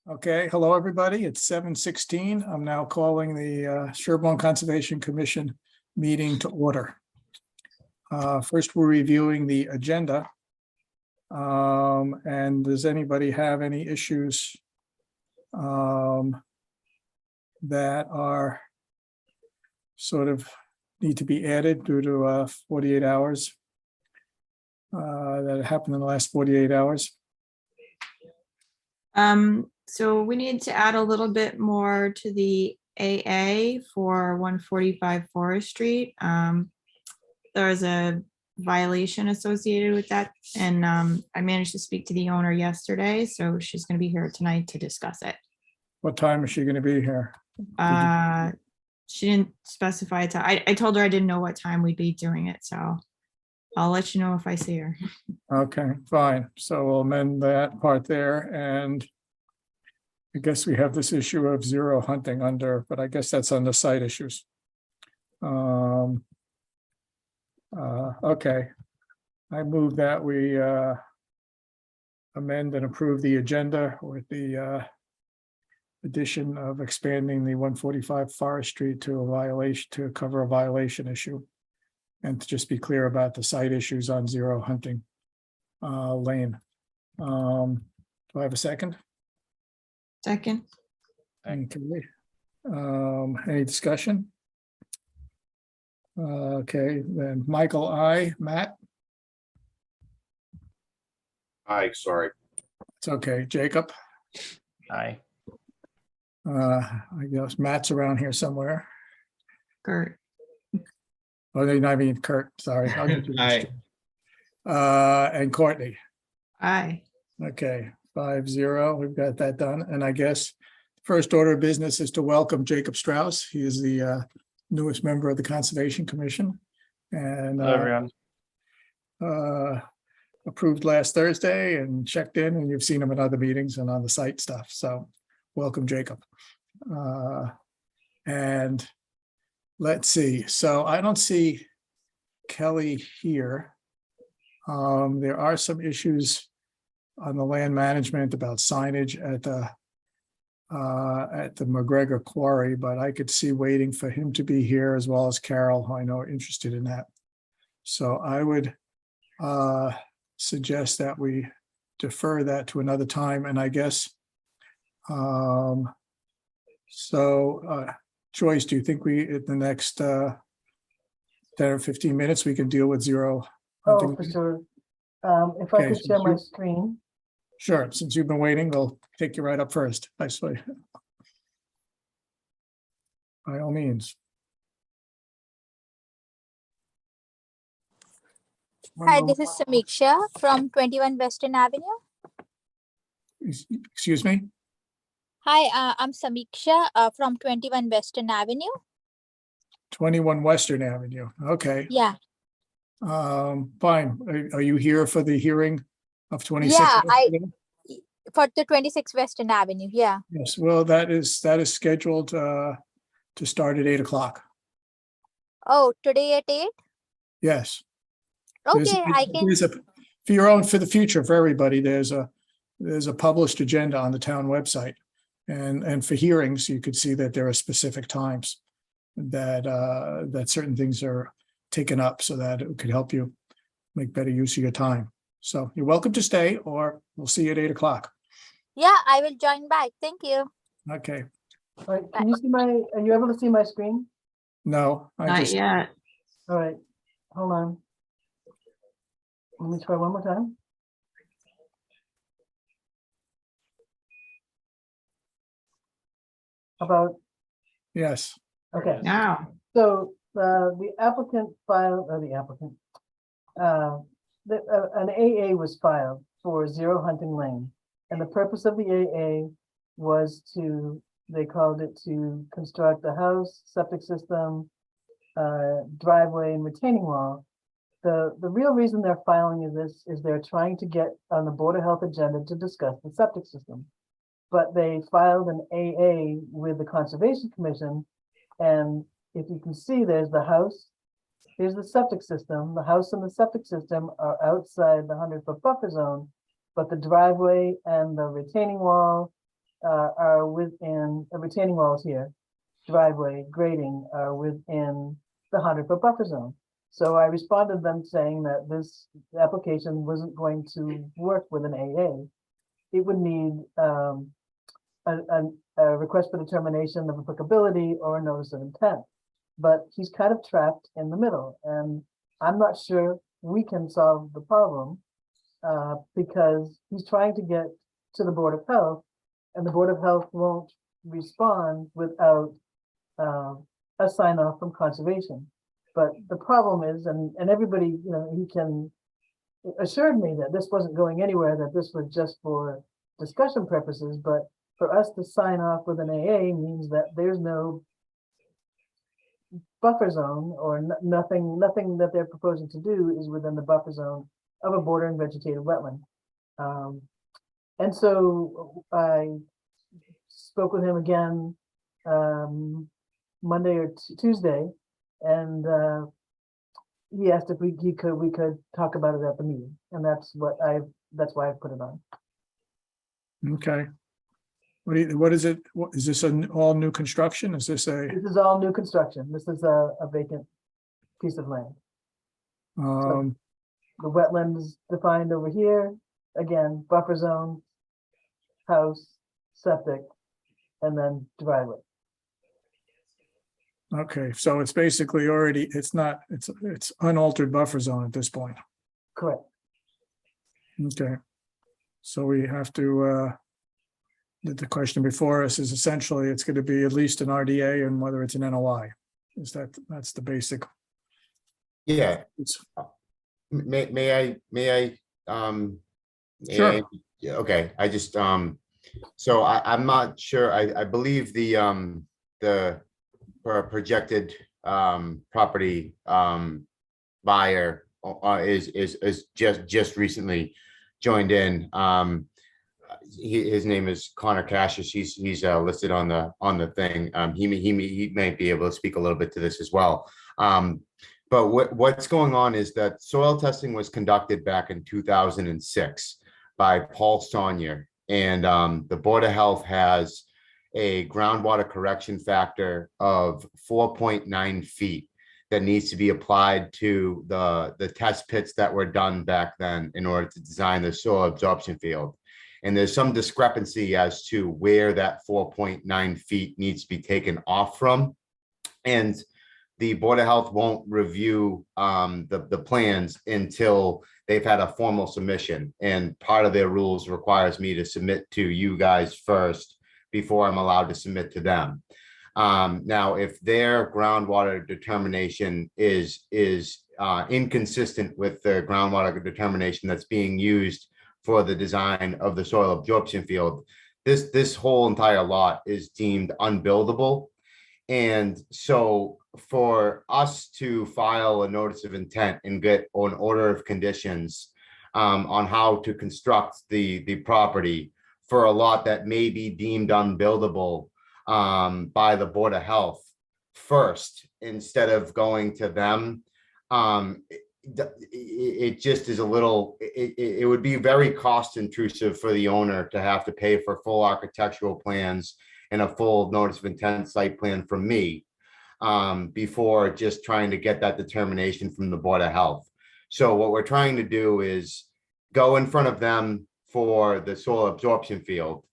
Okay, hello, everybody. It's 7:16. I'm now calling the Sherborn Conservation Commission meeting to order. First, we're reviewing the agenda. And does anybody have any issues that are sort of need to be added due to 48 hours that happened in the last 48 hours? So we need to add a little bit more to the AA for 145 Forest Street. There's a violation associated with that, and I managed to speak to the owner yesterday, so she's going to be here tonight to discuss it. What time is she going to be here? She didn't specify a time. I told her I didn't know what time we'd be doing it, so I'll let you know if I see her. Okay, fine. So we'll amend that part there, and I guess we have this issue of zero hunting under, but I guess that's under site issues. Okay. I move that we amend and approve the agenda with the addition of expanding the 145 Forest Street to a violation, to cover a violation issue. And to just be clear about the site issues on zero hunting lane. Do I have a second? Second. Okay. Any discussion? Okay, then Michael, I, Matt, Aye, sorry. it's okay, Jacob, Aye. I guess Matt's around here somewhere. Kurt. Oh, no, I mean Kurt, sorry. I'll get you next Aye. time. And Courtney, Aye. okay, 5-0, we've got that done, and I guess first order of business is to welcome Jacob Strauss. He is the newest member of the Conservation Commission, and Hello, everyone. approved last Thursday and checked in, and you've seen him at other meetings and on the site stuff. So welcome, Jacob. And let's see. So I don't see Kelly here. There are some issues on the land management about signage at the McGregor Quarry, but I could see waiting for him to be here, as well as Carol, who I know are interested in that. So I would suggest that we defer that to another time, and I guess Joyce, do you think we at the next 10 or 15 minutes we can deal with zero hunting? Oh, for sure. If I Okay, could so share my you- screen. Sure, since you've been waiting, we'll take you right up first. I swear. By all means. Hi, this is Samiksha from 21 Western Avenue. Excuse me? Hi, I'm Samiksha from 21 Western Avenue. 21 Western Avenue. Okay. Yeah, Fine. Are you here for the hearing of 26? Yeah, for the 26 Western Avenue. Yeah. Yes, well, that is scheduled to start at 8 o'clock. Oh, today at 8? Yes. Okay, I can. For your own, for the future, for everybody, there's a published agenda on the town website. And for hearings, you could see that there are specific times that certain things are taken up, so that it could help you make better use of your time. So you're welcome to stay, or we'll see you at 8 o'clock. Yeah, I will join back. Thank you. Okay. All right, can you see my, are you able to see my screen? No, I Not just, yet. All right, hold on. Let me try one more time. How about, yes, okay, Now. so the applicant filed, or the applicant, an AA was filed for Zero Hunting Lane. And the purpose of the AA was to, they called it to construct a house, septic system, driveway, and retaining wall. The real reason they're filing is they're trying to get on the Board of Health agenda to discuss the septic system. But they filed an AA with the Conservation Commission. And if you can see, there's the house, here's the septic system. The house and the septic system are outside the 100-foot buffer zone, but the driveway and the retaining wall are within, retaining walls here, driveway, grading are within the 100-foot buffer zone. So I responded to them saying that this application wasn't going to work with an AA. It would need a request for determination of applicability or a notice of intent. But he's kind of trapped in the middle, and I'm not sure we can solve the problem because he's trying to get to the Board of Health, and the Board of Health won't respond without a sign off from conservation. But the problem is, and everybody, you know, he can assured me that this wasn't going anywhere, that this was just for discussion purposes, but for us to sign off with an AA means that there's no buffer zone or nothing that they're proposing to do is within the buffer zone of a bordering vegetated wetland. And so I spoke with him again Monday or Tuesday, and he asked if we could talk about it at the meeting, and that's why I put it on. Okay. What is it? What is this, an all new construction? Is this a This is all new construction. This is a vacant piece of land. The wetland is defined over here. Again, buffer zone, house, septic, and then driveway. okay, so it's basically already, it's unaltered buffer zone at this point. Correct. Okay. So we have to, the question before us is essentially, it's going to be at least an RDA and whether it's an NOI. That's the basic. Yeah. It's- May I, Sure. yeah, okay, I just, so I'm not sure, I believe the projected, property, buyer, is just recently joined in. His name is Connor Cassius. He's listed on the thing. He might be able to speak a little bit to this as well. But what's going on is that soil testing was conducted back in 2006 by Paul Saunier, and the Board of Health has a groundwater correction factor of 4.9 feet that needs to be applied to the test pits that were done back then in order to design the soil absorption field. And there's some discrepancy as to where that 4.9 feet needs to be taken off from. And the Board of Health won't review the plans until they've had a formal submission. And part of their rules requires me to submit to you guys first before I'm allowed to submit to them. Now, if their groundwater determination is inconsistent with the groundwater determination that's being used for the design of the soil absorption field, this whole entire lot is deemed unbuildable. And so for us to file a notice of intent and get an order of conditions on how to construct the property for a lot that may be deemed unbuildable by the Board of Health first, instead of going to them, it just is a little, it would be very cost intrusive for the owner to have to pay for full architectural plans and a full notice of intent site plan from me before just trying to get that determination from the Board of Health. So what we're trying to do is go in front of them for the soil absorption field.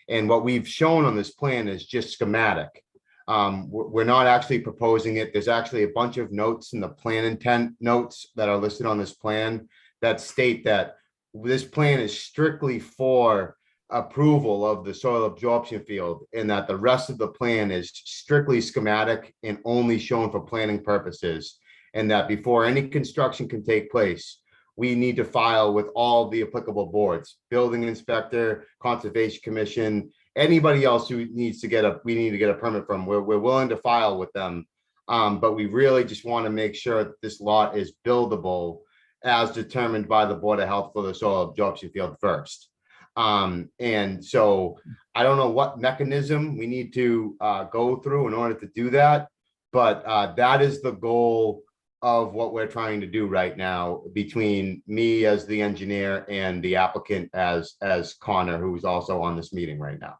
And what we've shown on this plan is just schematic. We're not actually proposing it. There's actually a bunch of notes in the plan intent notes that are listed on this plan that state that this plan is strictly for approval of the soil absorption field, and that the rest of the plan is strictly schematic and only shown for planning purposes. And that before any construction can take place, we need to file with all the applicable boards, building inspector, conservation commission, anybody else who needs to get we need to get a permit from. We're willing to file with them. But we really just want to make sure that this lot is buildable as determined by the Board of Health for the soil absorption field first. And so I don't know what mechanism we need to go through in order to do that, but that is the goal of what we're trying to do right now between me as the engineer and the applicant as Connor, who's also on this meeting right now.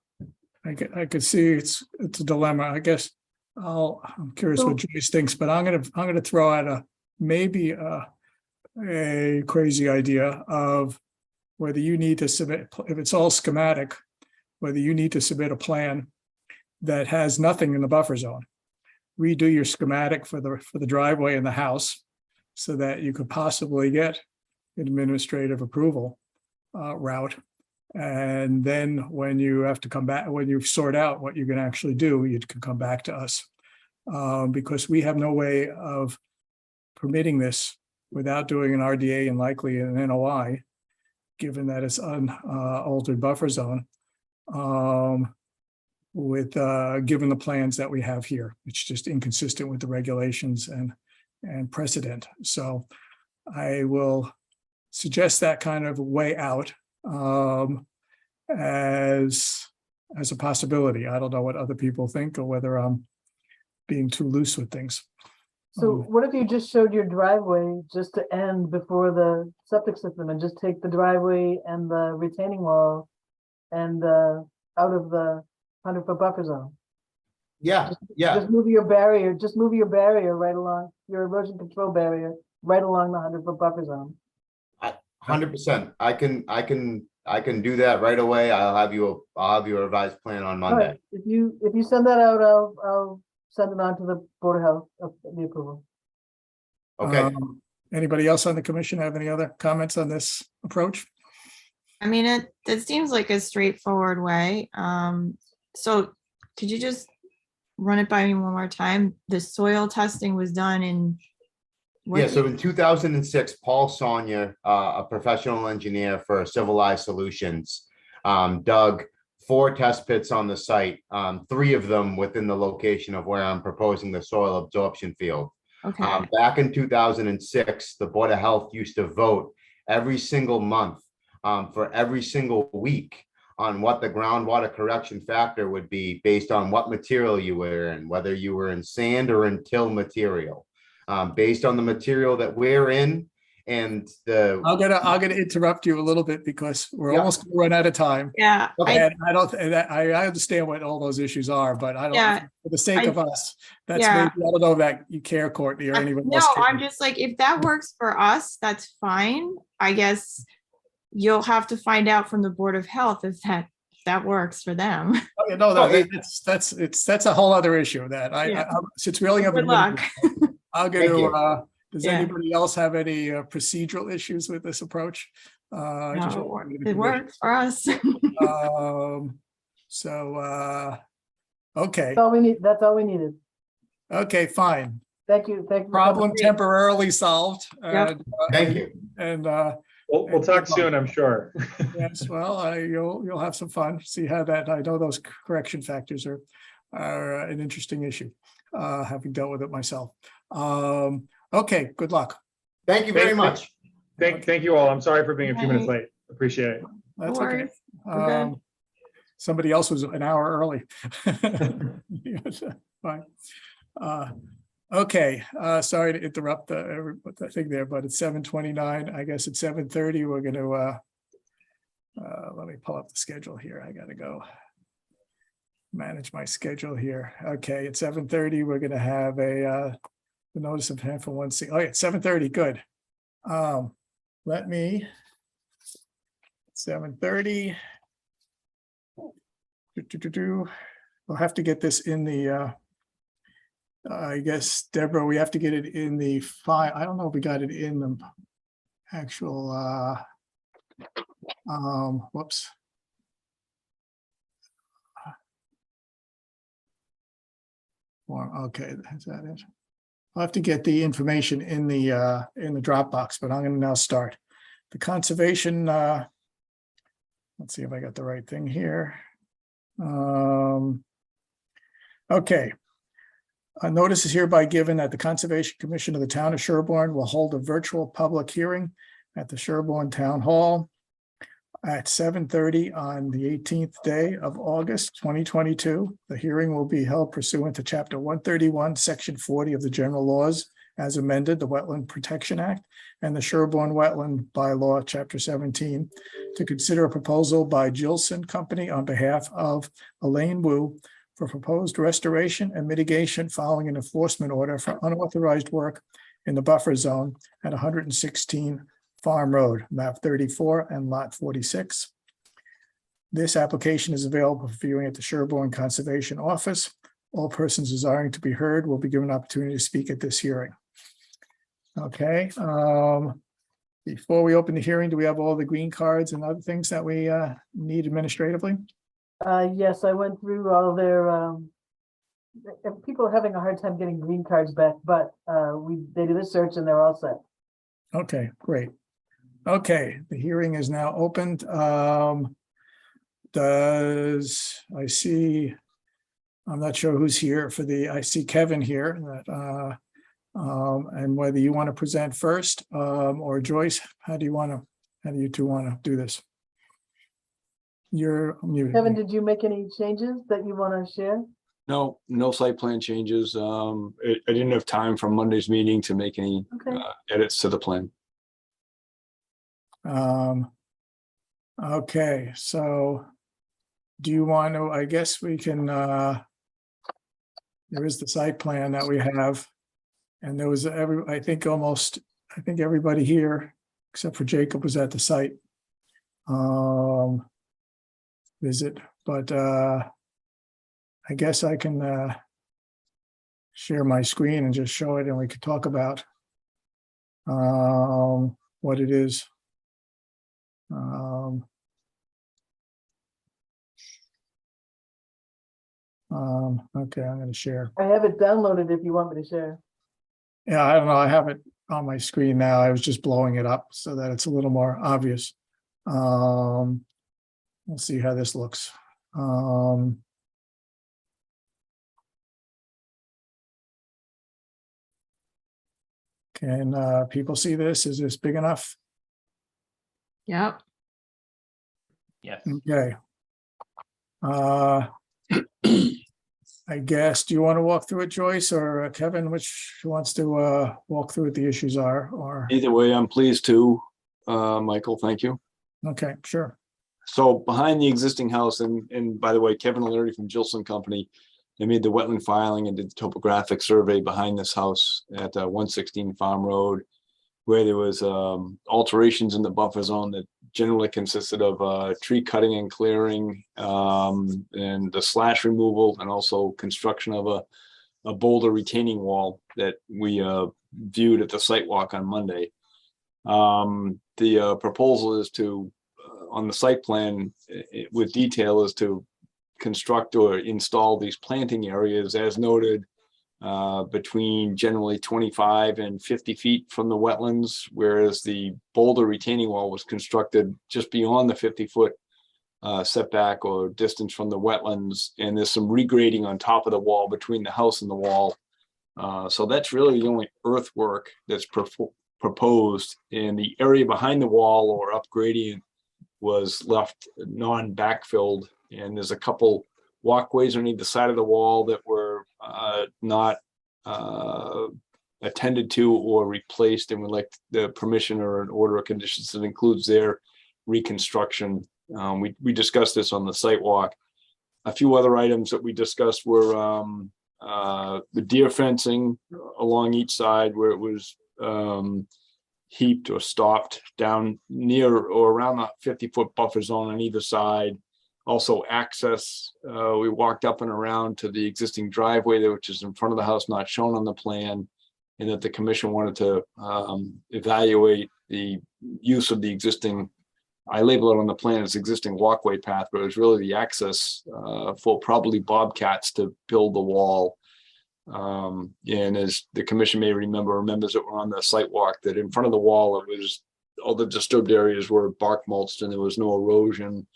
I could see it's a dilemma. I guess I'm curious what Joyce thinks, but I'm gonna throw out maybe a crazy idea of whether you need to submit, if it's all schematic, whether you need to submit a plan that has nothing in the buffer zone. Redo your schematic for the driveway and the house so that you could possibly get an administrative approval route. And then when you have to come back, when you sort out what you're going to actually do, you can come back to us. Because we have no way of permitting this without doing an RDA and likely an NOI, given that it's unaltered buffer zone. Given the plans that we have here, it's just inconsistent with the regulations and precedent. So I will suggest that kind of way out as a possibility. I don't know what other people think or whether I'm being too loose with things. So what if you just showed your driveway just to end before the septic system and just take the driveway and the retaining wall and out of the 100-foot buffer zone? Yeah, Just move your barrier, right along your erosion control barrier, right along the 100-foot buffer zone. 100%. I can do that right away. I'll have you a revised plan on All Monday. right, if you send that out, I'll send it on to the Board of Health, the approval. Okay. Anybody else on the commission have any other comments on this approach? I mean, it seems like a straightforward way. So could you just run it by me one more time? The soil testing was done in what Yeah, so in 2006, Paul Sonia, a professional engineer for Civilized Solutions, dug 4 test pits on the site, 3 of them within the location of where I'm proposing the soil absorption field. Okay. Back in 2006, the Board of Health used to vote every single month for every single week on what the groundwater correction factor would be based on what material you were in, whether you were in sand or in till material. Based on the material that we're in and the. I'm gonna interrupt you a little bit because we're Yeah. almost gonna run out of time. Yeah. Okay. And I understand what all those issues are, but I don't, Yeah, for the sake of us, that's yeah. maybe, I don't know that you care, Courtney, or anyone No, else. I'm just like, if that works for us, that's fine. I guess you'll have to find out from the Board of Health if that works for them. No, Oh, that's a whole other issue that Yeah. since we only have a Good minute, luck. I'll go Thank you. to, does Yeah. anybody else have any procedural issues with this approach? I just No, wanted to it be- works for us. Okay, That's all we needed. okay, fine. Thank you. Problem Great. temporarily solved. Yep. Thank you. And We'll talk soon, I'm sure. yes, well, you'll have some fun. See how that, I know those correction factors are an interesting issue, having dealt with it myself. Okay, good luck. Thank you very much. Thank you all. I'm sorry for being a few minutes late. Appreciate it. That's No okay. worries. We're good. Somebody else was an hour early. Yes, fine. Okay, sorry to interrupt the thing there, but it's 7:29. I guess at 7:30, we're going to, let me pull up the schedule here. I got to go manage my schedule here. Okay, at 7:30, we're going to have the notice of intent for 1C. Oh, yeah, 7:30, good. Let me, 7:30. We'll have to get this in the, I guess, Deborah, we have to get it in the file. I don't know if we got it in the actual, whoops. Okay, is that it? I'll have to get the information in the Dropbox, but I'm going to now start. The conservation, let's see if I got the right thing here. Okay. A notice is hereby given that the Conservation Commission of the Town of Sherborn will hold a virtual public hearing at the Sherborn Town Hall at 7:30 on the 18th day of August, 2022. The hearing will be held pursuant to Chapter 131, Section 40 of the General Laws as amended, the Wetland Protection Act, and the Sherborn Wetland Bylaw, Chapter 17, to consider a proposal by Jillson Company on behalf of Elaine Wu for proposed restoration and mitigation following an enforcement order for unauthorized work in the buffer zone at 116 Farm Road, map 34 and lot 46. This application is available for viewing at the Sherborn Conservation Office. All persons desiring to be heard will be given an opportunity to speak at this hearing. Okay, before we open the hearing, do we have all the green cards and other things that we need administratively? Yes, I went through all their, people are having a hard time getting green cards back, but they did a search and they're all set. Okay, great. Okay, the hearing is now opened. I see, I'm not sure who's here for I see Kevin here, that, and whether you want to present first, or Joyce, how do you two want to do this? You're muted. Kevin, did you make any changes that you want to share? No, no site plan changes. I didn't have time from Monday's meeting to make any Okay. edits to the plan. Okay, so do you want to, I guess we can, there is the site plan that we have. And there was I think everybody here, except for Jacob, was at the site visit, but I guess I can share my screen and just show it, and we could talk about what it is. Okay, I'm going to share. I have it downloaded if you want me to share. Yeah, I don't know. I have it on my screen now. I was just blowing it up so that it's a little more obvious. We'll see how this looks. Can people see this? Is this big enough? Yep. Yes. Okay. I guess, do you want to walk through it, Joyce, or Kevin, which wants to walk through what the issues are, or? Either way, I'm pleased to, Michael, thank you. Okay, sure. So behind the existing house, and by the way, Kevin O'Leary from Jillson Company, they made the wetland filing and did the topographic survey behind this house at 116 Farm Road, where there was alterations in the buffer zone that generally consisted of tree cutting and clearing, and the slash removal, and also construction of a boulder retaining wall that we viewed at the site walk on Monday. The proposal is to, on the site plan with detail, is to construct or install these planting areas as noted between generally 25 and 50 feet from the wetlands, whereas the boulder retaining wall was constructed just beyond the 50-foot setback or distance from the wetlands. And there's some regrading on top of the wall between the house and the wall. So that's really the only earthwork that's proposed. And the area behind the wall or up gradient was left non-backfilled. And there's a couple walkways on either side of the wall that were not attended to or replaced, and would like the permission or an order of conditions that includes their reconstruction. We discussed this on the site walk. A few other items that we discussed were the deer fencing along each side where it was heaped or stopped down near or around the 50-foot buffer zone on either side. Also access, we walked up and around to the existing driveway there, which is in front of the house, not shown on the plan, and that the commission wanted to evaluate the use of the existing, I label it on the plan as existing walkway path, but it was really the access for probably bobcats to build the wall. And as the commission may remember, members that were on the site walk, that in front of the wall, it was all the disturbed areas were bark mulched and there was no erosion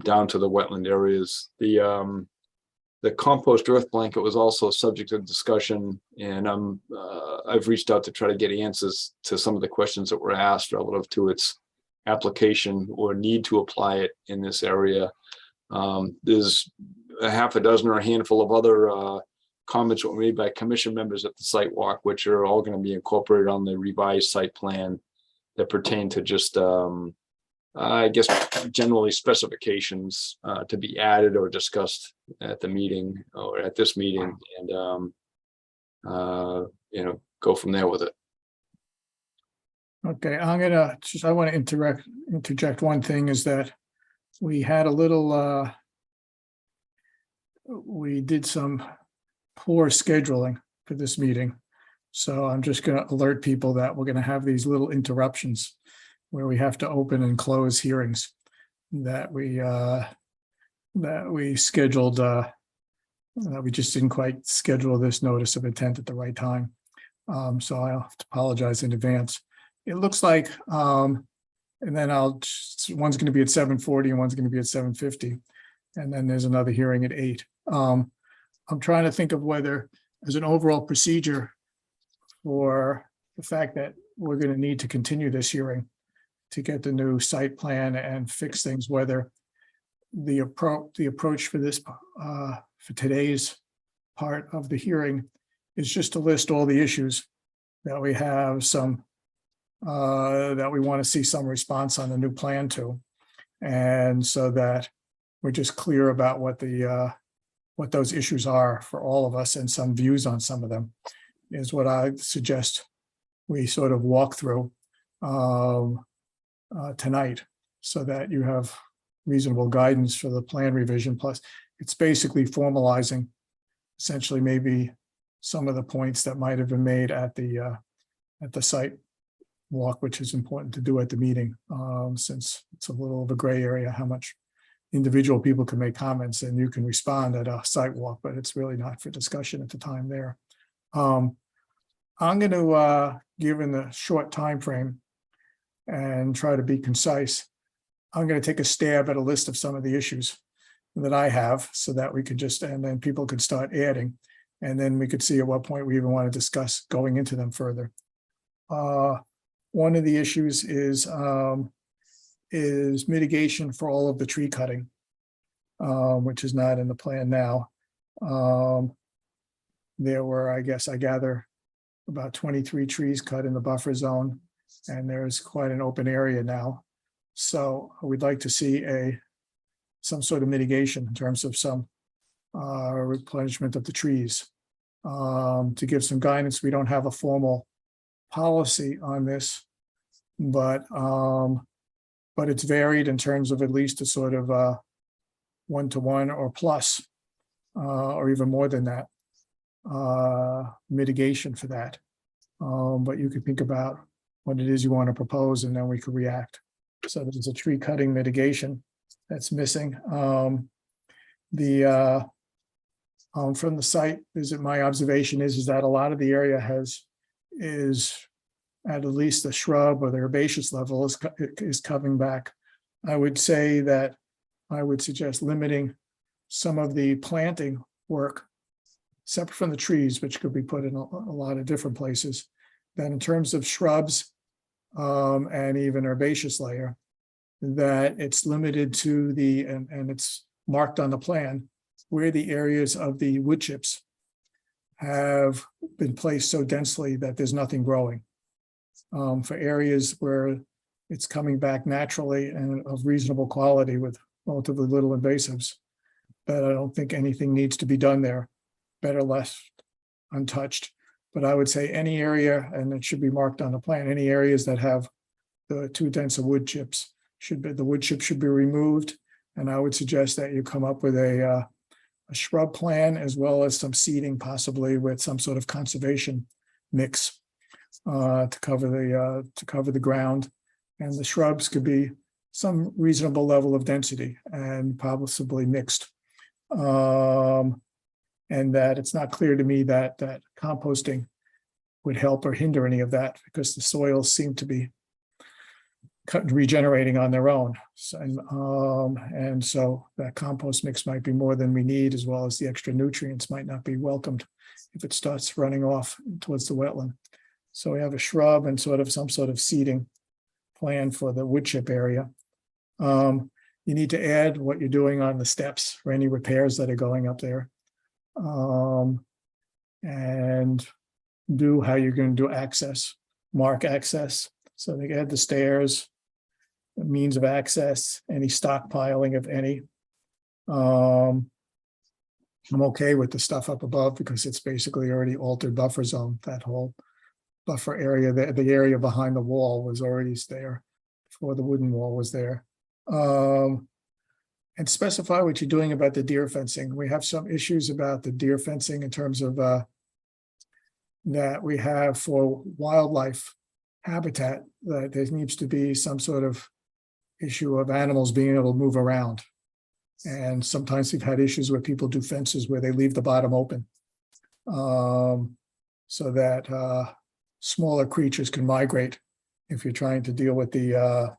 down to the wetland areas. The compost earth blanket was also subject to discussion, and I've reached out to try to get answers to some of the questions that were asked relative to its application or need to apply it in this area. There's a half a dozen or a handful of other comments were made by commission members at the site walk, which are all going to be incorporated on the revised site plan that pertain to just, I guess, generally specifications to be added or discussed at the meeting or at this meeting, and go from there with it. Okay, I want to interject one thing, is that we had a little, we did some poor scheduling for this meeting. So I'm just going to alert people that we're going to have these little interruptions where we have to open and close hearings that we scheduled, that we just didn't quite schedule this notice of intent at the right time. So I'll have to apologize in advance. It looks like, and then one's going to be at 7:40 and one's going to be at 7:50. And then there's another hearing at 8. I'm trying to think of whether, as an overall procedure, for the fact that we're going to need to continue this hearing to get the new site plan and fix things, whether the approach for this, for today's part of the hearing is just to list all the issues that we have that we want to see some response on the new plan to. And so that we're just clear about what those issues are for all of us, and some views on some of them is what I suggest we sort of walk through tonight, so that you have reasonable guidance for the plan revision. Plus, it's basically formalizing essentially maybe some of the points that might have been made at the site walk, which is important to do at the meeting, since it's a little of a gray area how much individual people can make comments and you can respond at a site walk, but it's really not for discussion at the time there. I'm going to, given the short time frame and try to be concise, I'm going to take a stab at a list of some of the issues that I have, so that we could and then people could start adding, and then we could see at what point we even want to discuss going into them further. One of the issues is mitigation for all of the tree cutting, which is not in the plan now. There were, I guess, I gather, about 23 trees cut in the buffer zone, and there's quite an open area now. So we'd like to see some sort of mitigation in terms of some replenishment of the trees. To give some guidance, we don't have a formal policy on this, but it's varied in terms of at least a sort of 1-to-1 or plus, or even more than that, mitigation for that. But you could think about what it is you want to propose, and then we could react. So there's a tree cutting mitigation that's missing. From the site visit, my observation is that a lot of the area is at least the shrub or the herbaceous level is coming back. I would say that I would suggest limiting some of the planting work separate from the trees, which could be put in a lot of different places. Then in terms of shrubs and even herbaceous layer, that it's limited to and it's marked on the plan where the areas of the wood chips have been placed so densely that there's nothing growing. For areas where it's coming back naturally and of reasonable quality with relatively little invasives, but I don't think anything needs to be done there. Better left untouched. But I would say any area, and it should be marked on the plan, any areas that have the too dense of wood chips the wood chip should be removed. And I would suggest that you come up with a shrub plan, as well as some seeding, possibly with some sort of conservation mix to cover the ground. And the shrubs could be some reasonable level of density and possibly mixed. And that it's not clear to me that composting would help or hinder any of that, because the soils seem to be regenerating on their own. So, and so that compost mix might be more than we need, as well as the extra nutrients might not be welcomed if it starts running off towards the wetland. So we have a shrub and some sort of seeding plan for the wood chip area. You need to add what you're doing on the steps for any repairs that are going up there. and do how you're going to do access, mark access. So they add the stairs, the means of access, any stockpiling of any. I'm okay with the stuff up above because it's basically already altered buffer zone. That whole buffer area, the area behind the wall was already there before the wooden wall was there. And specify what you're doing about the deer fencing. We have some issues about the deer fencing in terms of that we have for wildlife habitat, that there needs to be some sort of issue of animals being able to move around. And sometimes we've had issues where people do fences where they leave the bottom open. So that smaller creatures can migrate. If you're trying to deal with the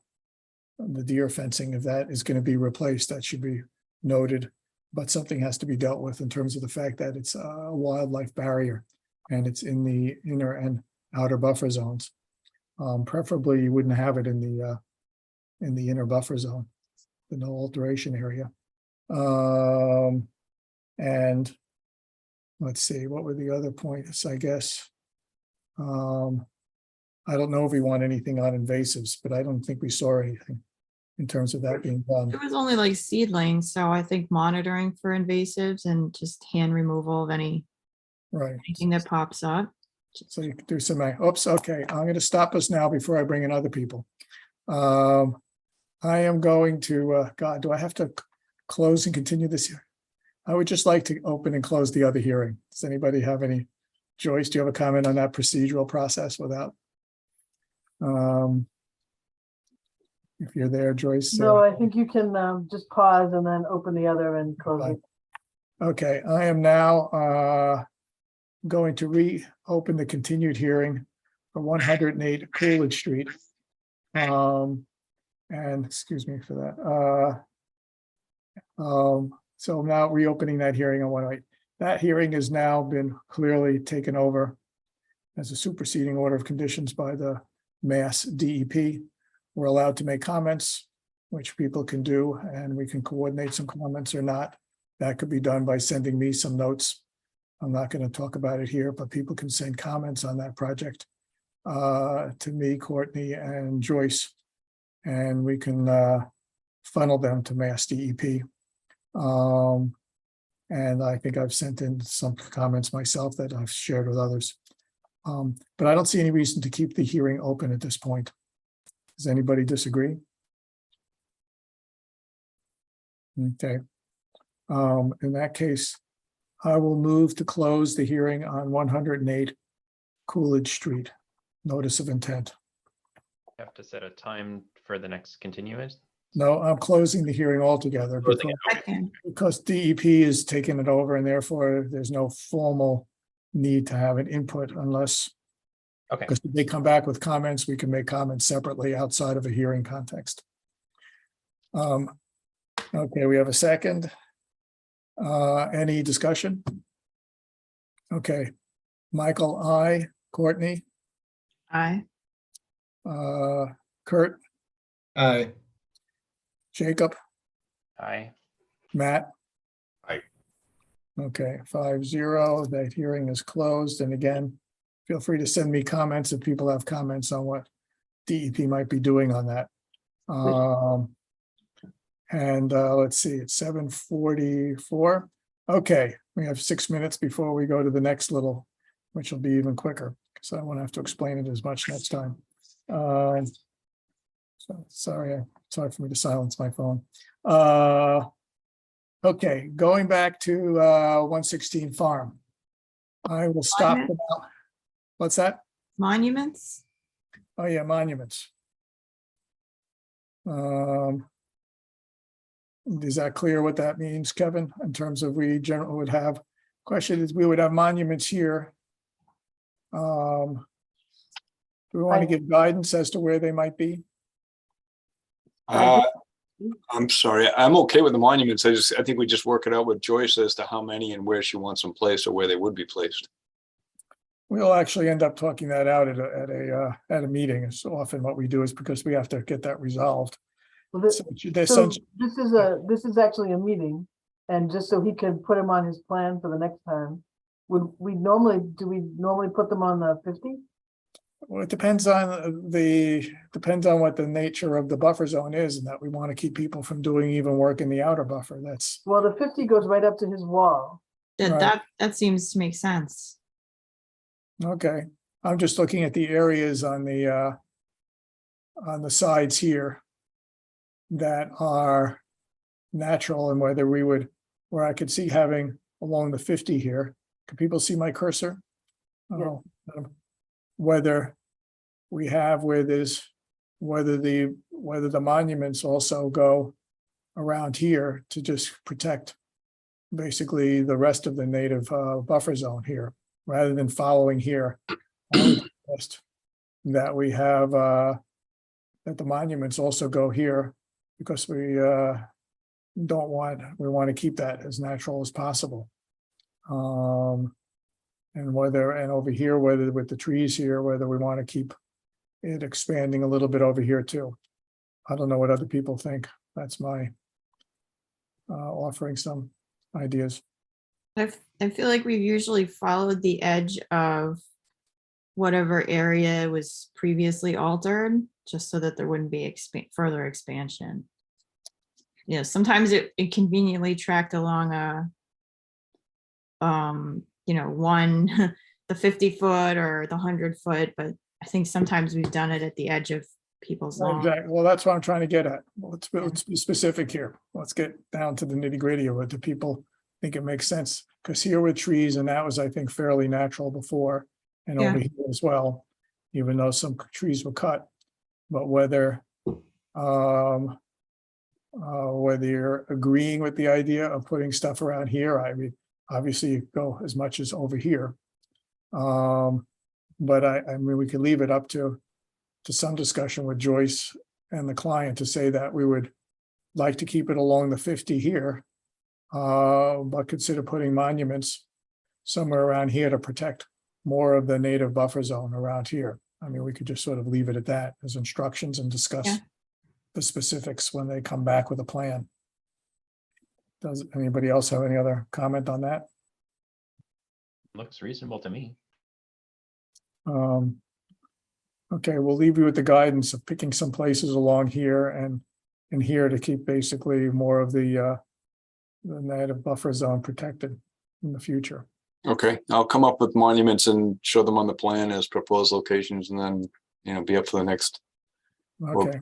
deer fencing, if that is going to be replaced, that should be noted. But something has to be dealt with in terms of the fact that it's a wildlife barrier and it's in the inner and outer buffer zones. Preferably you wouldn't have it in the inner buffer zone, the no alteration area. And let's see, what were the other points, I guess? I don't know if we want anything on invasives, but I don't think we saw anything in terms of that being done. It was only like seedlings, so I think monitoring for invasives and just hand removal of anything Right. that pops up. So you could do some, oops, okay, I'm gonna stop us now before I bring in other people. I am going to, God, do I have to close and continue this here? I would just like to open and close the other hearing. Does anybody have any? Joyce, do you have a comment on that procedural process without? If you're there, Joyce. No, I think you can just pause and then open the other and close it. Okay, I am now going to reopen the continued hearing for 108 Coolidge Street. And excuse me for that. So I'm now reopening that hearing on 108. That hearing has now been clearly taken over as a superseding order of conditions by the Mass DEP. We're allowed to make comments, which people can do, and we can coordinate some comments or not. That could be done by sending me some notes. I'm not going to talk about it here, but people can send comments on that project to me, Courtney, and Joyce, and we can funnel them to Mass DEP. And I think I've sent in some comments myself that I've shared with others. But I don't see any reason to keep the hearing open at this point. Does anybody disagree? Okay. In that case, I will move to close the hearing on 108 Coolidge Street. Notice of intent. Have to set a time for the next continuance. No, I'm closing the hearing altogether because DEP is taking it over and therefore there's no formal need to have an input unless. Okay. Because if they come back with comments, we can make comments separately outside of a hearing context. Okay, we have a second. Any discussion? Okay, Michael, I, Courtney, Aye. Kurt, Aye. Jacob, Aye. Matt. Aye. Okay, 5-0, that hearing is closed. And again, feel free to send me comments if people have comments on what DEP might be doing on that. And let's see, it's 7:44. Okay, we have 6 minutes before we go to the next little, which will be even quicker, because I won't have to explain it as much next time. So sorry, it's hard for me to silence my phone. Okay, going back to 116 Farm. I will stop. What's that? Monuments? Oh, yeah, monuments. Is that clear what that means, Kevin, in terms of we generally would have, question is, we would have monuments here. Do we want to give guidance as to where they might be? I'm sorry, I'm okay with the monuments. I think we just work it out with Joyce as to how many and where she wants them placed or where they would be placed. We'll actually end up talking that out at a meeting. It's often what we do is because we have to get that resolved. Well, this, So there's so such, this is actually a meeting, and just so he can put him on his plan for the next time. do we normally put them on the 50? Well, it depends on what the nature of the buffer zone is, and that we want to keep people from doing even work in the outer buffer. That's Well, the 50 goes right up to his wall. Right. That seems to make sense. okay. I'm just looking at the areas on the sides here that are natural, and where I could see having along the 50 here. Can people see my cursor? Yeah. Oh, whether we have whether the monuments also go around here to just protect basically the rest of the native buffer zone here, rather than following here. I would suggest that we have that the monuments also go here, because we want to keep that as natural as possible. And over here, whether with the trees here, whether we want to keep it expanding a little bit over here too. I don't know what other people think. That's my offering some ideas. I feel like we've usually followed the edge of whatever area was previously altered, just so that there wouldn't be further expansion. You know, sometimes it conveniently tracked along the 50-foot or the 100-foot, but I think sometimes we've done it at the edge of people's lawn. Exactly. Well, that's what I'm trying to get at. Let's be specific here. Let's get down to the nitty-gritty of what the people think it makes sense. Because here with trees, and that was, I think, fairly natural before, and over here as well, even though some trees were cut. But whether you're agreeing with the idea of putting stuff around here, I mean, obviously you go as much as over here. But I mean, we could leave it up to some discussion with Joyce and the client to say that we would like to keep it along the 50 here, but consider putting monuments somewhere around here to protect more of the native buffer zone around here. I mean, we could just sort of leave it at that as instructions and discuss the specifics when they come back with a plan. Does anybody else have any other comment on that? Looks reasonable to me. Okay, we'll leave you with the guidance of picking some places along here and here to keep basically more of the native buffer zone protected in the future. Okay, I'll come up with monuments and show them on the plan as proposed locations, and then, be up for the next, Okay,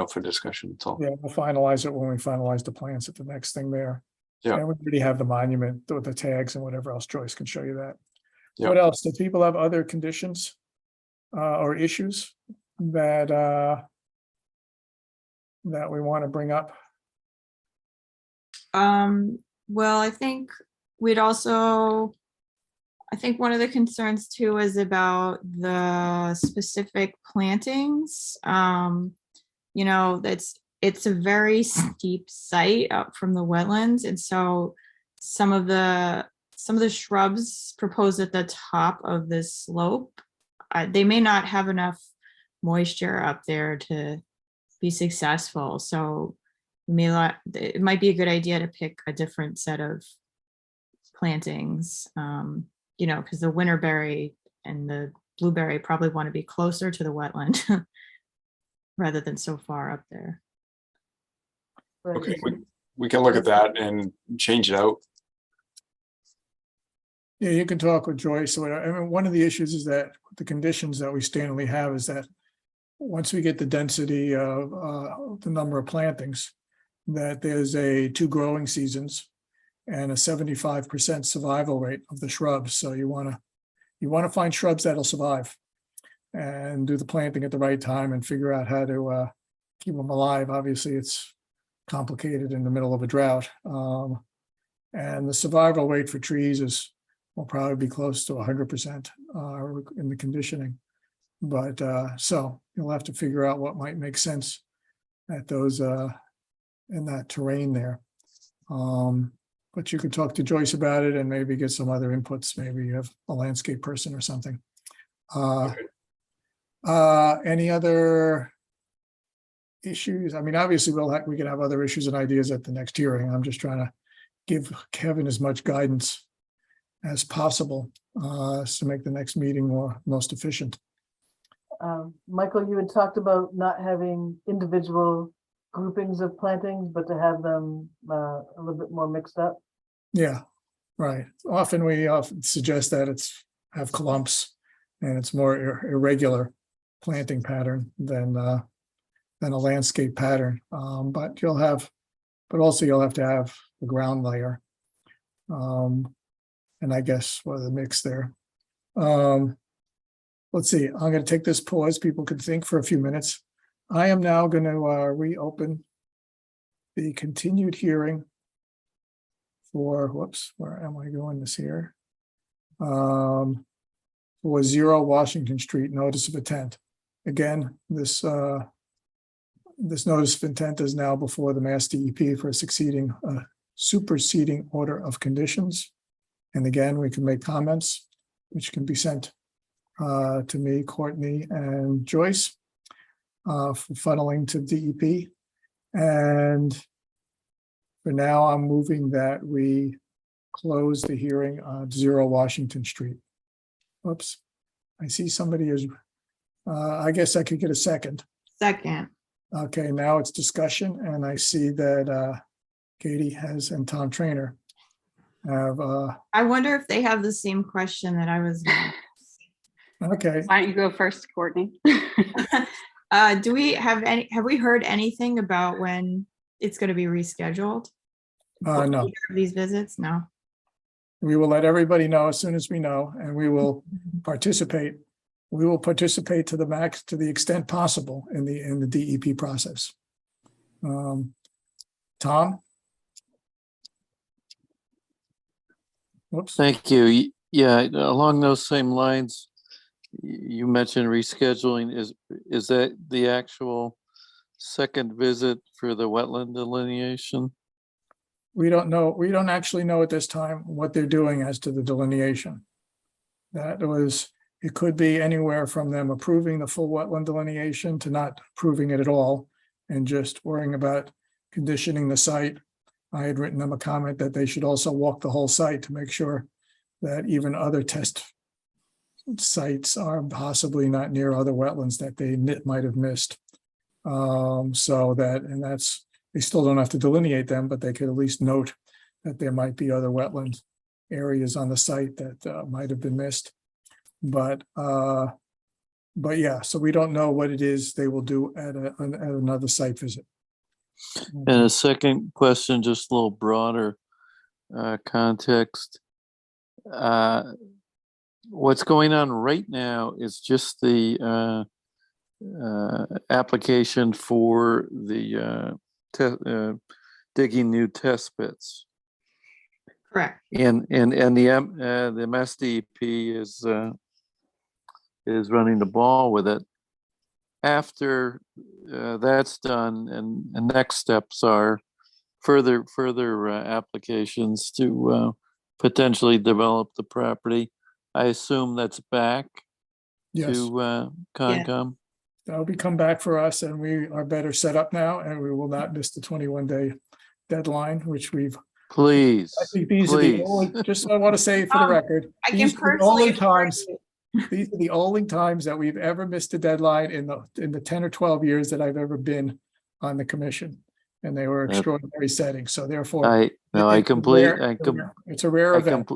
for discussion. So, yeah, we'll finalize it when we finalize the plans at the next thing there. Yeah. And we already have the monument with the tags and whatever else. Joyce can show you that. Yeah. What else? Do people have other conditions or issues that we want to bring up? Well, I think one of the concerns too is about the specific plantings. It's a very steep site up from the wetlands, and so some of the shrubs proposed at the top of this slope, they may not have enough moisture up there to be successful. So it might be a good idea to pick a different set of plantings, because the winterberry and the blueberry probably want to be closer to the wetland rather than so far up there. Right. okay, we can look at that and change it out. Yeah, you can talk with Joyce. I mean, one of the issues is that the conditions that we standardly have is that once we get the density of the number of plantings, that there's 2 growing seasons and a 75% survival rate of the shrubs. So you want to find shrubs that'll survive and do the planting at the right time and figure out how to keep them alive. Obviously, it's complicated in the middle of a drought. And the survival rate for trees will probably be close to 100% in the conditioning. But so you'll have to figure out what might make sense at those in that terrain there. But you could talk to Joyce about it and maybe get some other inputs. Maybe you have a landscape person or something. Any other issues? I mean, obviously we can have other issues and ideas at the next hearing. I'm just trying to give Kevin as much guidance as possible, to make the next meeting most efficient. Michael, you had talked about not having individual groupings of plantings, but to have them a little bit more mixed up. Yeah, right. We often suggest that have clumps, and it's more irregular planting pattern than a landscape pattern. But you'll have to have the ground layer. And I guess the mix there. Let's see, I'm going to take this pause. People can think for a few minutes. I am now going to reopen the continued hearing for, where am I going this here? For 0 Washington Street, notice of intent. Again, this notice of intent is now before the Mass DEP for a superseding order of conditions. And again, we can make comments, which can be sent to me, Courtney, and Joyce for funneling to DEP. And for now, I'm moving that we close the hearing on 0 Washington Street. Oops, I see somebody is, I guess I could get a second. Second. Okay, now it's discussion, and I see that Katie and Tom Trainer have, I wonder if they have the same question that I was. okay. Why don't you go first, Courtney? Have we heard anything about when it's going to be rescheduled? No, These visits? No. we will let everybody know as soon as we know, and we will participate. We will participate to the max, to the extent possible in the DEP process. Tom? Whoops. Thank you. Yeah, along those same lines, you mentioned rescheduling. Is that the actual second visit for the wetland delineation? We don't know. We don't actually know at this time what they're doing as to the delineation. It could be anywhere from them approving the full wetland delineation to not approving it at all and just worrying about conditioning the site. I had written them a comment that they should also walk the whole site to make sure that even other test sites are possibly not near other wetlands that they might have missed. They still don't have to delineate them, but they could at least note that there might be other wetland areas on the site that might have been missed. But yeah, so we don't know what it is they will do at another site visit. And a second question, just a little broader context. What's going on right now is just the application for the digging new test pits. Correct. And the MSDP is running the ball with it. After that's done, and next steps are further applications to potentially develop the property. I assume that's back Yes, to Concom. that'll be come back for us, and we are better set up now, and we will not miss the 21-day deadline, which we've. Please, I think these are the please. only, just I want to say for the record, I can these are the personally. only times. These are the only times that we've ever missed a deadline in the 10 or 12 years that I've ever been on the commission, and they were extraordinary settings. So therefore, it's a rare event.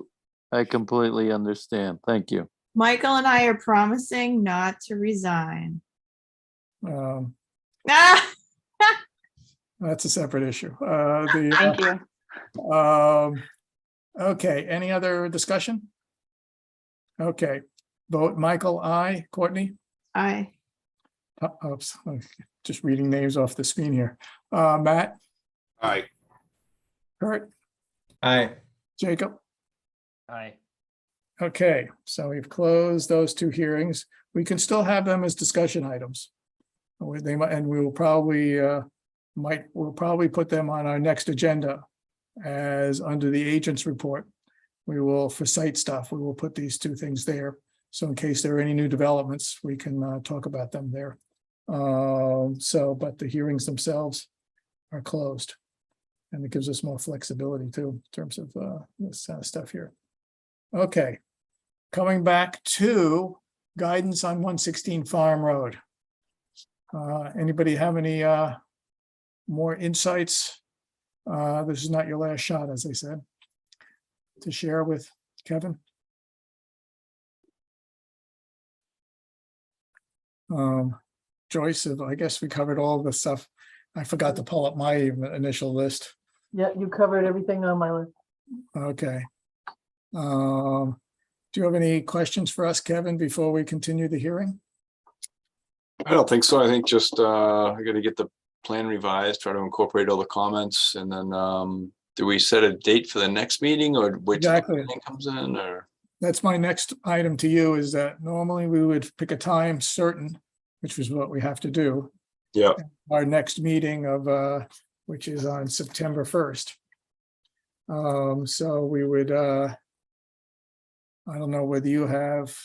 I completely understand. Thank you. Michael and I are promising not to resign. Um, Ah! That's a separate issue. Thank you. Okay, any other discussion? Okay, vote Michael, aye. Courtney? Aye. Oops, I'm just reading names off the screen here. Matt? Aye. Kurt? Aye. Jacob? Aye. Okay, so we've closed those two hearings. We can still have them as discussion items. They might, and we will probably we'll probably put them on our next agenda as under the agent's report. We will, for site stuff, we will put these two things there. So in case there are any new developments, we can talk about them there. But the hearings themselves are closed. And it gives us more flexibility too, in terms of this stuff here. Okay. Coming back to guidance on 116 Farm Road. Anybody have any more insights? This is not your last shot, as I said, to share with Kevin. Joyce, I guess we covered all the stuff. I forgot to pull up my initial list. Yeah, you covered everything on my list. Okay. Do you have any questions for us, Kevin, before we continue the hearing? I don't think so. I think just I got to get the plan revised, try to incorporate all the comments, and then do we set a date for the next meeting, or wait till the Exactly. plan comes in, or? That's my next item to you, is that normally we would pick a time certain, which is what we have to do. Yeah. Our next meeting of which is on September 1st. So we would I don't know whether you have,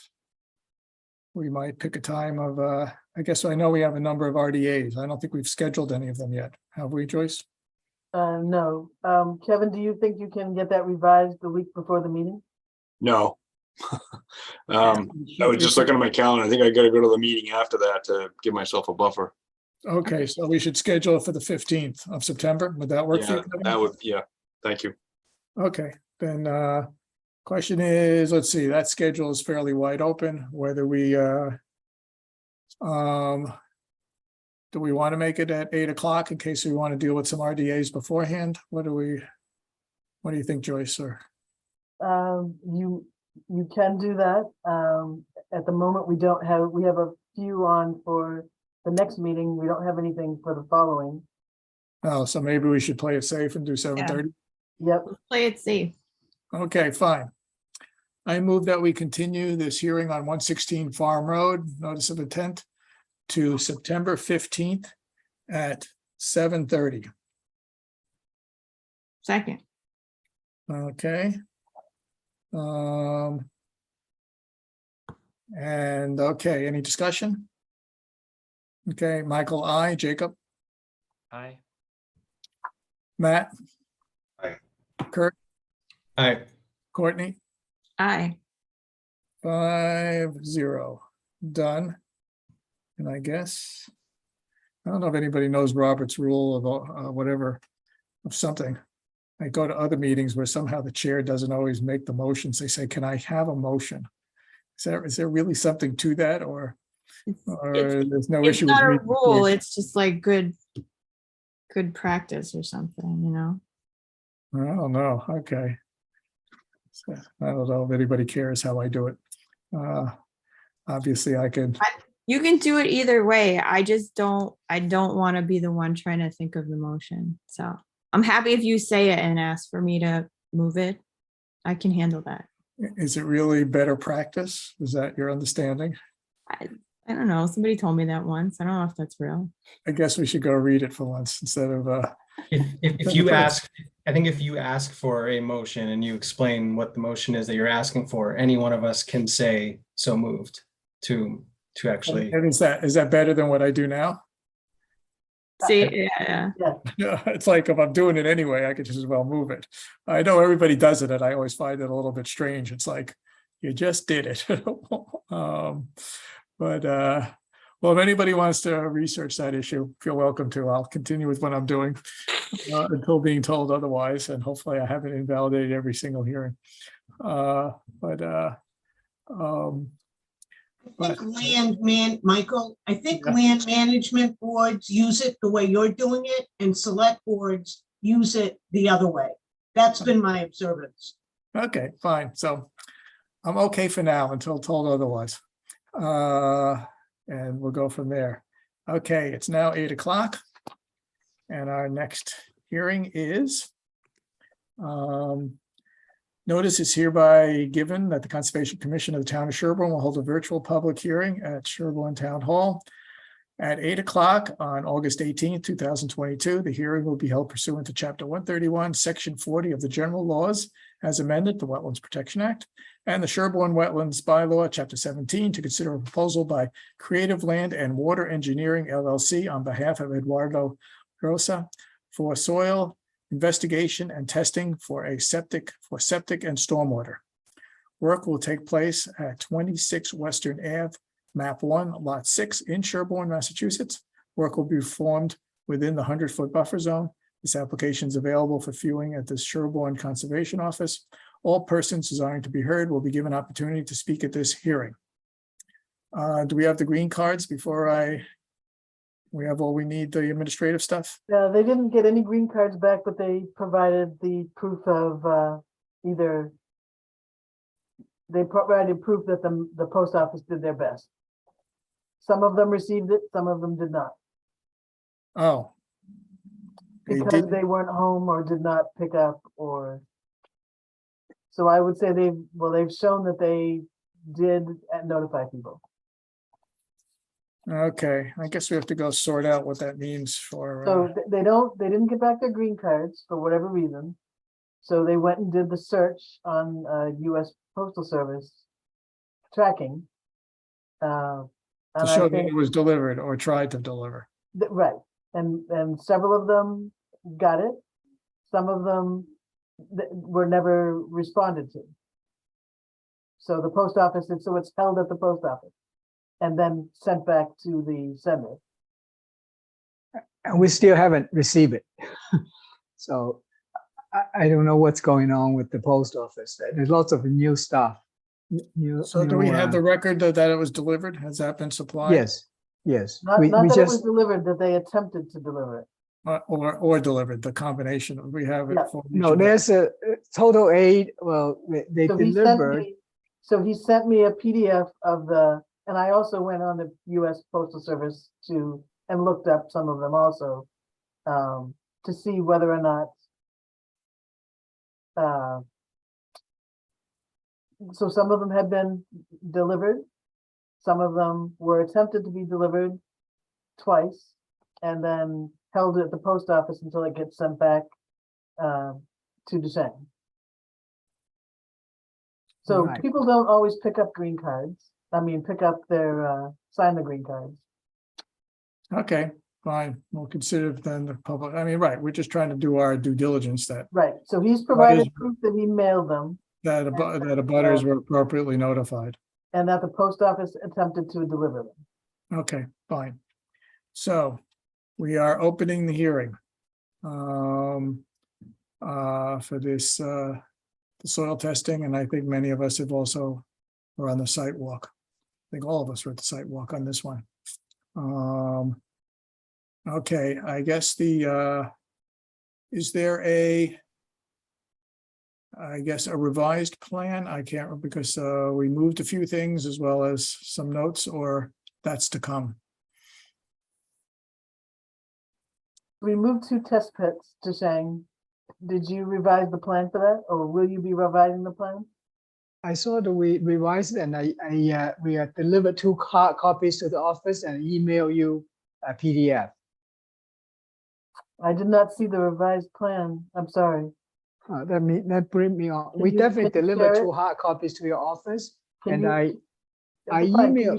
we might pick a time of I guess I know we have a number of RDAs. I don't think we've scheduled any of them yet. Have we, Joyce? No. Kevin, do you think you can get that revised the week before the meeting? No. I was just looking at my calendar. I think I got to go to the meeting after that to give myself a buffer. Okay, so we should schedule it for the 15th of September. Would that work for Yeah, you? Kevin? that would, yeah. Thank you. Okay, then question is, let's see, that schedule is fairly wide open, whether we do we want to make it at 8 o'clock in case we want to deal with some RDAs beforehand? What do you think, Joyce? Or You can do that. At the moment, we have a few on for the next meeting. We don't have anything for the following. oh, so maybe we should play it safe and do 7:30. Yep. Play it safe. Okay, fine. I move that we continue this hearing on 116 Farm Road, notice of intent, to September 15th at 7:30. Second. Okay. And okay, any discussion? Okay, Michael, I, Jacob, Aye. Matt. Aye. Kurt, Aye. Courtney, Aye. 5-0, done. And I guess, I don't know if anybody knows Robert's rule of whatever, of something. I go to other meetings where somehow the chair doesn't always make the motions. They say, can I have a motion? Is there really something to that, or there's no It's issue? not a with me? rule. It's just like good practice or something, you know? I don't know. Okay. So, I don't know if anybody cares how I do it. Obviously I could, You can do it either way. I don't want to be the one trying to think of the motion. So I'm happy if you say it and ask for me to move it. I can handle that. is it really better practice? Is that your understanding? I don't know. Somebody told me that once. I don't know if that's real. I guess we should go read it for once instead of, If you ask, I think if you ask for a motion and you explain what the motion is that you're asking for, any one of us can say so moved to actually. and is that better than what I do now? See, yeah. Yeah, it's like if I'm doing it anyway, I could just as well move it. I know everybody does it, and I always find it a little bit strange. It's like, you just did it. Well, if anybody wants to research that issue, feel welcome to. I'll continue with what I'm doing until being told otherwise, and hopefully I haven't invalidated every single hearing. Michael, I think Yeah. land management boards use it the way you're doing it, and select boards use it the other way. That's been my observance. Okay, fine. So I'm okay for now until told otherwise. And we'll go from there. Okay, it's now 8 o'clock. And our next hearing is notice is hereby given that the Conservation Commission of the Town of Sherborn will hold a virtual public hearing at Sherborn Town Hall at 8 o'clock on August 18th, 2022. The hearing will be held pursuant to Chapter 131, Section 40 of the General Laws as amended, the Wetlands Protection Act, and the Sherborn Wetlands Bylaw, Chapter 17, to consider a proposal by Creative Land and Water Engineering LLC on behalf of Eduardo Rosa for soil investigation and testing for septic and stormwater. Work will take place at 26 Western Ave, map 1, lot 6 in Sherborn, Massachusetts. Work will be performed within the 100-foot buffer zone. This application is available for viewing at the Sherborn Conservation Office. All persons desiring to be heard will be given opportunity to speak at this hearing. Do we have the green cards we have all we need, the administrative stuff? They didn't get any green cards back, but they provided the proof of either. They provided proof that the post office did their best. Some of them received it, some of them did not, Oh. They because did, they weren't home or did not pick up or. So I would say they've shown that they did notify people. okay, I guess we have to go sort out what that means for, So they didn't get back their green cards for whatever reason. So they went and did the search on US Postal Service tracking. to And show I that think, it was delivered or tried to deliver. right, and several of them got it. Some of them were never responded to. So the post office, so it's held at the post office and then sent back to the sender. And we still haven't received it. So I don't know what's going on with the post office. There's lots of new stuff. So do we have the record that it was delivered? Has that been supplied? Yes, yes. Not We that it was just, delivered, that they attempted to deliver it. Or delivered, the combination, we have it. Yeah. for each no, of them. there's a total 8, well, they So he sent delivered. me, so he sent me a PDF of and I also went on the US Postal Service and looked up some of them also, to see whether or not, so some of them had been delivered. Some of them were attempted to be delivered twice and then held at the post office until it gets sent back, to Duchesne. So Right. people don't always pick up green cards. I mean, pick up sign the green cards. Okay, fine. We'll consider then the public, I mean, right, we're just trying to do our due diligence that Right, so he's provided is- proof that he mailed them that abutters were appropriately notified. and that the post office attempted to deliver them. Okay, fine. So we are opening the hearing for this the soil testing, and I think many of us have also were on the site walk. I think all of us were at the site walk on this one. Okay, I guess is there a revised plan? I can't remember because we moved a few things as well as some notes, or that's to come. We moved 2 test pits to Shang. Did you revise the plan for that, or will you be revising the plan? I saw that we revised and we delivered 2 copies to the office and email you a PDF. I did not see the revised plan. I'm sorry. That bring me on. Can We you- definitely can you delivered share 2 it? hard copies to your office. Can And you- I That's fine. email.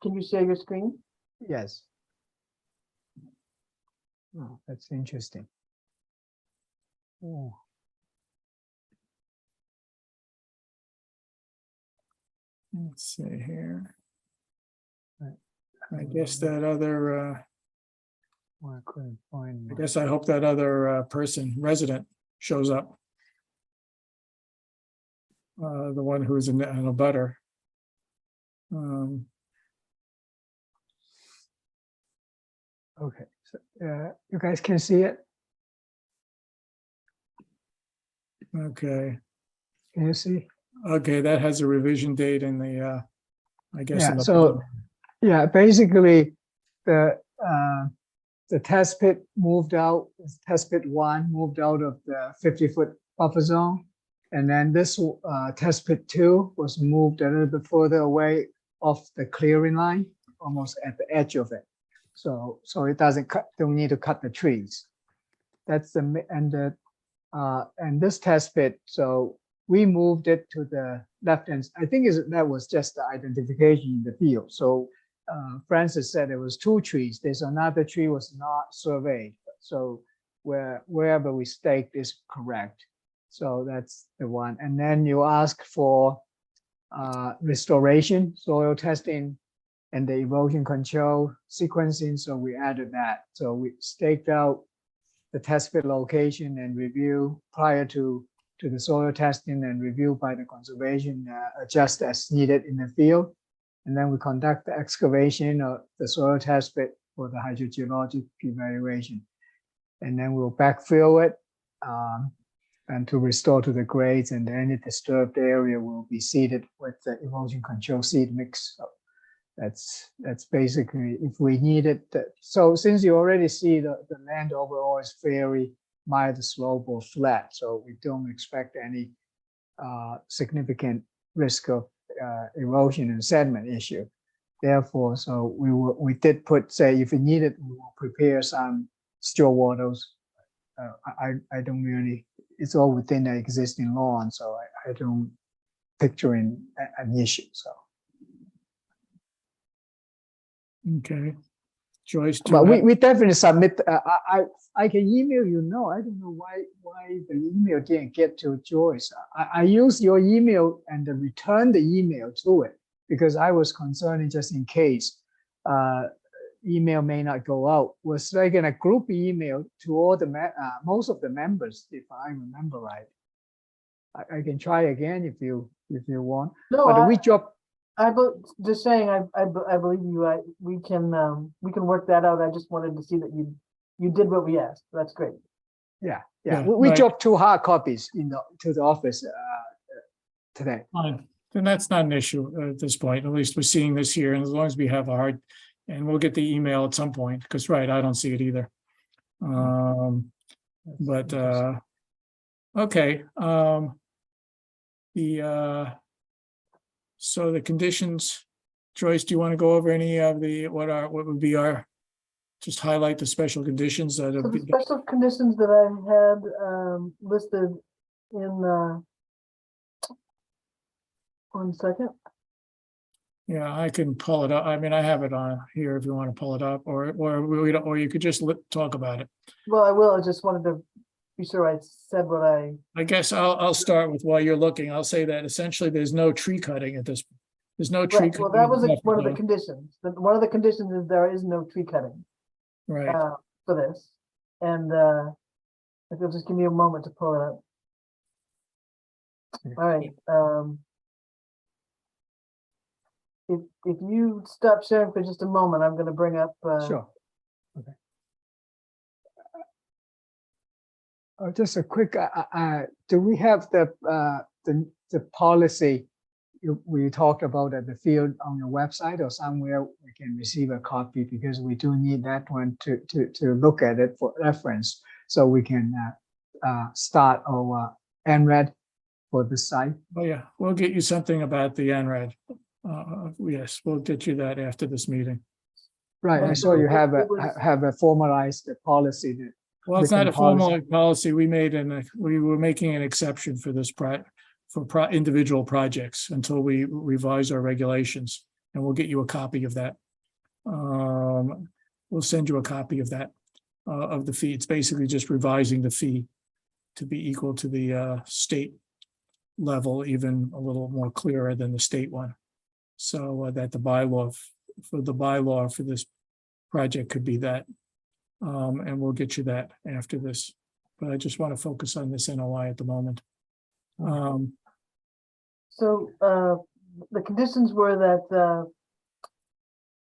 Can you share your screen? Yes. Oh, that's interesting. Oh. Let's see here. Right. I guess that other, Well, I couldn't find. I my- guess I hope that other resident shows up. The one who's in a butter. Okay, so you guys can see it? Okay, Can you see? okay, that has a revision date in the, I guess. in Yeah, the so, yeah, basically, the test pit moved out, test pit 1 moved out of the 50-foot buffer zone. And then this test pit 2 was moved a little bit further away off the clearing line, almost at the edge of it. So it don't need to cut the trees. That's and this test pit, so we moved it to the left hand. I think that was just the identification in the field. So Francis said there was 2 trees. There's another tree was not surveyed. So wherever we staked is correct. So that's the one. And then you ask for restoration, soil testing, and the erosion control sequencing. So we added that. So we staked out the test pit location and review prior to the soil testing and review by the conservation, adjust as needed in the field. And then we conduct the excavation of the soil test pit for the hydrogeologic evaluation. And then we'll backfill it and to restore to the grades, and any disturbed area will be seeded with the erosion control seed mix. So that's basically if we need it. So since you already see the land overall is very mild slope or flat, so we don't expect any significant risk of erosion and sediment issue. Therefore, so we did put, say, if we need it, we will prepare some still waters. I don't really, it's all within the existing lawn, so I don't picture an issue. So. Okay. Joyce, do But you have- we definitely submit. I can email you. No, I don't know why the email didn't get to Joyce. I used your email and returned the email to it because I was concerned just in case email may not go out. Was like in a group email to all the most of the members, if I remember right. I can try again if you want. No, But we dropped. just saying, I believe you. We can work that out. I just wanted to see that you did what we asked. That's great. Yeah. We right. dropped 2 hard copies to the office today. Fine. Then that's not an issue at this point. At least we're seeing this here, and as long as we have a hard, and we'll get the email at some point, because right, I don't see it either. But okay. So the conditions, Joyce, do you want to go over any of what would be our, just highlight the special conditions that So have the been, special conditions that I had listed in 1 second. yeah, I can pull it up. I mean, I have it on here if you want to pull it up, or we don't, or you could just talk about it. Well, I will. I just wanted to be sure I said what I guess I'll start with while you're looking. I'll say that essentially there's no tree cutting at this. There's no tree. Right. Well, that was cutting one of the left, conditions. One of the conditions is there is no tree cutting right. for this. And if you'll just give me a moment to pull it up. All right. If you stop sharing for just a moment, I'm going to bring up. Sure. Okay. Just a quick. Do we have the policy we talked about at the field on your website or somewhere we can receive a copy, because we do need that one to look at it for reference, so we can start our NRED for the site. Oh yeah, we'll get you something about the NRED. Yes, we'll get you that after this meeting. Right. I saw you have a formalized policy that. Well, it's not written a formal policy. policy. We were making an exception for this individual projects until we revise our regulations, and we'll get you a copy of that. We'll send you a copy of that, of the fee. It's basically just revising the fee to be equal to the state level, even a little more clearer than the state one. So that the bylaw for this project could be that. And we'll get you that after this, but I just want to focus on this NOI at the moment. So the conditions were that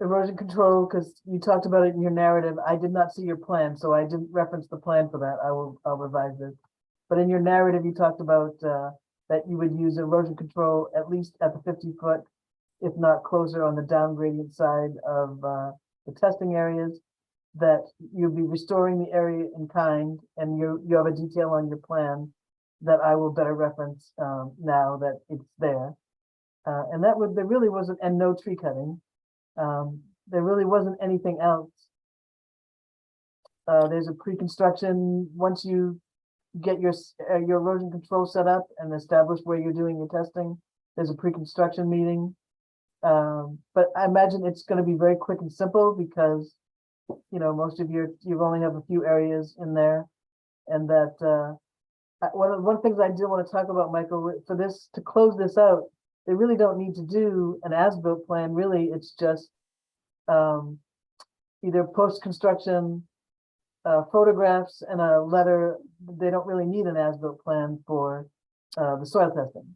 erosion control, because you talked about it in your narrative. I did not see your plan, so I didn't reference the plan for that. I'll revise it. But in your narrative, you talked about that you would use erosion control at least at the 50-foot, if not closer, on the down gradient side of the testing areas. That you'll be restoring the area in kind, and you have a detail on your plan that I will better reference now that it's there. And there really wasn't, and no tree cutting. There really wasn't anything else. There's a pre-construction, once you get your erosion control set up and establish where you're doing your testing, there's a pre-construction meeting. But I imagine it's going to be very quick and simple, because most of you only have a few areas in there, and that one of the things I do want to talk about, Michael, for this, to close this out, they really don't need to do an as-built plan. Really, it's just either post-construction photographs and a letter. They don't really need an as-built plan for the soil testing.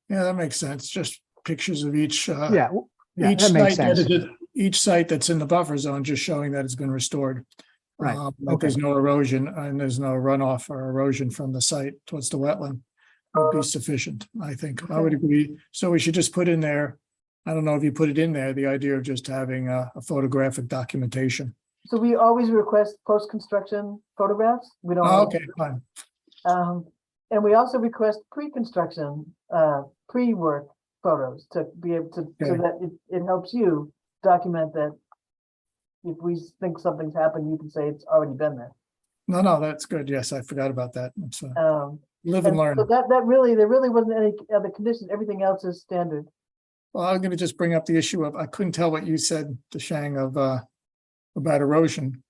Yeah, that makes sense. Just pictures of each, Yeah, each that makes site, sense. each site that's in the buffer zone, just showing that it's been restored. Right, Like there's no erosion and there's no runoff or erosion from the site towards the wetland would be sufficient, I think. I would Okay. agree. So we should just put in there, I don't know if you put it in there, the idea of just having a photographic documentation. So we always request post-construction photographs. We don't. Oh, always- okay, fine. And we also request pre-construction, pre-work photos to be able to, so Okay. that it helps you document that. If we think something's happened, you can say it's already been there. No, that's good. Yes, I forgot about that. It's live and And learn. so that really, there really wasn't any other condition. Everything else is standard. Well, I'm gonna just bring up the issue of, I couldn't tell what you said, Shang, of about erosion.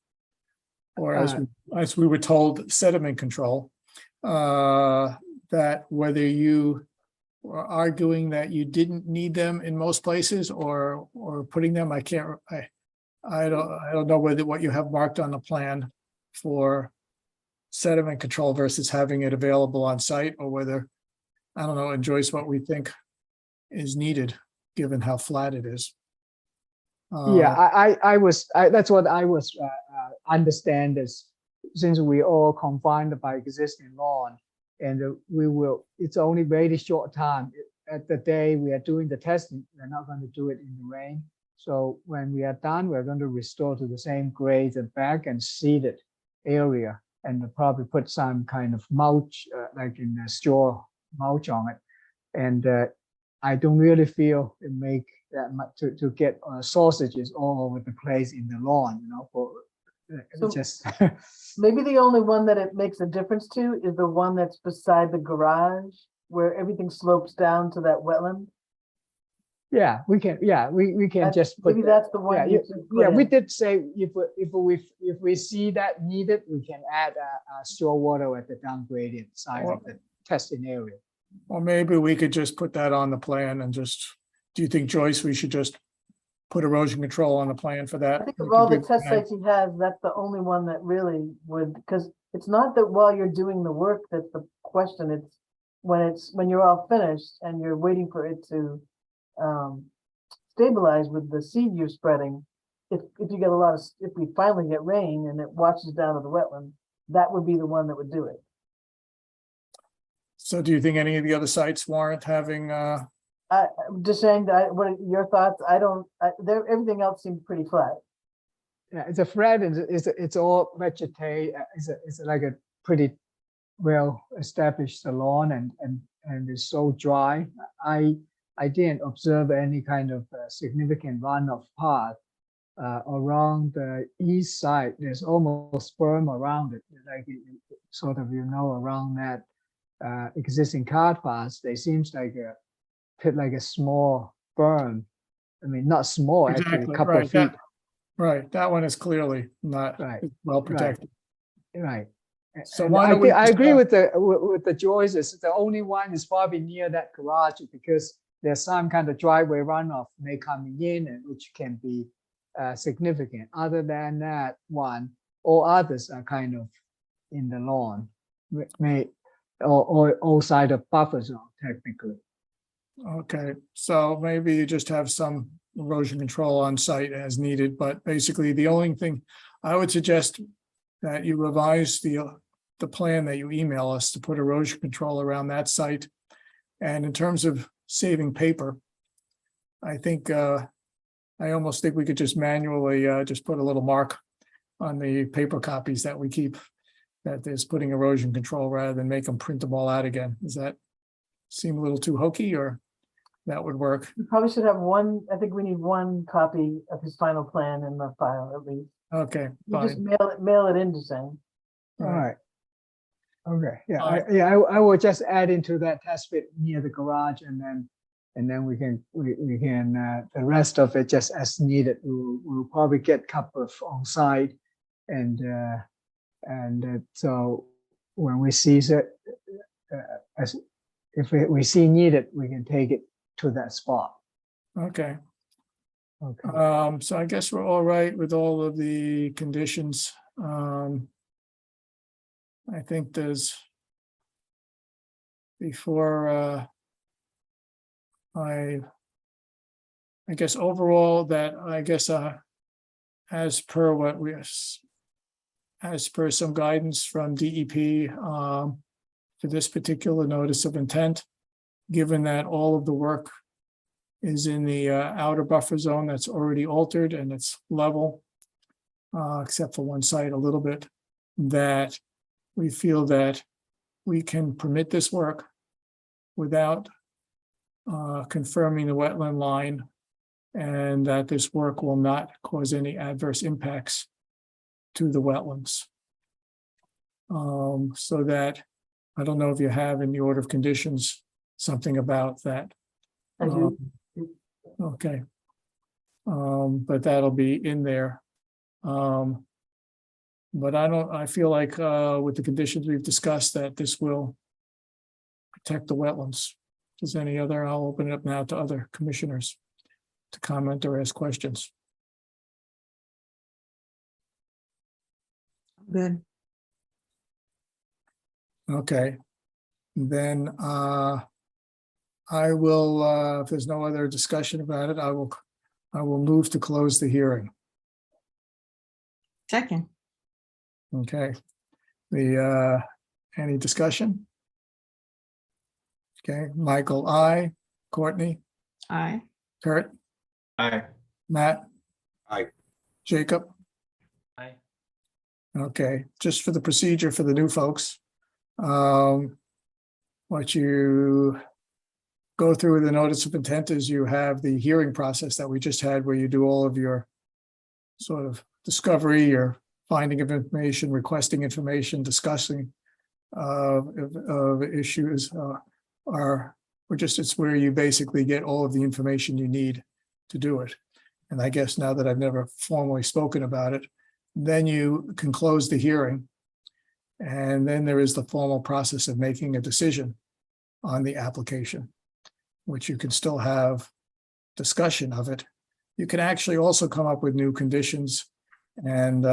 Or as we were told, sediment control. That whether you were arguing that you didn't need them in most places or putting them, I don't know whether what you have marked on the plan for sediment control versus having it available on site, or whether, I don't know, enjoys what we think is needed, given how flat it is. Yeah, that's what I was understand is, since we all confined by existing law, and it's only very short time. At the day we are doing the testing, we're not going to do it in the rain. So when we are done, we're going to restore to the same grade and back and seeded area, and we'll probably put some kind of mulch, like in a straw mulch on it. And I don't really feel it make that much to get sausages all over the place in the lawn, for So- just. Maybe the only one that it makes a difference to is the one that's beside the garage, where everything slopes down to that wetland. Yeah, we can. Yeah, we can just put. Maybe that's the one. Yeah, you should put we in. did say if we see that needed, we can add a store water at the down gradient side of the testing area. Or maybe we could just put that on the plan and just, do you think, Joyce, we should just put erosion control on the plan for that? I think We of could all the bring- test sites he has, that's the only one that really would, because it's not that while you're doing the work, that's the question. It's when you're all finished and you're waiting for it to stabilize with the seed you're spreading. If you get if we finally get rain and it washes down to the wetland, that would be the one that would do it. So do you think any of the other sites warrant having, I'm just saying that, what are your thoughts? Everything else seems pretty flat. Yeah, it's a flat, and it's all vegetate. It's like a pretty well established lawn, and it's so dry. I didn't observe any kind of significant runoff path around the east side. There's almost berm around it, like sort of around that existing car paths. There seems like a small berm. I mean, not small, actually, Exactly, a couple right, of feet. right, that one is clearly not Right, well protected. Right. So And why don't we I just agree have- with the Joyces. The only one is probably near that garage, because there's some kind of driveway runoff may coming in, and which can be significant. Other than that one, all others are kind of in the lawn, or outside of buffer zone technically. Okay, so maybe you just have some erosion control on site as needed, but basically the only thing I would suggest that you revise the plan that you email us to put erosion control around that site. And in terms of saving paper, I think, I almost think we could just manually just put a little mark on the paper copies that we keep, that is putting erosion control rather than make them print them all out again. Does that seem a little too hokey, or that would work? You probably should have one. I think we need one copy of his final plan in the file at least. Okay, You just fine. mail it in to Zane. All right. Okay, yeah, All right. I will just add into that test pit near the garage, and then we can the rest of it just as needed. We'll probably get couple of on site, and so when we see it, as if we see needed, we can take it to that spot. Okay. Okay. So I guess we're all right with all of the conditions. I think there's before I guess overall that as per what we as per some guidance from DEP for this particular notice of intent, given that all of the work is in the outer buffer zone that's already altered and it's level, except for one site a little bit, that we feel that we can permit this work without confirming the wetland line, and that this work will not cause any adverse impacts to the wetlands. So that, I don't know if you have in the order of conditions, something about that. I do. Okay. But that'll be in there. But I feel like with the conditions we've discussed, that this will protect the wetlands. If there's any other, I'll open it up now to other commissioners to comment or ask questions. Good. Okay. Then I will, if there's no other discussion about it, I will move to close the hearing. Second. Okay. Any discussion? Okay, Michael, I, Courtney, Aye. Kurt, Aye. Matt. Aye. Jacob. Aye. Okay, just for the procedure for the new folks. What you go through with the notice of intent is you have the hearing process that we just had, where you do all of your sort of discovery, your finding of information, requesting information, discussing of issues it's where you basically get all of the information you need to do it. And I guess now that I've never formally spoken about it, then you can close the hearing. And then there is the formal process of making a decision on the application, which you can still have discussion of it. You can actually also come up with new conditions and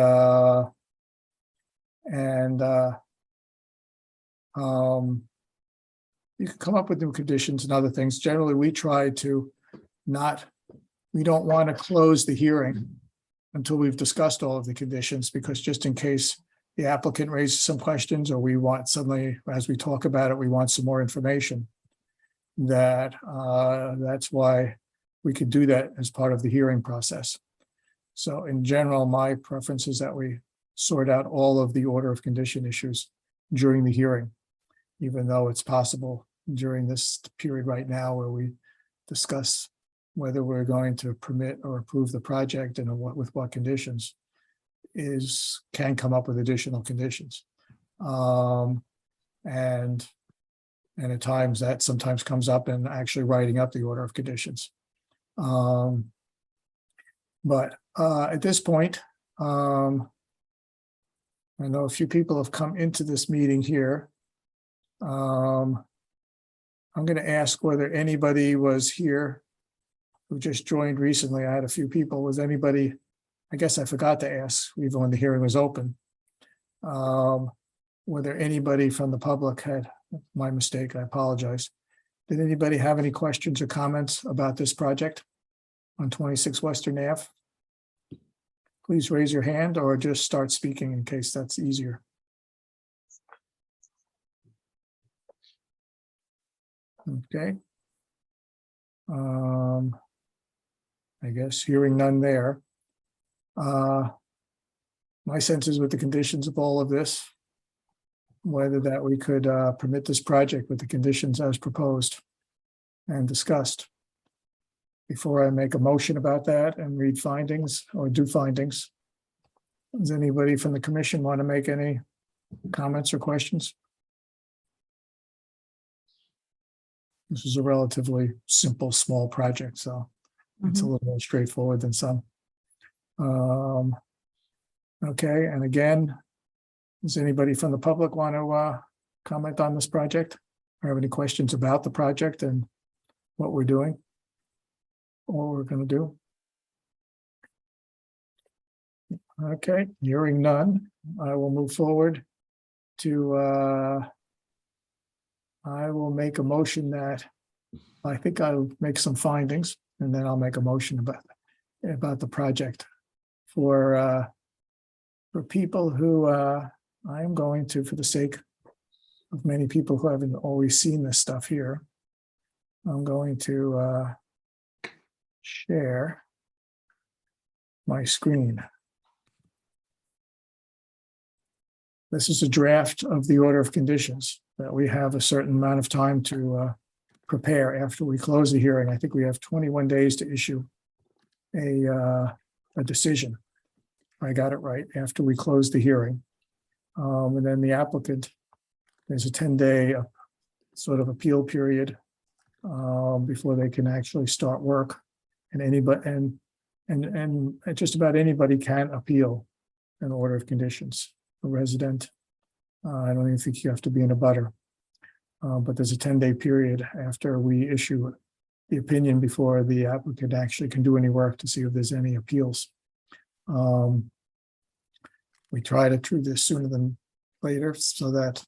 you can come up with new conditions and other things. Generally, we try to we don't want to close the hearing until we've discussed all of the conditions, because just in case the applicant raises some questions, or we want suddenly, as we talk about it, we want some more information, that's why we could do that as part of the hearing process. So in general, my preference is that we sort out all of the order of condition issues during the hearing, even though it's possible during this period right now where we discuss whether we're going to permit or approve the project and with what conditions can come up with additional conditions. And at times that sometimes comes up in actually writing up the order of conditions. But at this point, I know a few people have come into this meeting here. I'm going to ask whether anybody was here who just joined recently. I had a few people. Was anybody, I guess I forgot to ask, even when the hearing was open, whether anybody from the public had, my mistake, I apologize. Did anybody have any questions or comments about this project on 26 Western Ave? Please raise your hand or just start speaking in case that's easier. Okay. I guess hearing none there. My sense is with the conditions of all of this, whether that we could permit this project with the conditions as proposed and discussed. Before I make a motion about that and read findings or do findings, does anybody from the commission want to make any comments or questions? This is a relatively simple, small project, so it's a little more straightforward than some. Okay, and again, does anybody from the public want to comment on this project or have any questions about the project and what we're doing, or what we're going to do? Okay, hearing none, I will move forward to, I will make a motion that, I think I'll make some findings, and then I'll make a motion about the project for people who, I am going to, for the sake of many people who haven't always seen this stuff here, I'm going to share my screen. This is a draft of the order of conditions that we have a certain amount of time to prepare after we close the hearing. I think we have 21 days to issue a decision. I got it right, after we close the hearing. And then the applicant, there's a 10-day sort of appeal period before they can actually start work. And anybody and just about anybody can appeal an order of conditions. A resident, I don't even think you have to be in a butter, but there's a 10-day period after we issue the opinion before the applicant actually can do any work to see if there's any appeals. We try to do this sooner than later so that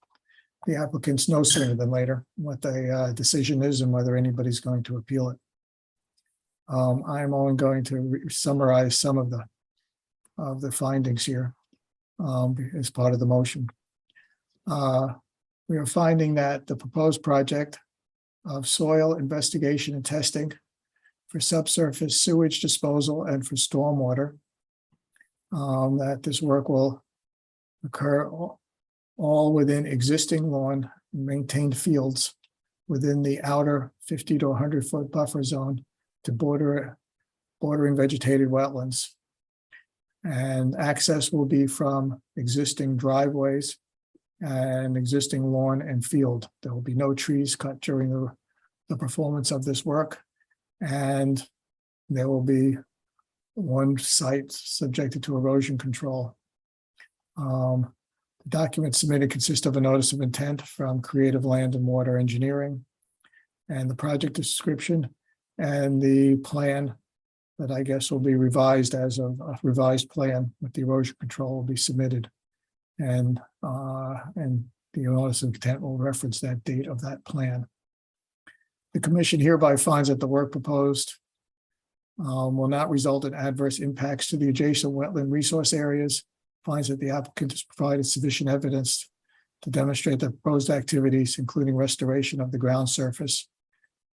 the applicants know sooner than later what the decision is and whether anybody's going to appeal it. I'm only going to summarize some of the findings here as part of the motion. We are finding that the proposed project of soil investigation and testing for subsurface sewage disposal and for stormwater, that this work will occur all within existing lawn maintained fields within the outer 50 to 100-foot buffer zone to bordering vegetated wetlands. And access will be from existing driveways and existing lawn and field. There will be no trees cut during the performance of this work. And there will be one site subjected to erosion control. The document submitted consists of a notice of intent from Creative Land and Water Engineering and the project description and the plan that I guess will be revised as a revised plan with the erosion control will be submitted. And the notice of intent will reference that date of that plan. The commission hereby finds that the work proposed will not result in adverse impacts to the adjacent wetland resource areas, finds that the applicant has provided sufficient evidence to demonstrate that proposed activities, including restoration of the ground surface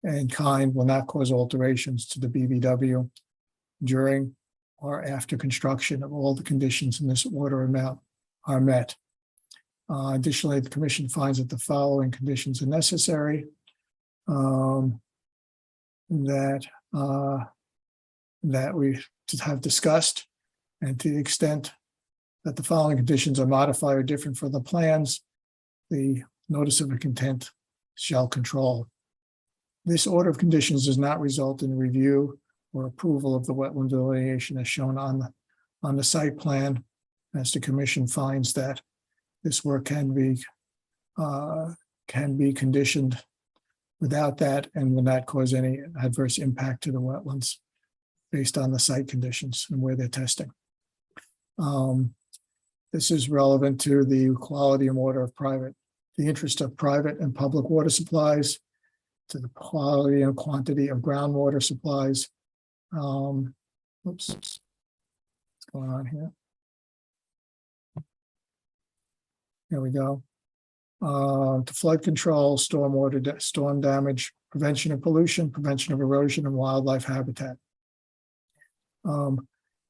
and kind, will not cause alterations to the BVW during or after construction of all the conditions in this order amount are met. Additionally, the commission finds that the following conditions are necessary. That we have discussed, and to the extent that the following conditions are modified or different from the plans, the notice of intent shall control. This order of conditions does not result in review or approval of the wetland delineation as shown on the site plan, as the commission finds that this work can be conditioned without that and will not cause any adverse impact to the wetlands based on the site conditions and where they're testing. This is relevant to the quality and water of the interest of private and public water supplies, to the quality and quantity of groundwater supplies. Oops, what's going on here? There we go. To flood control, storm damage, prevention of pollution, prevention of erosion, and wildlife habitat.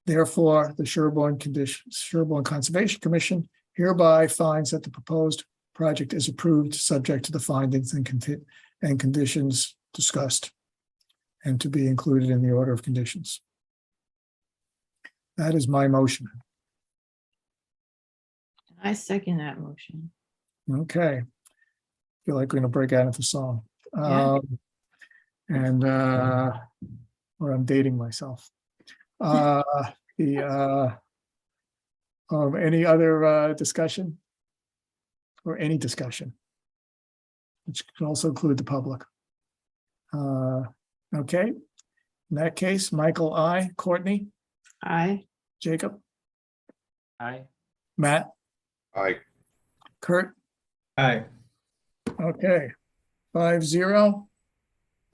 Therefore, the Sherborn Conservation Commission hereby finds that the proposed project is approved subject to the findings and conditions discussed and to be included in the order of conditions. That is my motion. I second that motion. Okay. Feel like we're going to break out into song. Yeah. Or I'm dating myself. Any other discussion? Or any discussion? Which can also include the public. Okay, in that case, Michael, I, Courtney, Aye. Jacob, Aye. Matt, Aye. Kurt, Aye. okay. 5-0.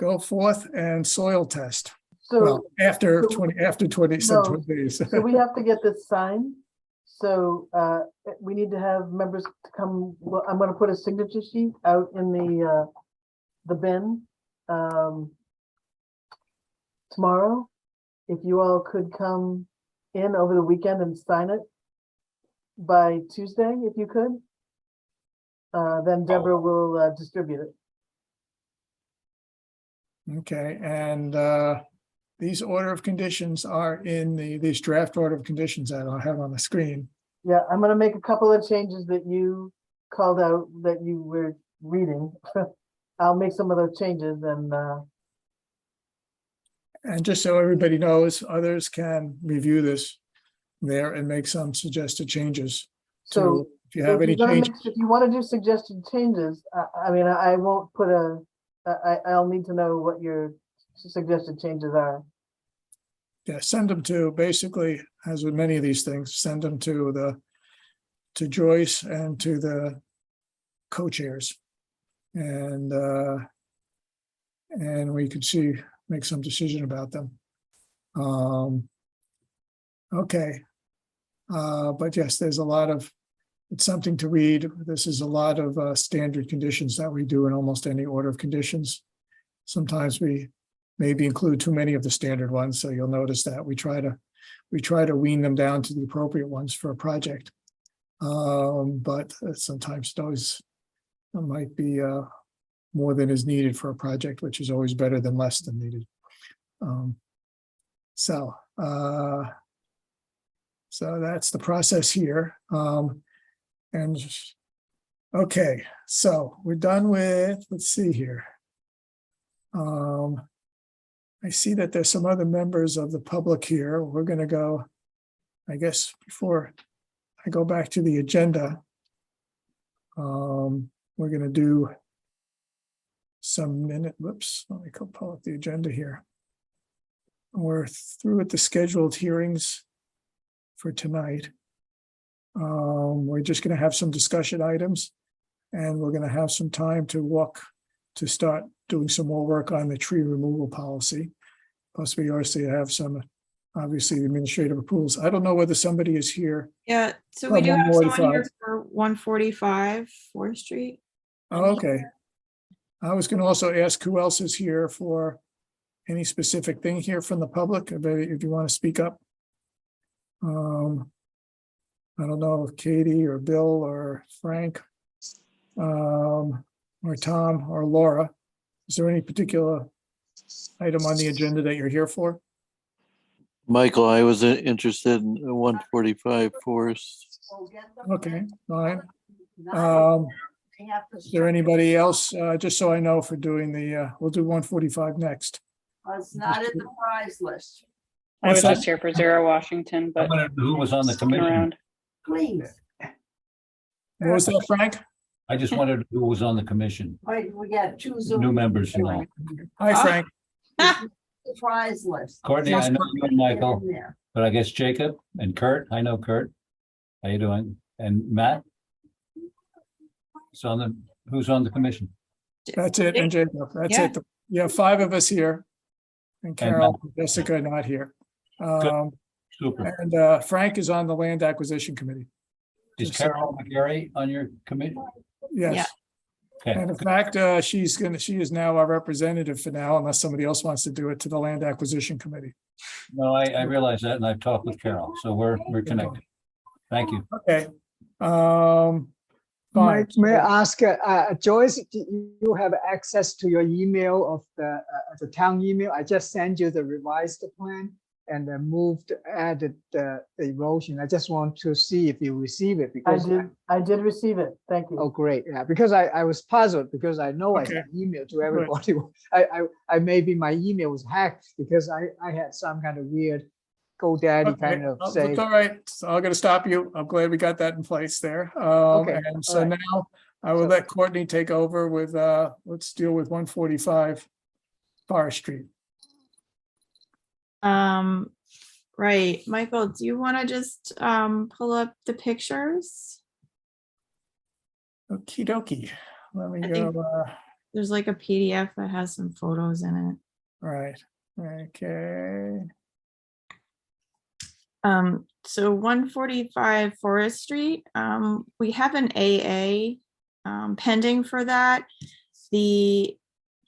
Go forth and soil test. Well, So, after so- 20, after 20 No, 20 days. so we have to get this signed. So we need to have members to come, well, I'm gonna put a signature sheet out in the bin tomorrow. If you all could come in over the weekend and sign it by Tuesday, if you could. Then Deborah will distribute it. Okay, and these order of conditions are in these draft order of conditions that I'll have on the screen. Yeah, I'm gonna make a couple of changes that you called out that you were reading. I'll make some of those changes And just so everybody knows, others can review this there and make some suggested changes. so. To, if you have any change, If you want to do suggested changes, I mean, I won't put I'll need to know what your suggested changes are. yeah, send them to, basically, as with many of these things, send them to Joyce and to the co-chairs. And we could make some decision about them. Okay. But yes, there's a lot of, it's something to read. This is a lot of standard conditions that we do in almost any order of conditions. Sometimes we maybe include too many of the standard ones, so you'll notice that we try to wean them down to the appropriate ones for a project. But sometimes those might be more than is needed for a project, which is always better than less than needed. So that's the process here. And okay, so we're done with, let's see here. I see that there's some other members of the public here. We're going to go, I guess, before I go back to the agenda. We're going to do some whoops, let me go pull up the agenda here. We're through with the scheduled hearings for tonight. We're just going to have some discussion items, and we're going to have some time to start doing some more work on the tree removal policy. Plus, we also have some, obviously, administrative approvals. I don't know whether somebody is here. Yeah, so we From do have someone 145. here for 145 4th Street. Oh, okay. I was going to also ask who else is here for any specific thing here from the public, if you want to speak up. I don't know if Katie or Bill or Frank, or Tom or Laura. Is there any particular item on the agenda that you're here for? Michael, I was interested in 145 Forest. Okay, fine. Is there anybody else, just so I know for doing we'll do 145 next. It's not in the prize list. I was What's just that? here for Zero Washington, but Who was on the sticking commission? around. Please. What was that, Frank? I just wondered who was on the commission, Wait, we got two Zoom. new members and all. Hi, Frank. The prize list. Courtney, I know you and Michael, In there. but I guess Jacob and Kurt, I know Kurt. How you doing? And Matt? Who's on the commission? That's it, and Jacob, that's Yeah. it. You have 5 of us here. And Carol, and Jessica are not here. Super. And Frank is on the Land Acquisition Committee. Is Carol McGarry on your committee? Yes. Okay. And in fact, she is now our representative for now, unless somebody else wants to do it, to the Land Acquisition Committee. No, I realize that, and I've talked with Carol, so we're connected. Thank you. Okay. May Fine. may I ask, Joyce, do you have access to your email of the town email? I just sent you the revised plan and then added the erosion. I just want to see if you receive it because. I did receive it. Thank you. Oh, great. Yeah, because I was puzzled because I know I Okay. sent email to everybody. I maybe my email was hacked because I had some kind of weird GoDaddy Okay, kind of that's say. all right. So I'm gonna stop you. I'm glad we got that in place there. Okay, And so all right. now I will So- let Courtney take over with, let's deal with 145 Forest Street. Right, Michael, do you want to just pull up the pictures? Okie dokie. Let me I go, think- There's like a PDF that has some photos in it. right, okay. So 145 Forest Street, we have an AA pending for that. The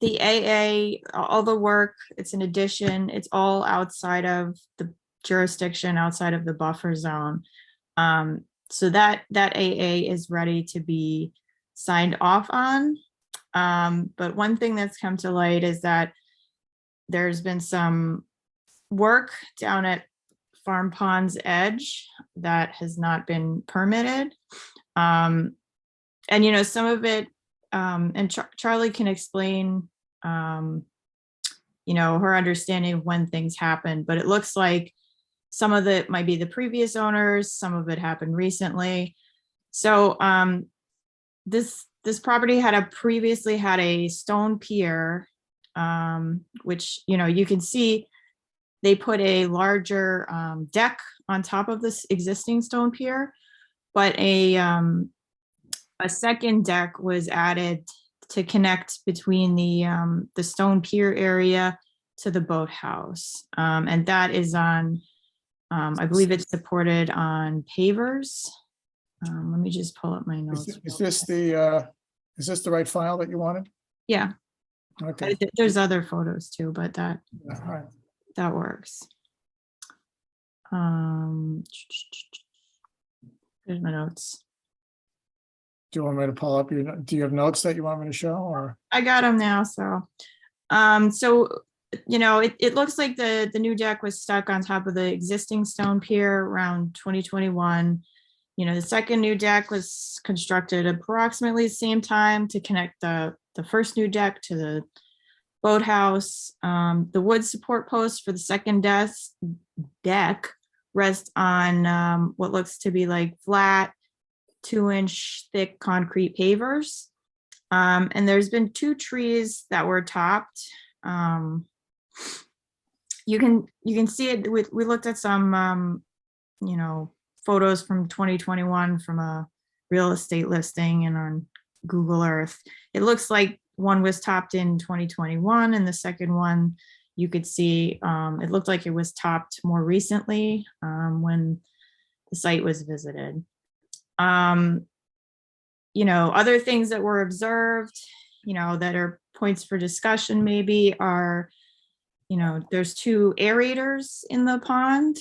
AA, all the work, it's an addition, it's all outside of the jurisdiction, outside of the buffer zone. So that AA is ready to be signed off on. But one thing that's come to light is that there's been some work down at Farm Pond's edge that has not been permitted. And, you know, some of it, and Charlie can explain, you know, her understanding of when things happen, but it looks like some of it might be the previous owners, some of it happened recently. So this property previously had a stone pier, which, you know, you can see they put a larger deck on top of this existing stone pier, but a second deck was added to connect between the stone pier area to the boathouse. And that is on, I believe it's supported on pavers. Let me just pull up my notes. Is this the right file that you wanted? Yeah, Okay. there's other photos too, but that All right. that works. Here's my notes. Do you want me to pull up your, do you have notes that you want me to show, or? I got them now, so. So, you know, it looks like the new deck was stuck on top of the existing stone pier around 2021. You know, the second new deck was constructed approximately the same time to connect the first new deck to the boathouse. The wood support posts for the second deck rest on what looks to be like flat 2-inch thick concrete pavers. And there's been 2 trees that were topped. You can see it. We looked at some, you know, photos from 2021 from a real estate listing and on Google Earth. It looks like one was topped in 2021, and the second one you could see it looked like it was topped more recently when the site was visited. You know, other things that were observed, you know, that are points for discussion maybe are, you know, there's 2 aerators in the pond,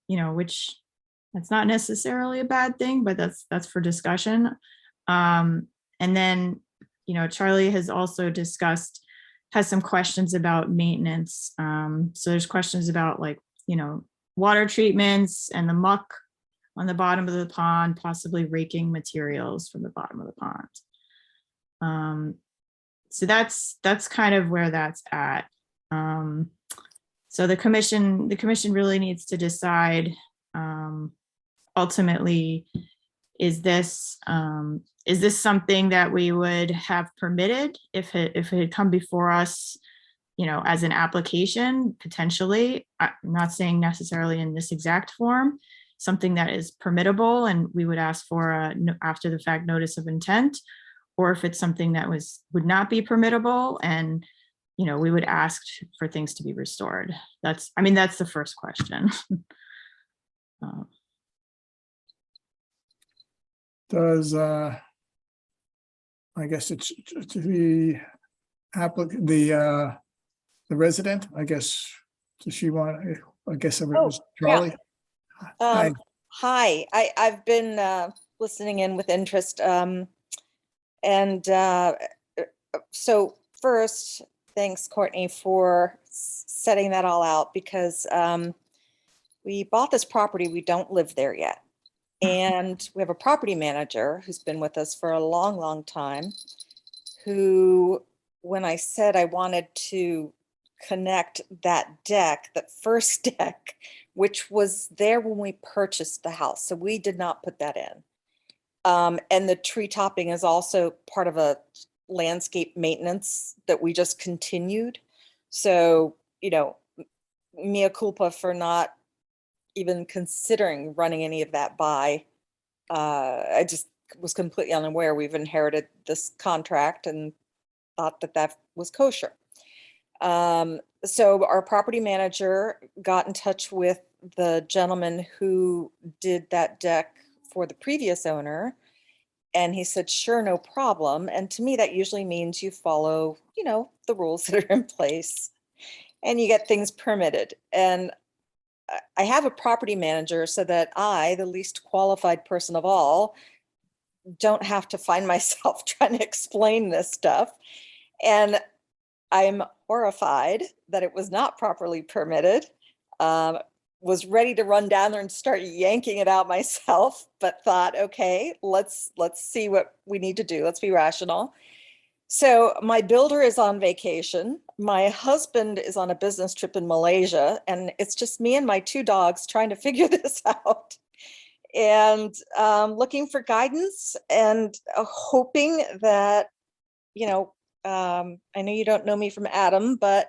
you know, which that's not necessarily a bad thing, but that's for discussion. And then, you know, Charlie has also has some questions about maintenance. So there's questions about, like, you know, water treatments and the muck on the bottom of the pond, possibly raking materials from the bottom of the pond. So that's kind of where that's at. So the commission really needs to decide, ultimately, is this something that we would have permitted if it had come before us, you know, as an application, potentially. I'm not saying necessarily in this exact form, something that is permittable and we would ask for a after the fact notice of intent, or if it's something that would not be permittable and, you know, we would ask for things to be restored. That's the first question. Does, I guess it's the applicant, the resident, I guess, does she want, I guess it was Charlie? Hi. Hi, I've been listening in with interest. So first, thanks, Courtney, for setting that all out, because we bought this property. We don't live there yet. And we have a property manager who's been with us for a long, long time, who, when I said I wanted to connect that deck, that first deck, which was there when we purchased the house, so we did not put that in. And the tree topping is also part of a landscape maintenance that we just continued. So, you know, mea culpa for not even considering running any of that by. I just was completely unaware. We've inherited this contract and thought that that was kosher. So our property manager got in touch with the gentleman who did that deck for the previous owner. And he said, sure, no problem. And to me, that usually means you follow, you know, the rules that are in place and you get things permitted. And I have a property manager so that I, the least qualified person of all, don't have to find myself trying to explain this stuff. And I'm horrified that it was not properly permitted. Was ready to run down there and start yanking it out myself, but thought, okay, let's see what we need to do. Let's be rational. So my builder is on vacation. My husband is on a business trip in Malaysia, and it's just me and my 2 dogs trying to figure this out. And looking for guidance and hoping that, you know, I know you don't know me from Adam, but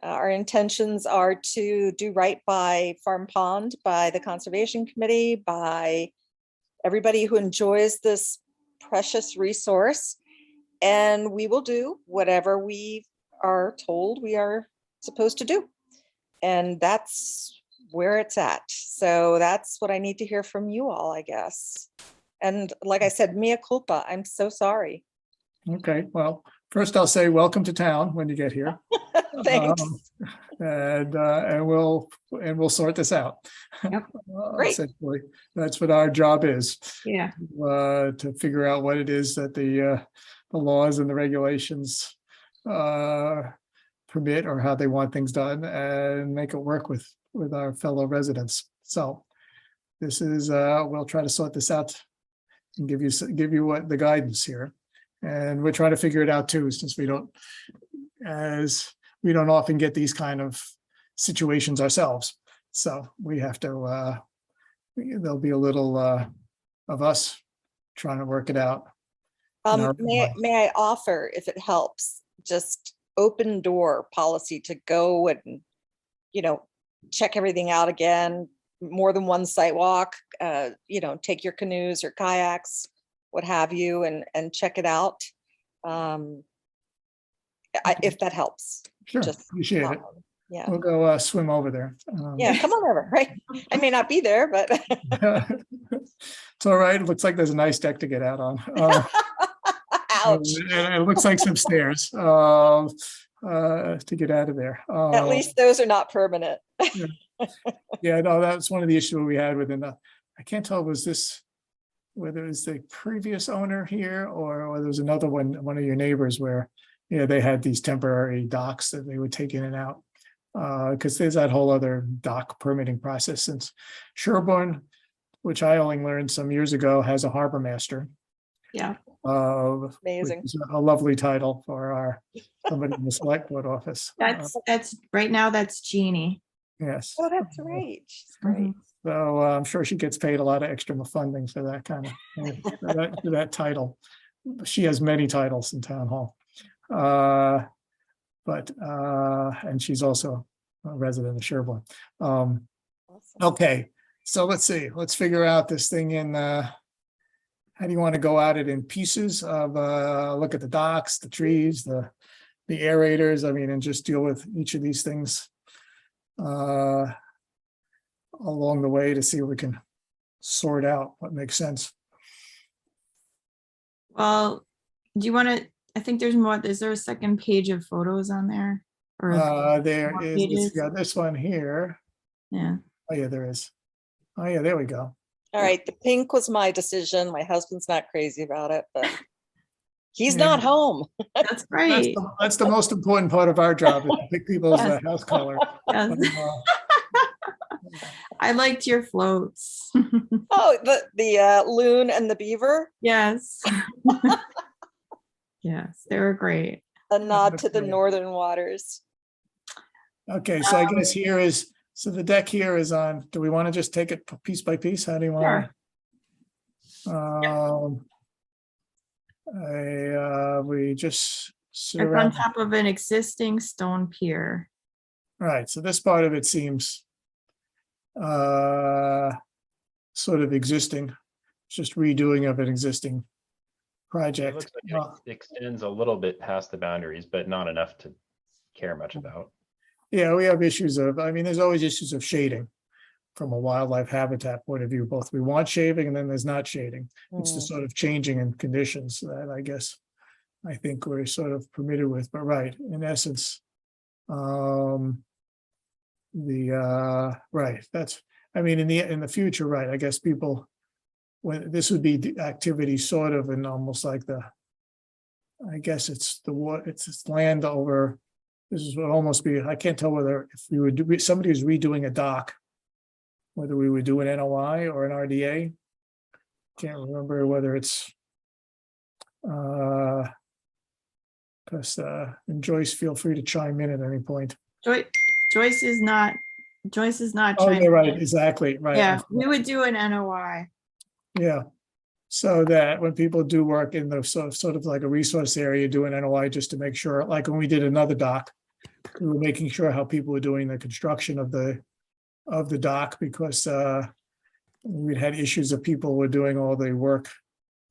our intentions are to do right by Farm Pond, by the Conservation Committee, by everybody who enjoys this precious resource. And we will do whatever we are told we are supposed to do. And that's where it's at. So that's what I need to hear from you all, I guess. And like I said, mea culpa, I'm so sorry. Okay, well, first I'll say welcome to town when you get here. Thanks. And we'll sort this out. Yep. Great. Essentially, that's what our job is. Yeah. To figure out what it is that the laws and the regulations permit, or how they want things done, and make it work with our fellow residents. So this is we'll try to sort this out and give you what the guidance here. And we're trying to figure it out too, since we don't often get these kind of situations ourselves. So we have to, there'll be a little of us trying to work it out. May I offer, if it helps, just open door policy to go and, you know, check everything out again, more than one site walk, you know, take your canoes or kayaks, what have you, and check it out. If that helps. Sure, appreciate it. Yeah. We'll go swim over there. Yeah, come on over, right? I may not be there, but. It's all right. It looks like there's a nice deck to get out on. Ouch. And it looks like some stairs to get out of there. At least those are not permanent. Yeah, no, that's one of the issues we had within the, I can't tell, was this, whether it's the previous owner here or there was another one of your neighbors where, you know, they had these temporary docks that they would take in and out. Because there's that whole other dock permitting process, since Sherborn, which I only learned some years ago, has a harbor master. Yeah. Amazing. Which is a lovely title for somebody in the select board office. That's right now, that's Jeannie. Yes. Oh, that's right. She's great. So I'm sure she gets paid a lot of extra funding for that kind of for that title. She has many titles in town hall. And she's also a resident of Sherborn. Awesome. Okay, so let's see. Let's figure out this thing in. How do you want to go at it in pieces of? Look at the docks, the trees, the aerators. I mean, and just deal with each of these things along the way to see if we can sort out what makes sense. Well, do you want to? I think there's more. Is there a second page of photos on there? Or There more is pages? this one here. Yeah. Oh yeah, there is. Oh yeah, there we go. All right, the pink was my decision. My husband's not crazy about it, but he's Yeah. not home. That's right. That's the most important part of our job, is to pick people's Yes. house color. Yes. I liked your floats. Oh, the loon and the beaver, Yes. Yes, they were great. a nod to the Okay. northern waters. Okay, so I guess here is, so the deck here is on, do we want to just take it piece by piece? How do you want? We just sit It's on around. top of an existing stone pier. All right, so this part of it seems sort of existing, just redoing of an existing It project. looks like it extends a little bit past the boundaries, but not enough to care much about. Yeah, we have issues of, I mean, there's always issues of shading from a wildlife habitat point of view. Both we want shading and then there's not shading. It's the Mm. sort of changing in conditions that I guess I think we're sort of permitted with, but right, in essence, right, that's, I mean, in the future, right, I guess people, when this would be the activity sort of in almost like the, I guess it's the what, it's land over, this is what almost be, I can't tell whether if we would do, somebody who's redoing a dock, whether we would do an NOI or an RDA. Can't remember whether it's because and Joyce, feel free to chime in at any point. Joyce is not Oh, chiming you're right, in. exactly, right. Yeah, we would do an NOI. Yeah. So that when people do work in the sort of like a resource area, do an NOI just to make sure, like when we did another dock, we were making sure how people were doing the construction of the dock because we'd had issues of people were doing all the work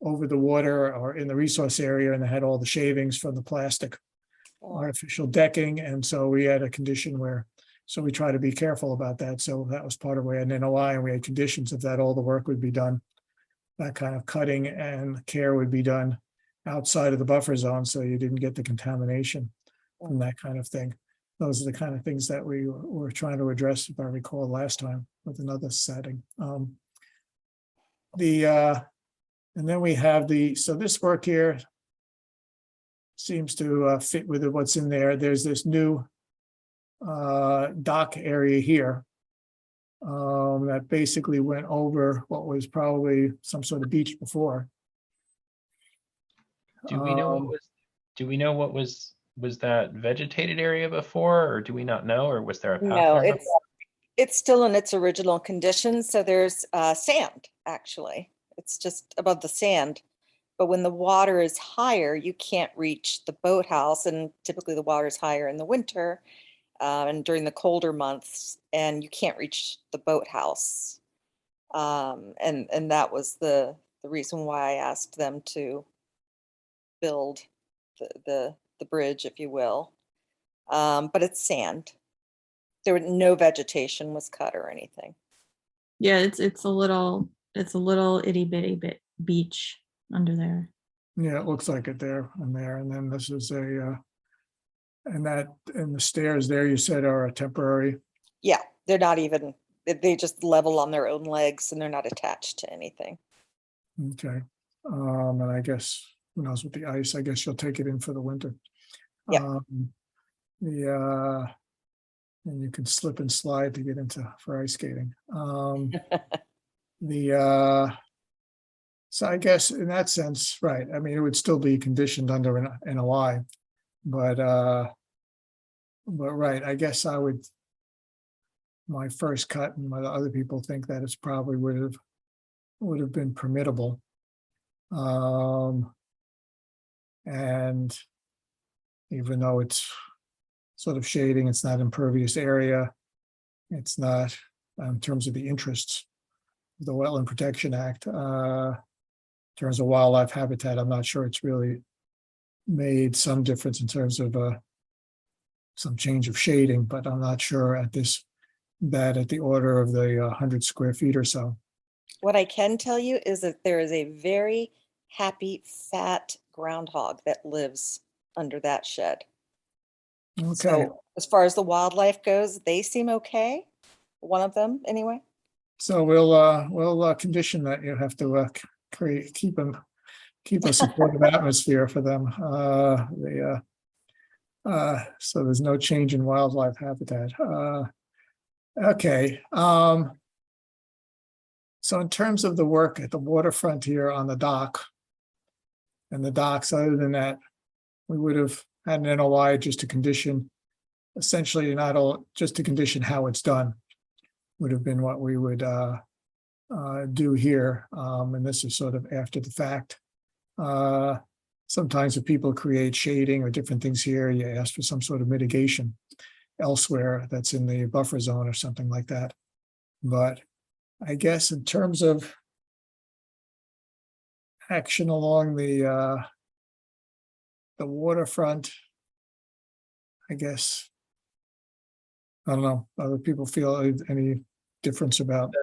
over the water or in the resource area and they had all the shavings from the plastic artificial decking. And so we had a condition where, so we try to be careful about that. So that was part of we had an NOI and we had conditions of that, all the work would be done. That kind of cutting and care would be done outside of the buffer zone, so you didn't get the contamination from that kind of thing. Those are the kind of things that we were trying to address, if I recall, last time with another setting. And then we have so this work here seems to fit with what's in there. There's this new dock area here that basically went over what was probably some sort of beach before. Do we know what was that vegetated area before, or do we not know, or was there a path No, there? it's still in its original condition. So there's sand, actually. It's just above the sand. But when the water is higher, you can't reach the boathouse. And typically the water is higher in the winter and during the colder months, and you can't reach the boathouse. And that was the reason why I asked them to build the bridge, if you will. But it's sand. There was no vegetation was cut or anything. Yeah, it's a little itty bitty bit beach under there. Yeah, it looks like it there and there. And then this is and the stairs there you said are a temporary. Yeah, they're not even, they just level on their own legs and they're not attached to anything. Okay. And I guess, who knows with the ice, I guess you'll take it in for the winter. Yeah. And you can slip and slide to get for ice skating. So I guess in that sense, right, I mean, it would still be conditioned under an NOI, but right, I guess my first cut and my other people think that it's probably would have been permittable. And even though it's sort of shading, it's not impervious area. It's not in terms of the interests of the Wetland Protection Act. In terms of wildlife habitat, I'm not sure it's really made some difference in terms of some change of shading, but I'm not sure at the order of the 100 square feet or so. What I can tell you is that there is a very happy, fat groundhog that lives under that shed. Okay. So as far as the wildlife goes, they seem okay. One of them, anyway. So we'll condition that you have to keep a supportive atmosphere for them. So there's no change in wildlife habitat. Okay. So in terms of the work at the waterfront here on the dock and the docks, other than that, we would have had an NOI just to condition, essentially not all, just to condition how it's done would have been what we would do here. And this is sort of after the fact. Sometimes if people create shading or different things here, you ask for some sort of mitigation. elsewhere that's in the buffer zone or something like that. But I guess in terms of action along the waterfront, I guess, I don't know, other people feel any difference about.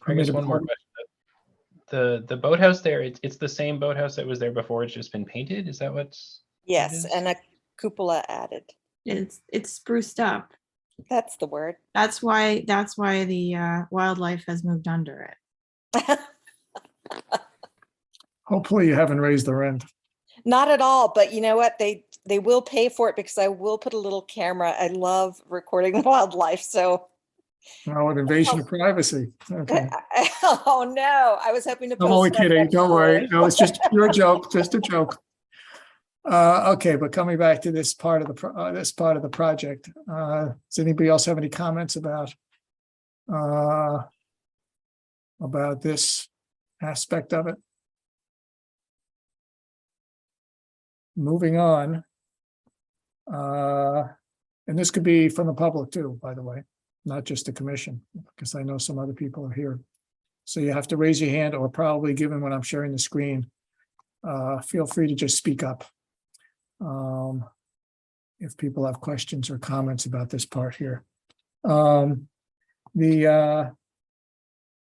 I guess one more permittable- question. The boathouse there, it's the same boathouse that was there before, it's just been painted? Is that what's? Yes, is? and a cupola added. It's spruced up. That's the word. That's why the wildlife has moved under it. Hopefully you haven't raised the rent. Not at all, but you know what? They will pay for it because I will put a little camera. I love recording wildlife, so. Oh, an invasion of privacy. Okay. Oh, no, I was hoping to. I'm put a only sled kidding. next Don't door. worry. No, it's just a pure joke, just a joke. Okay, but coming back to this part of the project, does anybody else have any comments about this aspect of it? Moving on. And this could be from the public too, by the way, not just the commission, because I know some other people are here. So you have to raise your hand, or probably given when I'm sharing the screen, feel free to just speak up. If people have questions or comments about this part here.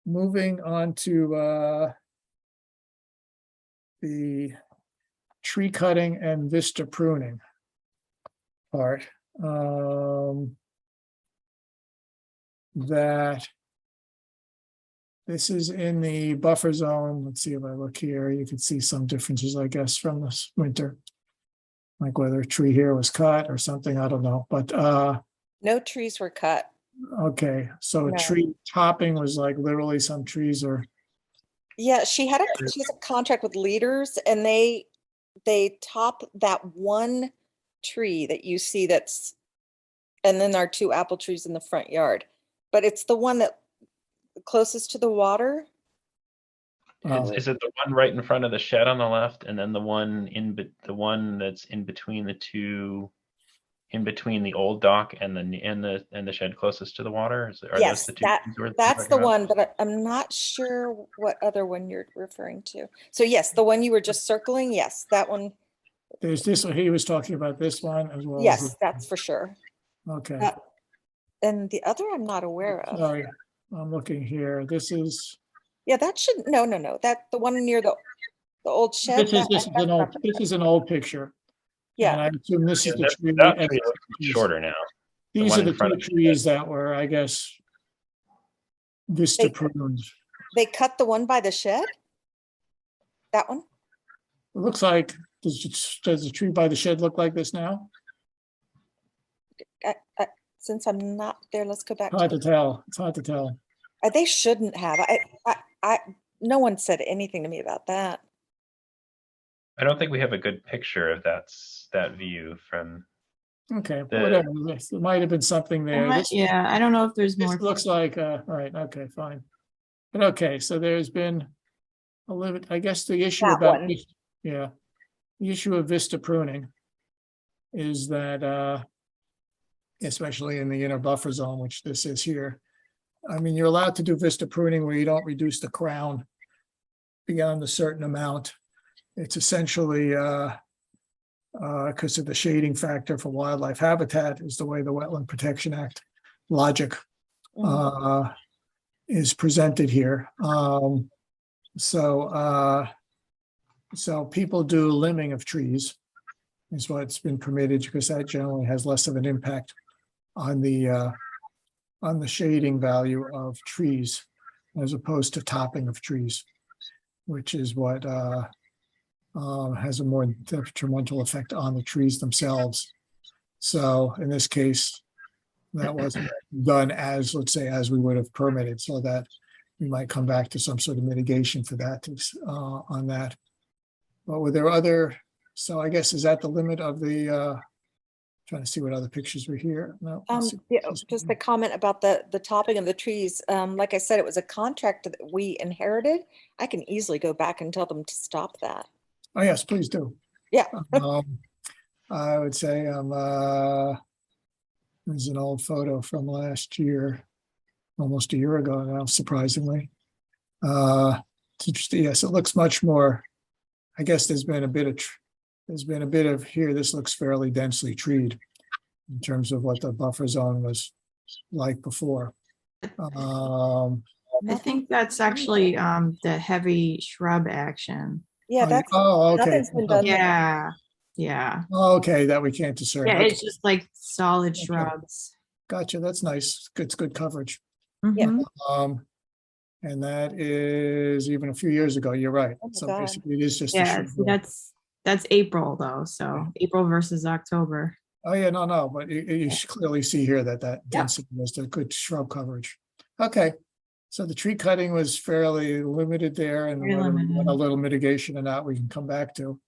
Moving on to the tree cutting and vista pruning part. That this is in the buffer zone. Let's see if I look here, you can see some differences, I guess, from this winter. Like whether a tree here was cut or something, I don't know, but No trees were cut. okay, so a No. tree topping was like literally some trees are, Yeah, she has a contract with leaders, and they top that one tree that you see and then our 2 apple trees in the front yard. But it's the one that closest to the water. Is it the one right in front of the shed on the left, and then the one that's in between the two, in between the old dock and the shed closest to the water? Are Yes, those the two? trees we're that's talking the about? one, but I'm not sure what other one you're referring to. So yes, the one you were just circling, yes, that one, there's this, he was talking about this one as well. as yes, this- that's for sure. Okay, And the other I'm not aware of. sorry, I'm looking here. This is, Yeah, that should, no, that, the one near the old shed. this is an old picture. And Yeah, I assume this is Yeah, the tree. that and tree looks shorter now. These one are in the front two of the trees that were, I guess, vista They- pruned. they cut the one by the shed? That one? It looks like, does the tree by the shed look like this now? Since I'm not there, let's go back. Hard to tell. It's hard to tell. They shouldn't have. No one said anything to me about that. I don't think we have a good picture of that view from. Okay, The- whatever. There might have been something there. This Yeah, I don't know if there's more. looks like, all right, okay, fine. But okay, so there's been a limit, I guess the issue That about, one. yeah. The issue of vista pruning is that, especially in the inner buffer zone, which this is here. I mean, you're allowed to do vista pruning where you don't reduce the crown beyond a certain amount. It's essentially, because of the shading factor for wildlife habitat is the way the Wetland Protection Act logic is presented here. So people do limbing of trees is what's been permitted, because that generally has less of an impact on the shading value of trees as opposed to topping of trees, which is what has a more detrimental effect on the trees themselves. So in this case, that wasn't done as, let's say, as we would have permitted, so that we might come back to some sort of mitigation for that, on that. But were there other, so I guess, is that the limit of the, trying to see what other pictures were here? No. let's see. Yeah, just the comment about the topping of the trees. Like I said, it was a contract that we inherited. I can easily go back and tell them to stop that. Oh, yes, please do. Yeah. I would say, There's an old photo from last year, almost a year ago now, surprisingly. It's interesting. Yes, it looks much more, I guess there's been a bit of here, this looks fairly densely treed in terms of what the buffer zone was like before. I think that's actually the heavy shrub action. Yeah, that's, okay. nothing's been done there. Yeah, yeah. Okay, that we can't discern. Yeah, Okay, it's just like solid Okay. shrubs. gotcha. That's nice. It's good coverage. Yeah. Mhm. And that is even a few years ago. You're right. Oh my So God. basically, it is just a Yeah, shrub see, growth. that's April though, so April versus October. Oh, yeah, no, but you should clearly see here that Yep. density was a good shrub coverage. Okay, so the tree cutting was fairly limited there, and Very whether we want a limited. little mitigation or not, we can come back to.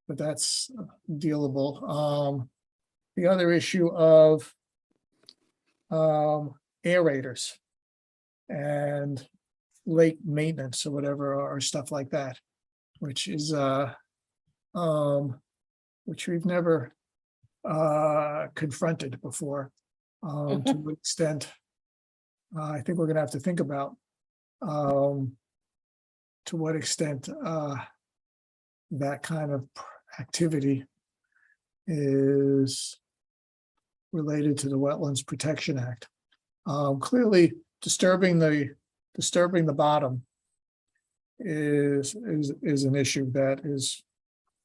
But that's dealable. The other issue of aerators and lake maintenance or whatever, or stuff like that, which is which we've never confronted before. To what extent, I think we're gonna have to think about to what extent that kind of activity is related to the Wetlands Protection Act. Clearly disturbing the bottom is an issue that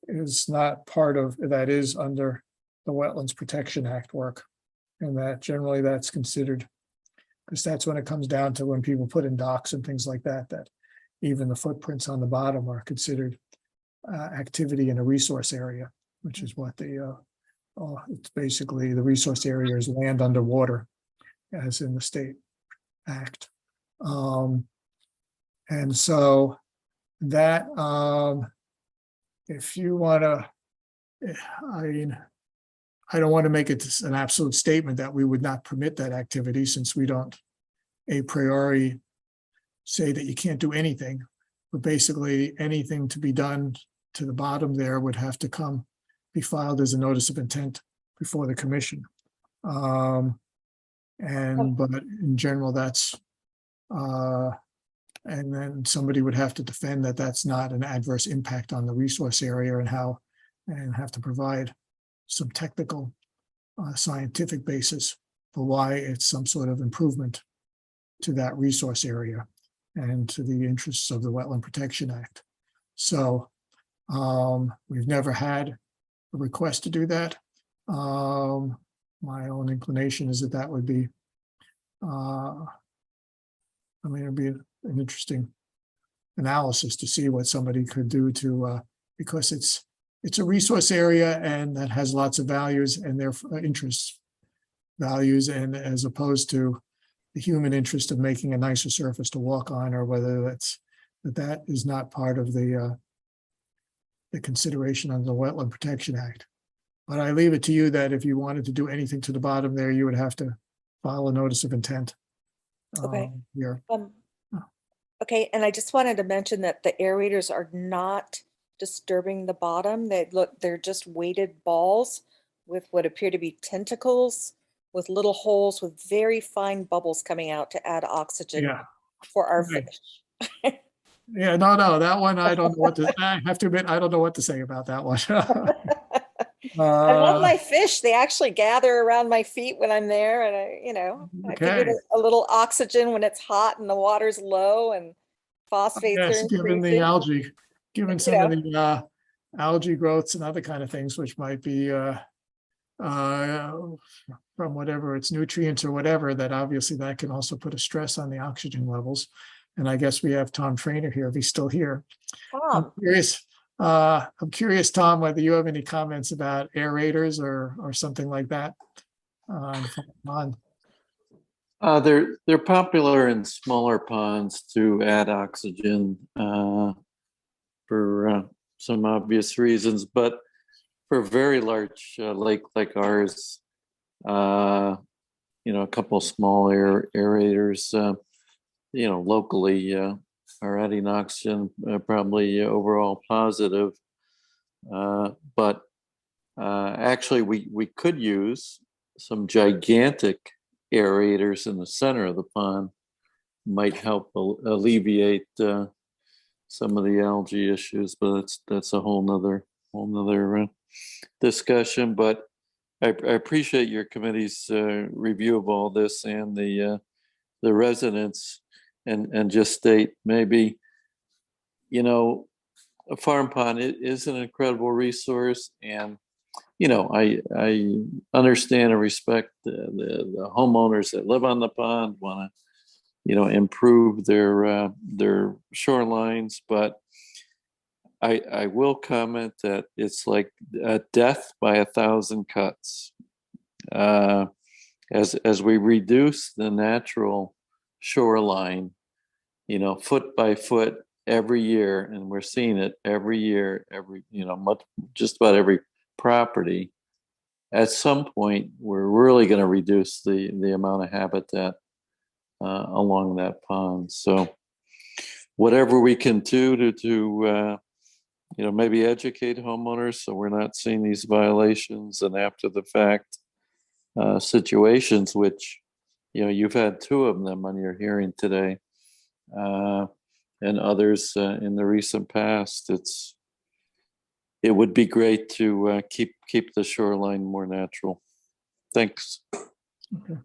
is not part of, that is under the Wetlands Protection Act work. And that generally that's considered, because that's when it comes down to when people put in docks and things like that, that even the footprints on the bottom are considered activity in a resource area, which is what it's basically the resource area is land underwater, as in the state act. And so that, if you want to, I mean, I don't want to make it an absolute statement that we would not permit that activity, since we don't a priori say that you can't do anything. But basically, anything to be done to the bottom there would have to be filed as a notice of intent before the commission. But in general, that's, and then somebody would have to defend that that's not an adverse impact on the resource area, and have to provide some technical, scientific basis for why it's some sort of improvement to that resource area and to the interests of the Wetland Protection Act. So we've never had a request to do that. My own inclination is that would be, it'd be an interesting analysis to see what somebody could do to, because it's a resource area and that has lots of values and their interests, values, and as opposed to the human interest of making a nicer surface to walk on, or whether that is not part of the consideration under the Wetland Protection Act. But I leave it to you that if you wanted to do anything to the bottom there, you would have to file a notice of intent. Okay. Here. Okay, and I just wanted to mention that the aerators are not disturbing the bottom. They're just weighted balls with what appear to be tentacles, with little holes with very fine bubbles coming out to add oxygen for our Right. fish. Yeah, no, that one, I don't know what to, I have to admit, I don't know what to say about that one. I love my fish. They actually gather around my feet when I'm there, and I can get Okay. a little oxygen when it's hot and the water's low and phosphates are Yes, given the increasing. algae, given some know. of the algae growths and other kind of things, which might be from whatever its nutrients or whatever, that obviously that can also put a stress on the oxygen levels. And I guess we have Tom Trainer here, if he's still here. Tom. I'm curious, Tom, whether you have any comments about aerators or something like that. They're popular in smaller ponds to add oxygen for some obvious reasons, but for a very large lake like ours, a couple of small aerators, locally are adding oxygen, probably overall positive. But actually, we could use some gigantic aerators in the center of the pond might help alleviate some of the algae issues, but that's a whole nother discussion. But I appreciate your committee's review of all this and the residents, and just state maybe, a farm pond is an incredible resource, and I understand and respect the homeowners that live on the pond want to improve their shorelines, but I will comment that it's like a death by 1,000 cuts. As we reduce the natural shoreline, foot by foot every year, and we're seeing it every year, just about every property, at some point we're really going to reduce the amount of habitat along that pond. So whatever we can do to maybe educate homeowners so we're not seeing these violations and after the fact situations, which you've had 2 of them on your hearing today, and others in the recent past. It would be great to keep the shoreline more natural. Thanks. Okay,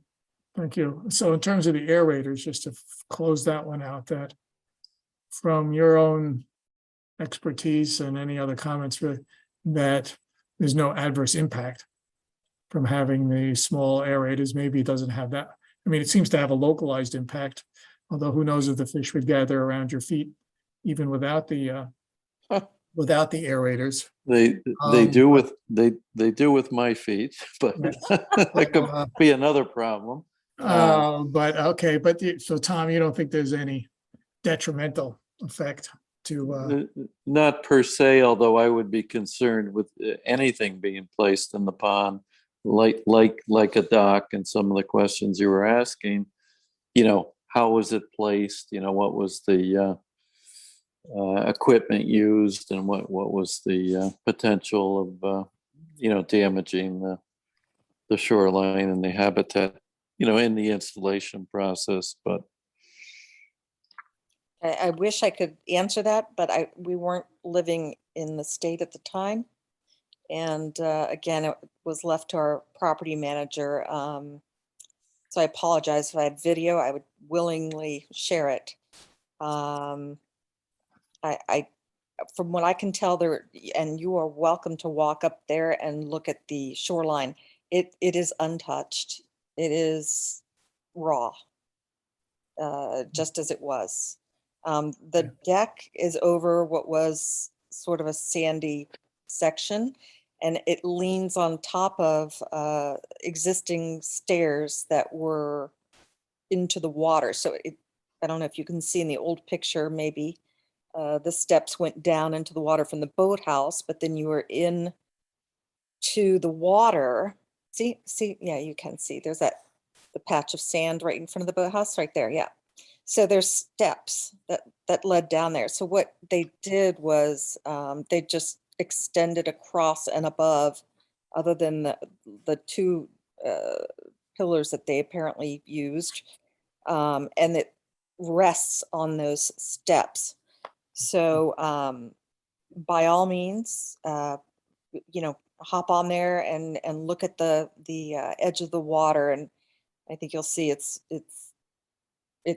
thank you. So in terms of the aerators, just to close that one out, that from your own expertise and any other comments, really, that there's no adverse impact from having the small aerators. Maybe it doesn't have that. I mean, it seems to have a localized impact, although who knows if the fish would gather around your feet even without the aerators. They do with my feet, but that could be another problem. So Tom, you don't think there's any detrimental effect to not per se, although I would be concerned with anything being placed in the pond, like a dock, and some of the questions you were asking. How was it placed? What was the equipment used, and what was the potential of damaging the shoreline and the habitat in the installation process. But I wish I could answer that, but we weren't living in the state at the time, and again, it was left to our property manager. So I apologize. If I had video, I would willingly share it. From what I can tell there, and you are welcome to walk up there and look at the shoreline. It is untouched. It is raw, just as it was. The deck is over what was sort of a sandy section, and it leans on top of existing stairs that were into the water. So I don't know if you can see in the old picture, maybe the steps went down into the water from the boathouse, but then you were in to the water. See, yeah, you can see there's the patch of sand right in front of the boathouse right there. Yeah. So there's steps that led down there. So what they did was they just extended across and above, other than the 2 pillars that they apparently used, and it rests on those steps. So by all means, hop on there and look at the edge of the water, and I think you'll see it's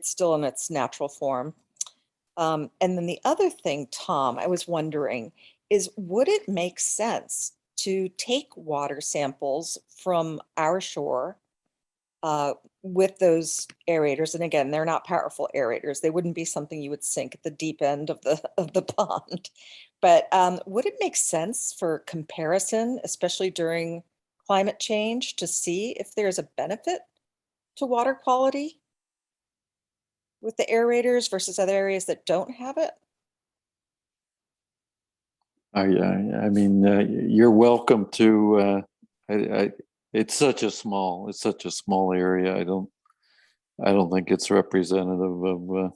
still in its natural form. And then the other thing, Tom, I was wondering is, would it make sense to take water samples from our shore with those aerators? And again, they're not powerful aerators. They wouldn't be something you would sink at the deep end of the pond. But would it make sense for comparison, especially during climate change, to see if there's a benefit to water quality with the aerators versus other areas that don't have it? I mean, you're welcome to. It's such a small area. I don't think it's representative of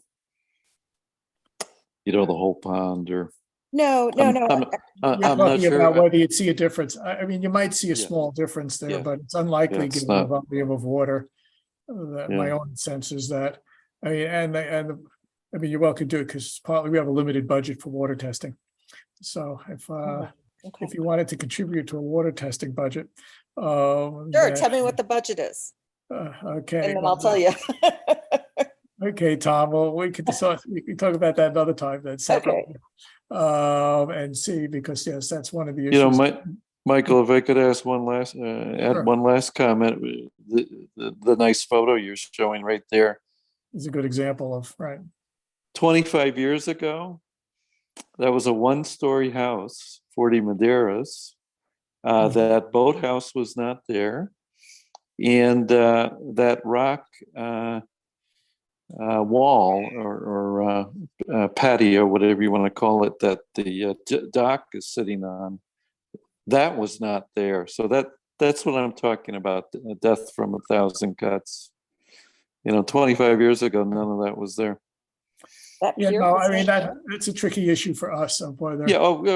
the whole pond, or No, no, I'm- no. I'm- You're I'm not talking sure. about whether you'd see a difference. I mean, you might see a Yeah. small difference there, Yeah. but it's unlikely Yeah, it's given the not. volume of water. That my Yeah. own sense is that, I mean, I mean, you're welcome to do it because partly we have a limited budget for water testing. So Okay. if you wanted to contribute to a water testing budget. Sure, then- tell me what the budget is, Okay. and then well, I'll tell you. Okay, Tom, well, we can talk about that another time then separately. And see, because yes, that's one of the You know, issues. Michael, if I could ask one last, Sure. add one last comment, the nice photo you're showing right there. Is a good example of, right. 25 years ago, that was a one-story house, 40 Madeiras. That boathouse was not there. And that rock wall or patio, whatever you want to call it, that the dock is sitting on, that was not there. So that's what I'm talking about, death from 1,000 cuts. 25 years ago, none of that was there. That Yeah, pier no, was I mean, not that's a tricky issue for us of whether. Yeah, Well,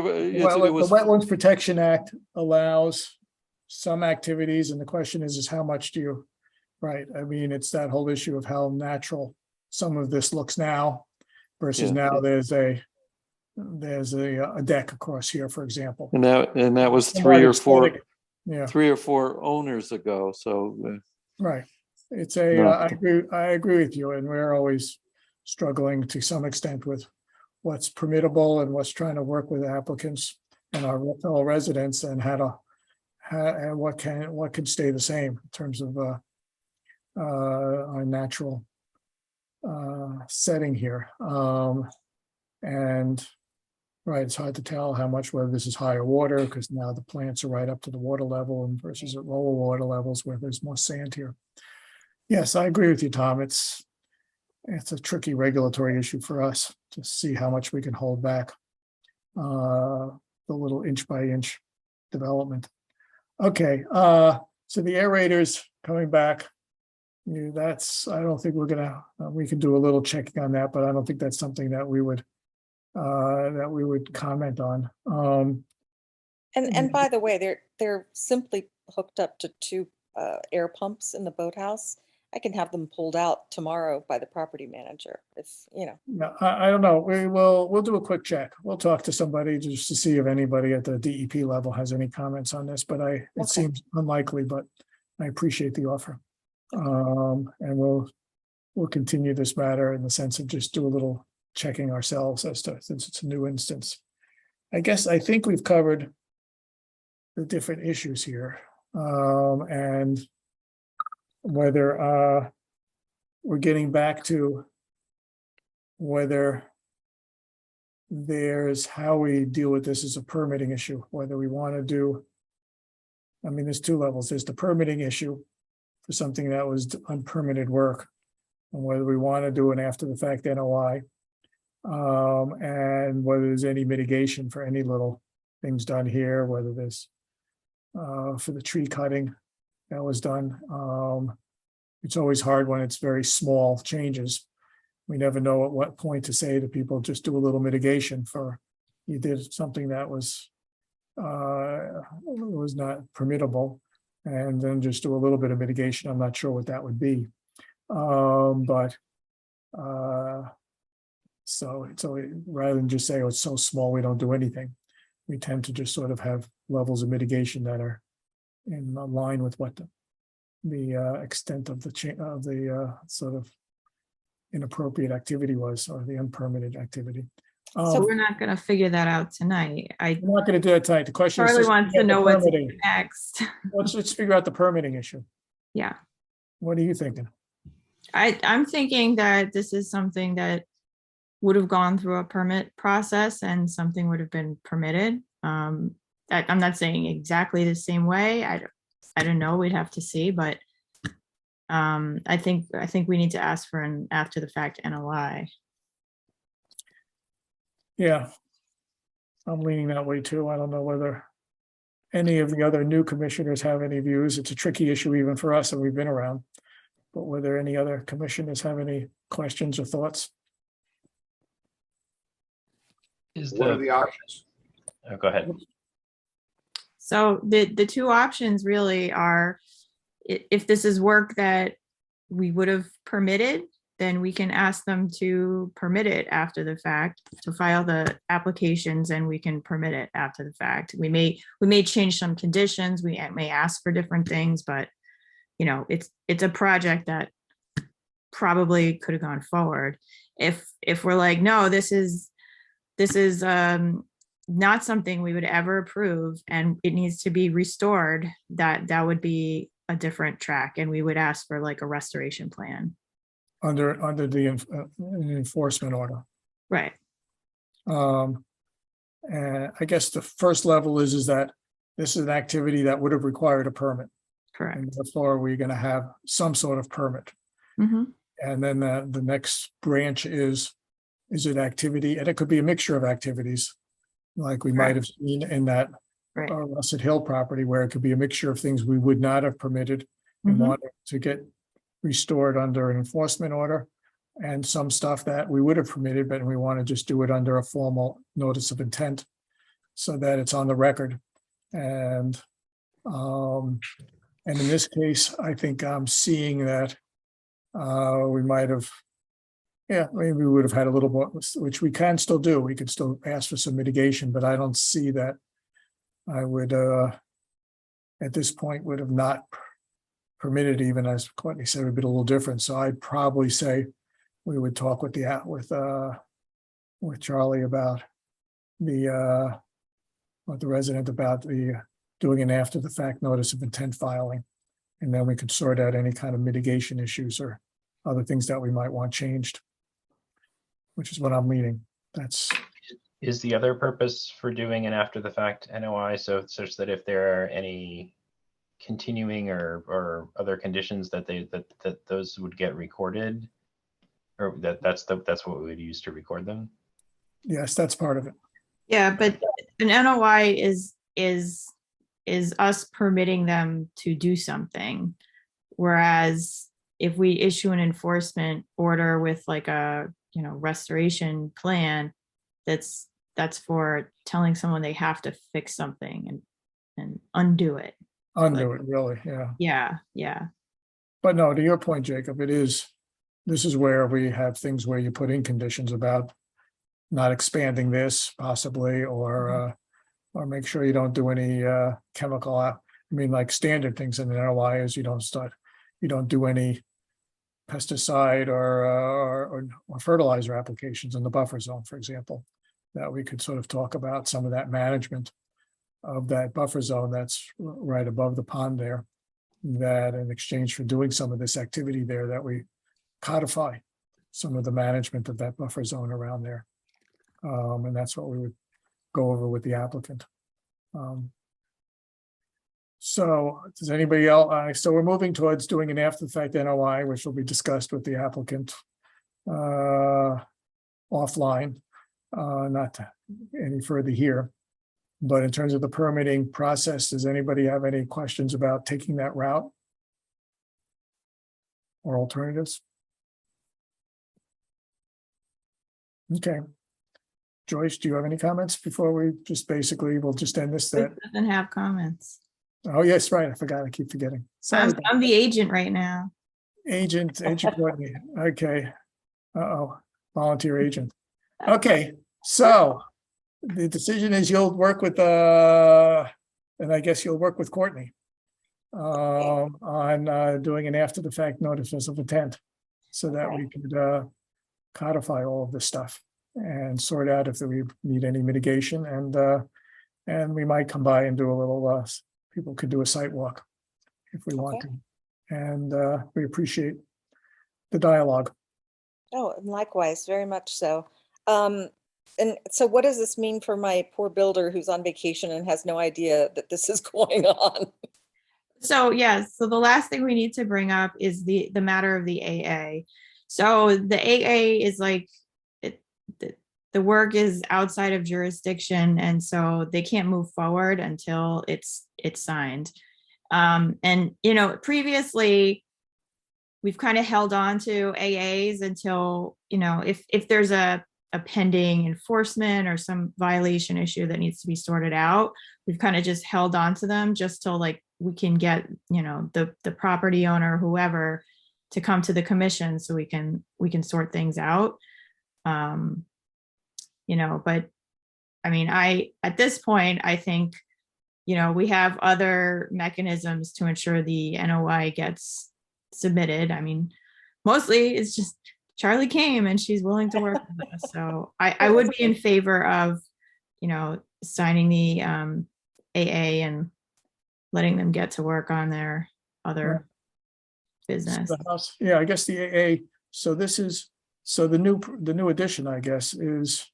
it was. the Wetlands Protection Act allows some activities, and the question is how much do you, right? I mean, it's that whole issue of how natural some of this looks now versus Yeah. now there's a deck across here, for example. And that was Somewhat aesthetic. Yeah, 3 or 4 owners ago. So right. It's No. I agree with you, and we're always struggling to some extent with what's permittable and what's trying to work with applicants and our fellow residents and and what can stay the same in terms of our natural setting here. And right, it's hard to tell how much, whether this is higher water because now the plants are right up to the water level and versus at lower water levels where there's more sand here. Yes, I agree with you, Tom. It's a tricky regulatory issue for us to see how much we can hold back the little inch by inch development. Okay, so the aerators coming back. I don't think we can do a little checking on that, but I don't think that's something that we would comment on. And by the way, they're simply hooked up to 2 air pumps in the boathouse. I can have them pulled out tomorrow by the property manager if, Yeah, I don't know. We'll do a quick check. We'll talk to somebody just to see if anybody at the DEP level has any comments on this, but it seems unlikely, but I appreciate the offer. And we'll continue this matter in the sense of just do a little checking ourselves since it's a new instance. I think we've covered the different issues here. And whether we're getting back to whether there's how we deal with this as a permitting issue, whether we want to do, I mean, there's 2 levels. There's the permitting issue for something that was unpermitted work, and whether we want to do an after the fact NOI, and whether there's any mitigation for any little things done here, whether there's for the tree cutting that was done. It's always hard when it's very small changes. We never know at what point to say to people, just do a little mitigation for, you did something that was not permittable, and then just do a little bit of mitigation. I'm not sure what that would be. So rather than just say, oh, it's so small, we don't do anything, we tend to just sort of have levels of mitigation that are in line with what the extent of the sort of inappropriate activity was, or the unpermitted activity. So we're not gonna figure that out tonight. We're not going to do it tonight. The question is. Charlie just wants figure to out the know what's permitting. next. Let's figure out the permitting issue. Yeah, What are you thinking? I'm thinking that this is something that would have gone through a permit process and something would have been permitted. I'm not saying exactly the same way. I don't know. We'd have to see, but I think we need to ask for an after the fact NOI. Yeah, I'm leaning that way too. I don't know whether any of the other new commissioners have any views. It's a tricky issue even for us, and we've been around. But whether any other commissioners have any questions or thoughts? Is What are the options? Oh, go ahead. So the two options really are, if this is work that we would have permitted, then we can ask them to permit it after the fact, to file the applications, and we can permit it after the fact. We may change some conditions, we may ask for different things, but it's a project that probably could have gone forward. If we're like, no, this is not something we would ever approve, and it needs to be restored, that would be a different track, and we would ask for like a restoration plan. Under the enforcement order. Right. And I guess the first level is that this is an activity that would have required a permit. Correct. And therefore, we're going to have some sort of permit. Mm-hmm. And then the next branch is it activity, and it could be a mixture of activities, like we might have seen in that Right. Russet Hill property, where it could be a mixture of things we would not have permitted and Mhm. wanted to get restored under an enforcement order, and some stuff that we would have permitted, but we want to just do it under a formal notice of intent so that it's on the record. And in this case, I think I'm seeing that we might have, maybe we would have had a little more, which we can still do. We could still ask for some mitigation, but I don't see that I would, at this point, would have not permitted, even as Courtney said, it would be a little different. So I'd probably say we would talk with Charlie about with the resident about doing an after the fact notice of intent filing. And then we could sort out any kind of mitigation issues or other things that we might want changed, which is what I'm meaning. Is the other purpose for doing an after the fact NOI such that if there are any continuing or other conditions that those would get recorded, or that's what we would use to record them? Yes, that's part of it. Yeah, but an NOI is us permitting them to do something. Whereas if we issue an enforcement order with like a, restoration plan, that's for telling someone they have to fix something and undo it. Undo it, really, yeah. Yeah. But no, to your point, Jacob, this is where we have things where you put in conditions about not expanding this possibly, or make sure you don't do any chemical, like standard things in the NOI is you don't do any pesticide or fertilizer applications in the buffer zone, for example, that we could sort of talk about some of that management of that buffer zone that's right above the pond there, that in exchange for doing some of this activity there, that we codify some of the management of that buffer zone around there. And that's what we would go over with the applicant. So does anybody else, so we're moving towards doing an after the fact NOI, which will be discussed with the applicant offline, not any further here. But in terms of the permitting process, does anybody have any questions about taking that route or alternatives? Okay. Joyce, do you have any comments before we we'll just end this? It doesn't have comments. Oh, yes, right. I forgot. I keep forgetting. Sorry. I'm the agent right now. Agent Courtney. Okay. Volunteer agent. Okay, so the decision is you'll work with and I guess you'll work with Courtney on doing an after the fact notice of intent so that we could codify all of this stuff and sort out if we need any mitigation, and we might come by and do a little people could do a site walk if we want to, and we appreciate the dialogue. Oh, and likewise, very much so. And so what does this mean for my poor builder who's on vacation and has no idea that this is going on? So so the last thing we need to bring up is the matter of the AA. So the AA is like, the work is outside of jurisdiction, and so they can't move forward until it's signed. And previously we've kind of held on to AAs until, if there's a a pending enforcement or some violation issue that needs to be sorted out. We've kind of just held on to them just till like we can get, you know, the property owner, whoever, to come to the commission so we can sort things out. You know, but I mean, at this point, I think, you know, we have other mechanisms to ensure the NOI gets submitted. I mean, mostly it's just Charlie came and she's willing to work with us. So I would be in favor of, you know, signing the AA and letting them get to work on their other business. So the house, yeah, I guess the AA, so this is, so the new addition, I guess, is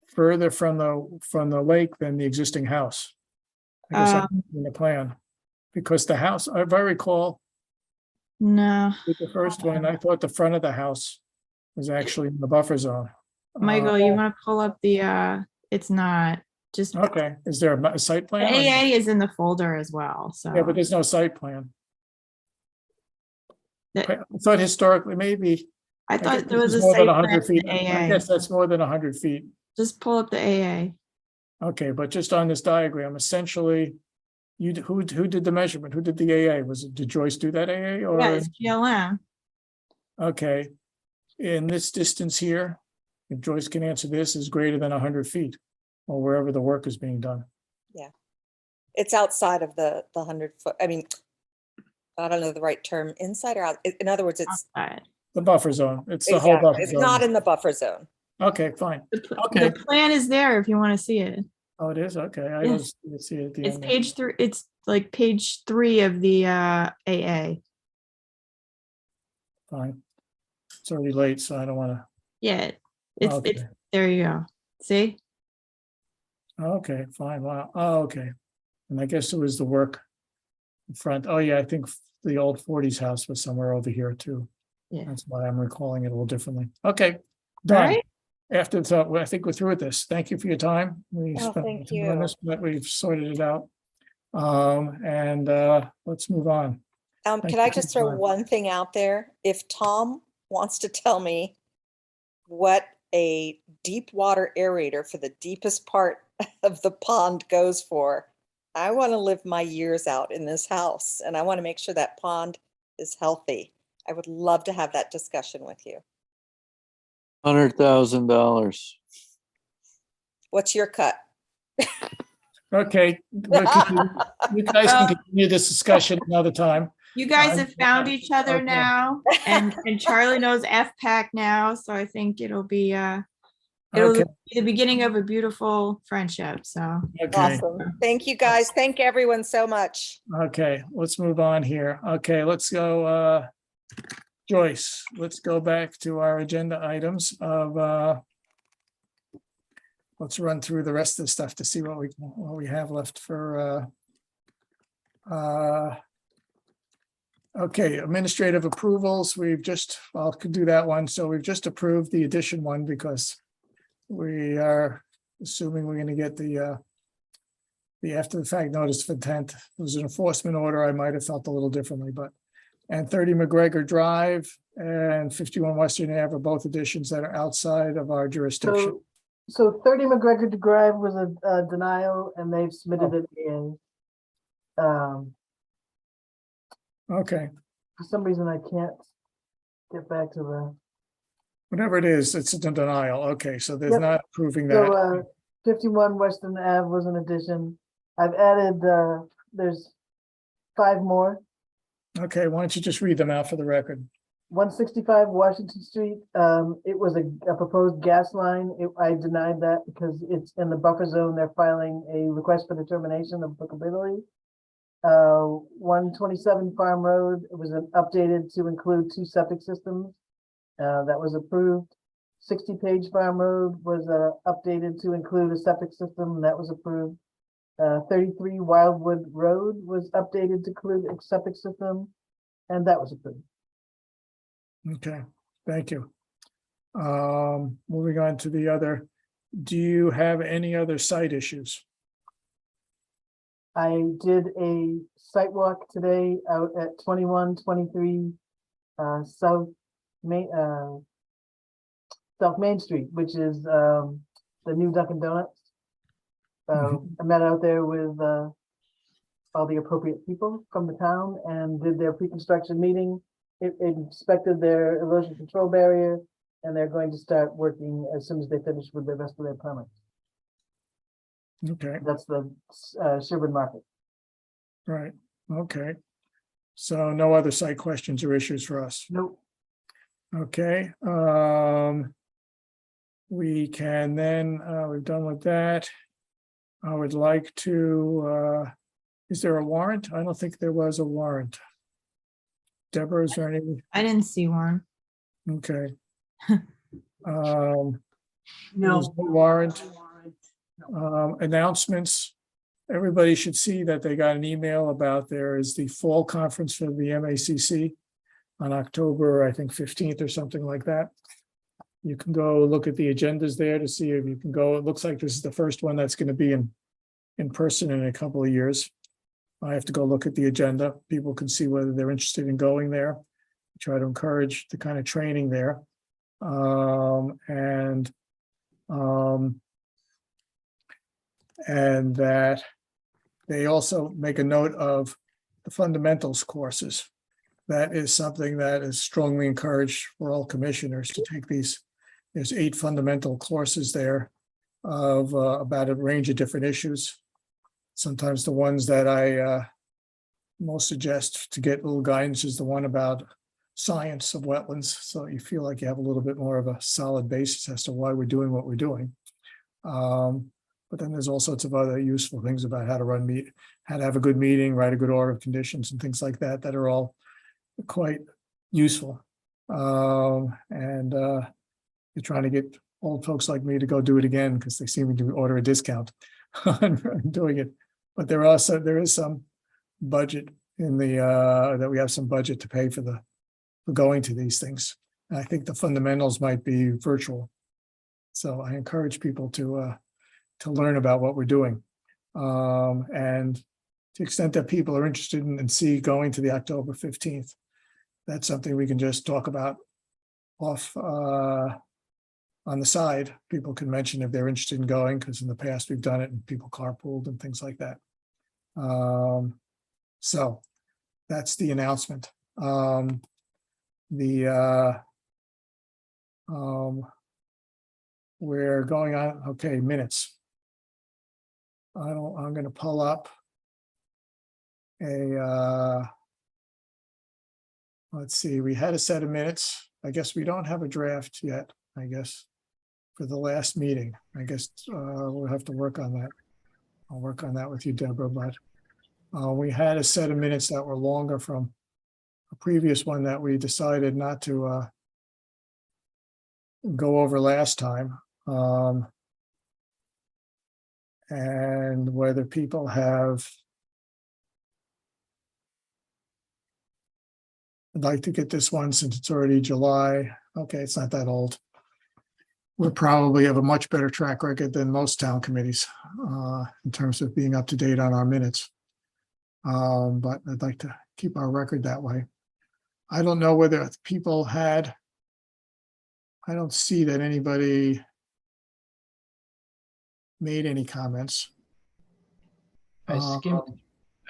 further from the lake than the existing house. I guess I'm in the plan, because the house, if I recall, No, with the first one, I thought the front of the house was actually in the buffer zone. Michael, you want to pull up the, it's not, just Okay, is there a site the plan? AA is in the folder as well, so. Yeah, but there's no site plan. The- I thought historically, maybe. I guess thought there this was is a more than site 100 plan feet. for I AA. guess that's more than 100 feet. Just pull up the AA. Okay, but just on this diagram, essentially, who did the measurement? Who did the AA? Did Joyce do that AA or? Yeah, it's GLM. Okay, in this distance here, if Joyce can answer this, is greater than 100 feet or wherever the work is being done. Yeah. It's outside of the 100-foot, I mean, I don't know the right term, inside or out. In other words, it's Outside. The buffer zone. It's the whole exactly, buffer it's zone. not in the buffer zone. Okay, fine. The plan is there if you want to see it. Oh, it is? Okay, I Yes. don't see it at the It's end. page 3. It's like page 3 of the AA. Fine. It's already late, so I don't want to. Yeah, it's Okay. there you go. See? Okay, fine. Wow. Oh, okay. And I guess it was the work in front. Oh, yeah, I think the old 40s house was somewhere over here too. Yeah. That's why I'm recalling it a little differently. Okay, All done. right. After the, I think we're through with this. Thank you for your time. We Oh, spent thank time on you. this, but we've sorted it out. And let's move on. Thank Can you I for just your throw time. one thing out there? If Tom wants to tell me what a deep water aerator for the deepest part of the pond goes for, I want to live my years out in this house and I want to make sure that pond is healthy. I would love to have that discussion with you. $100,000. What's your cut? Okay, we'll continue. You guys can continue this discussion another time. You guys have found each other Okay. now, and Charlie knows FPAC now, so I think it'll be Okay. be the beginning of a beautiful friendship. So Okay, Awesome. Thank you guys. Thank everyone so much. okay, let's move on here. Okay, let's go, Joyce, let's go back to our agenda items of, let's run through the rest of the stuff to see what we have left for, okay, administrative approvals. I'll do that one. So we've just approved the addition one because we are assuming we're gonna get the after the fact notice of intent. It was an enforcement order. I might have felt a little differently, but, and 30 McGregor Drive and 51 Western Ave are both additions that are outside of our jurisdiction. So 30 McGregor Drive was a denial and they've submitted it in. Okay, For some reason, I can't get back to the. whatever it is, it's a denial. Okay, so there's Yep. not approving So, that. 51 Western Ave was an addition. I've added, there's 5 more. Okay, why don't you just read them out for the record? 165 Washington Street, it was a proposed gas line. I denied that because it's in the buffer zone. They're filing a request for determination of applicability. 127 Farm Road, it was updated to include 2 septic systems. That was approved. 60 Page Farm Road was updated to include a septic system. That was approved. 33 Wildwood Road was updated to include a septic system, and that was approved. Okay, thank you. Moving on to the other, do you have any other site issues? I did a site walk today out at 2123 South Main, South Main Street, which is the new Dunkin' Donuts. Mhm. I met out there with all the appropriate people from the town and did their pre-construction meeting. It inspected their erosion control barrier, and they're going to start working as soon as they finish with the rest of their permits. Okay, That's the Sherborn Market. right, okay. So no other site questions or issues for us? Nope. Okay, we can then, we're done with that. I would like to, is there a warrant? I don't think there was a warrant. Deborah, is there any? I didn't see one. Okay. No. There's no warrant. Announcements. Everybody should see that they got an email about there is the fall conference for the MACC on October, I think 15th or something like that. You can go look at the agendas there to see if you can go. It looks like this is the first one that's going to be in person in a couple of years. I have to go look at the agenda. People can see whether they're interested in going there. Try to encourage the kind of training there. And that they also make a note of the fundamentals courses. That is something that is strongly encouraged for all commissioners to take these. There's 8 fundamental courses there of about a range of different issues. Sometimes the ones that I most suggest to get a little guidance is the one about science of wetlands. So you feel like you have a little bit more of a solid basis as to why we're doing what we're doing. But then there's all sorts of other useful things about how to run how to have a good meeting, write a good order of conditions and things like that, that are all quite useful. You're trying to get old folks like me to go do it again because they seem to order a discount on doing it. But there is some budget in the that we have some budget to pay for going to these things. And I think the fundamentals might be virtual. So I encourage people to learn about what we're doing. And to the extent that people are interested in and going to the October 15th, that's something we can just talk about off on the side. People can mention if they're interested in going, because in the past we've done it and people carpooled and things like that. So that's the announcement. We're going on, okay, minutes. I'm gonna pull up let's see, we had a set of minutes. I guess we don't have a draft yet, I guess, for the last meeting. I guess we'll have to work on that. I'll work on that with you, Deborah, but we had a set of minutes that were longer from a previous one that we decided not to go over last time. And whether people have, I'd like to get this one since it's already July. Okay, it's not that old. We probably have a much better track record than most town committees in terms of being up to date on our minutes. But I'd like to keep our record that way. I don't know whether people had, I don't see that anybody made any comments. I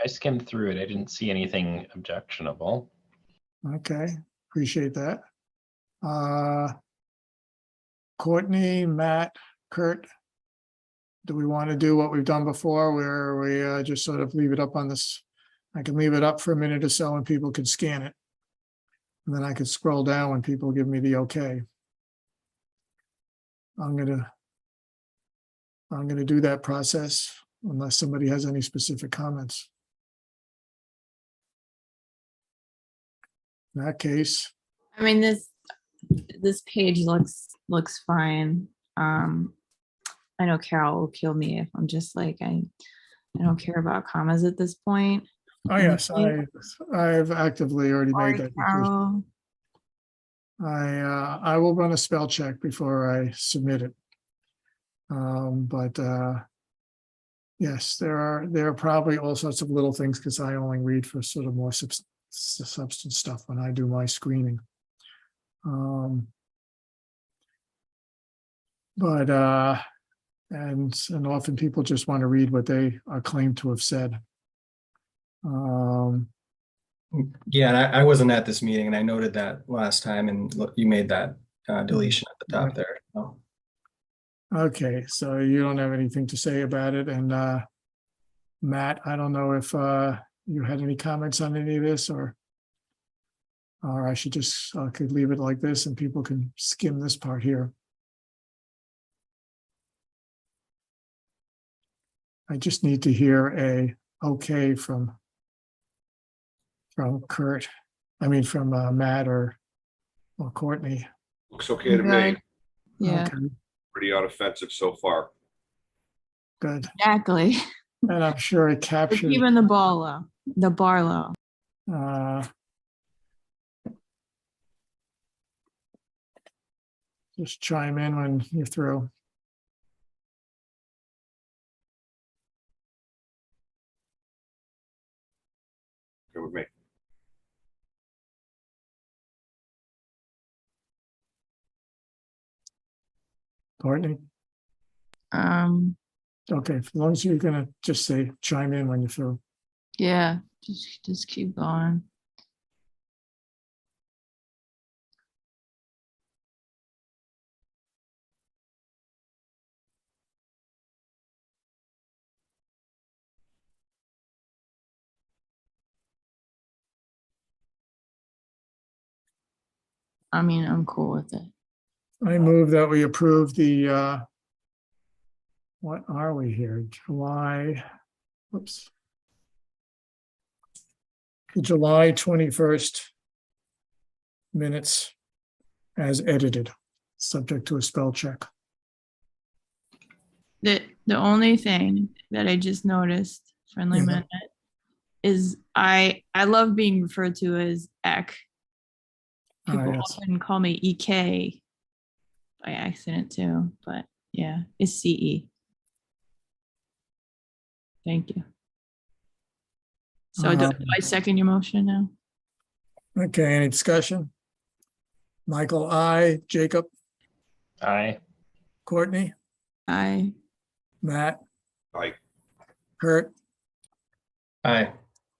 skimmed through it. I didn't see anything objectionable. Okay, appreciate that. Courtney, Matt, Kurt, do we want to do what we've done before where we just sort of leave it up on this? I can leave it up for a minute or so and people can scan it. And then I could scroll down when people give me the okay. I'm gonna do that process unless somebody has any specific comments. In that case, I mean, this page looks fine. I know Carol will kill me if I'm just like, I don't care about commas at this point. oh yes, I've actively already made that decision. Carol. I will run a spell check before I submit it. Yes, there are probably all sorts of little things because I only read for sort of more substance stuff when I do my screening. But, and often people just want to read what they are claimed to have said. Yeah, and I wasn't at this meeting and I noted that last time and look, you made that deletion at the top there. So. Okay, so you don't have anything to say about it, and Matt, I don't know if you had any comments on any of this, or I should just could leave it like this and people can skim this part here. I just need to hear a okay from Kurt. I mean, from Matt or Courtney. Looks okay to me. Yeah, Okay, Pretty unoffensive so far. good. exactly. And I'm sure it We're captured. keeping the ball low, the bar low. Just chime in when you're through. Good with me. Courtney? Okay, as long as you're gonna just say chime in when you're through. Yeah, just keep going. I mean, I'm cool with it. I move that we approve the, what are we here? July, whoops. The July 21st minutes as edited, subject to a spell check. The only thing that I just noticed, friendly Yeah. minute, is I love being referred to as Ek. People Yes. often call me EK by accident too, but yeah, it's CE. Thank you. So I second your motion now. Okay, any discussion? Michael, I, Jacob, Aye. Courtney, Aye. Matt, Aye. Kurt, Aye.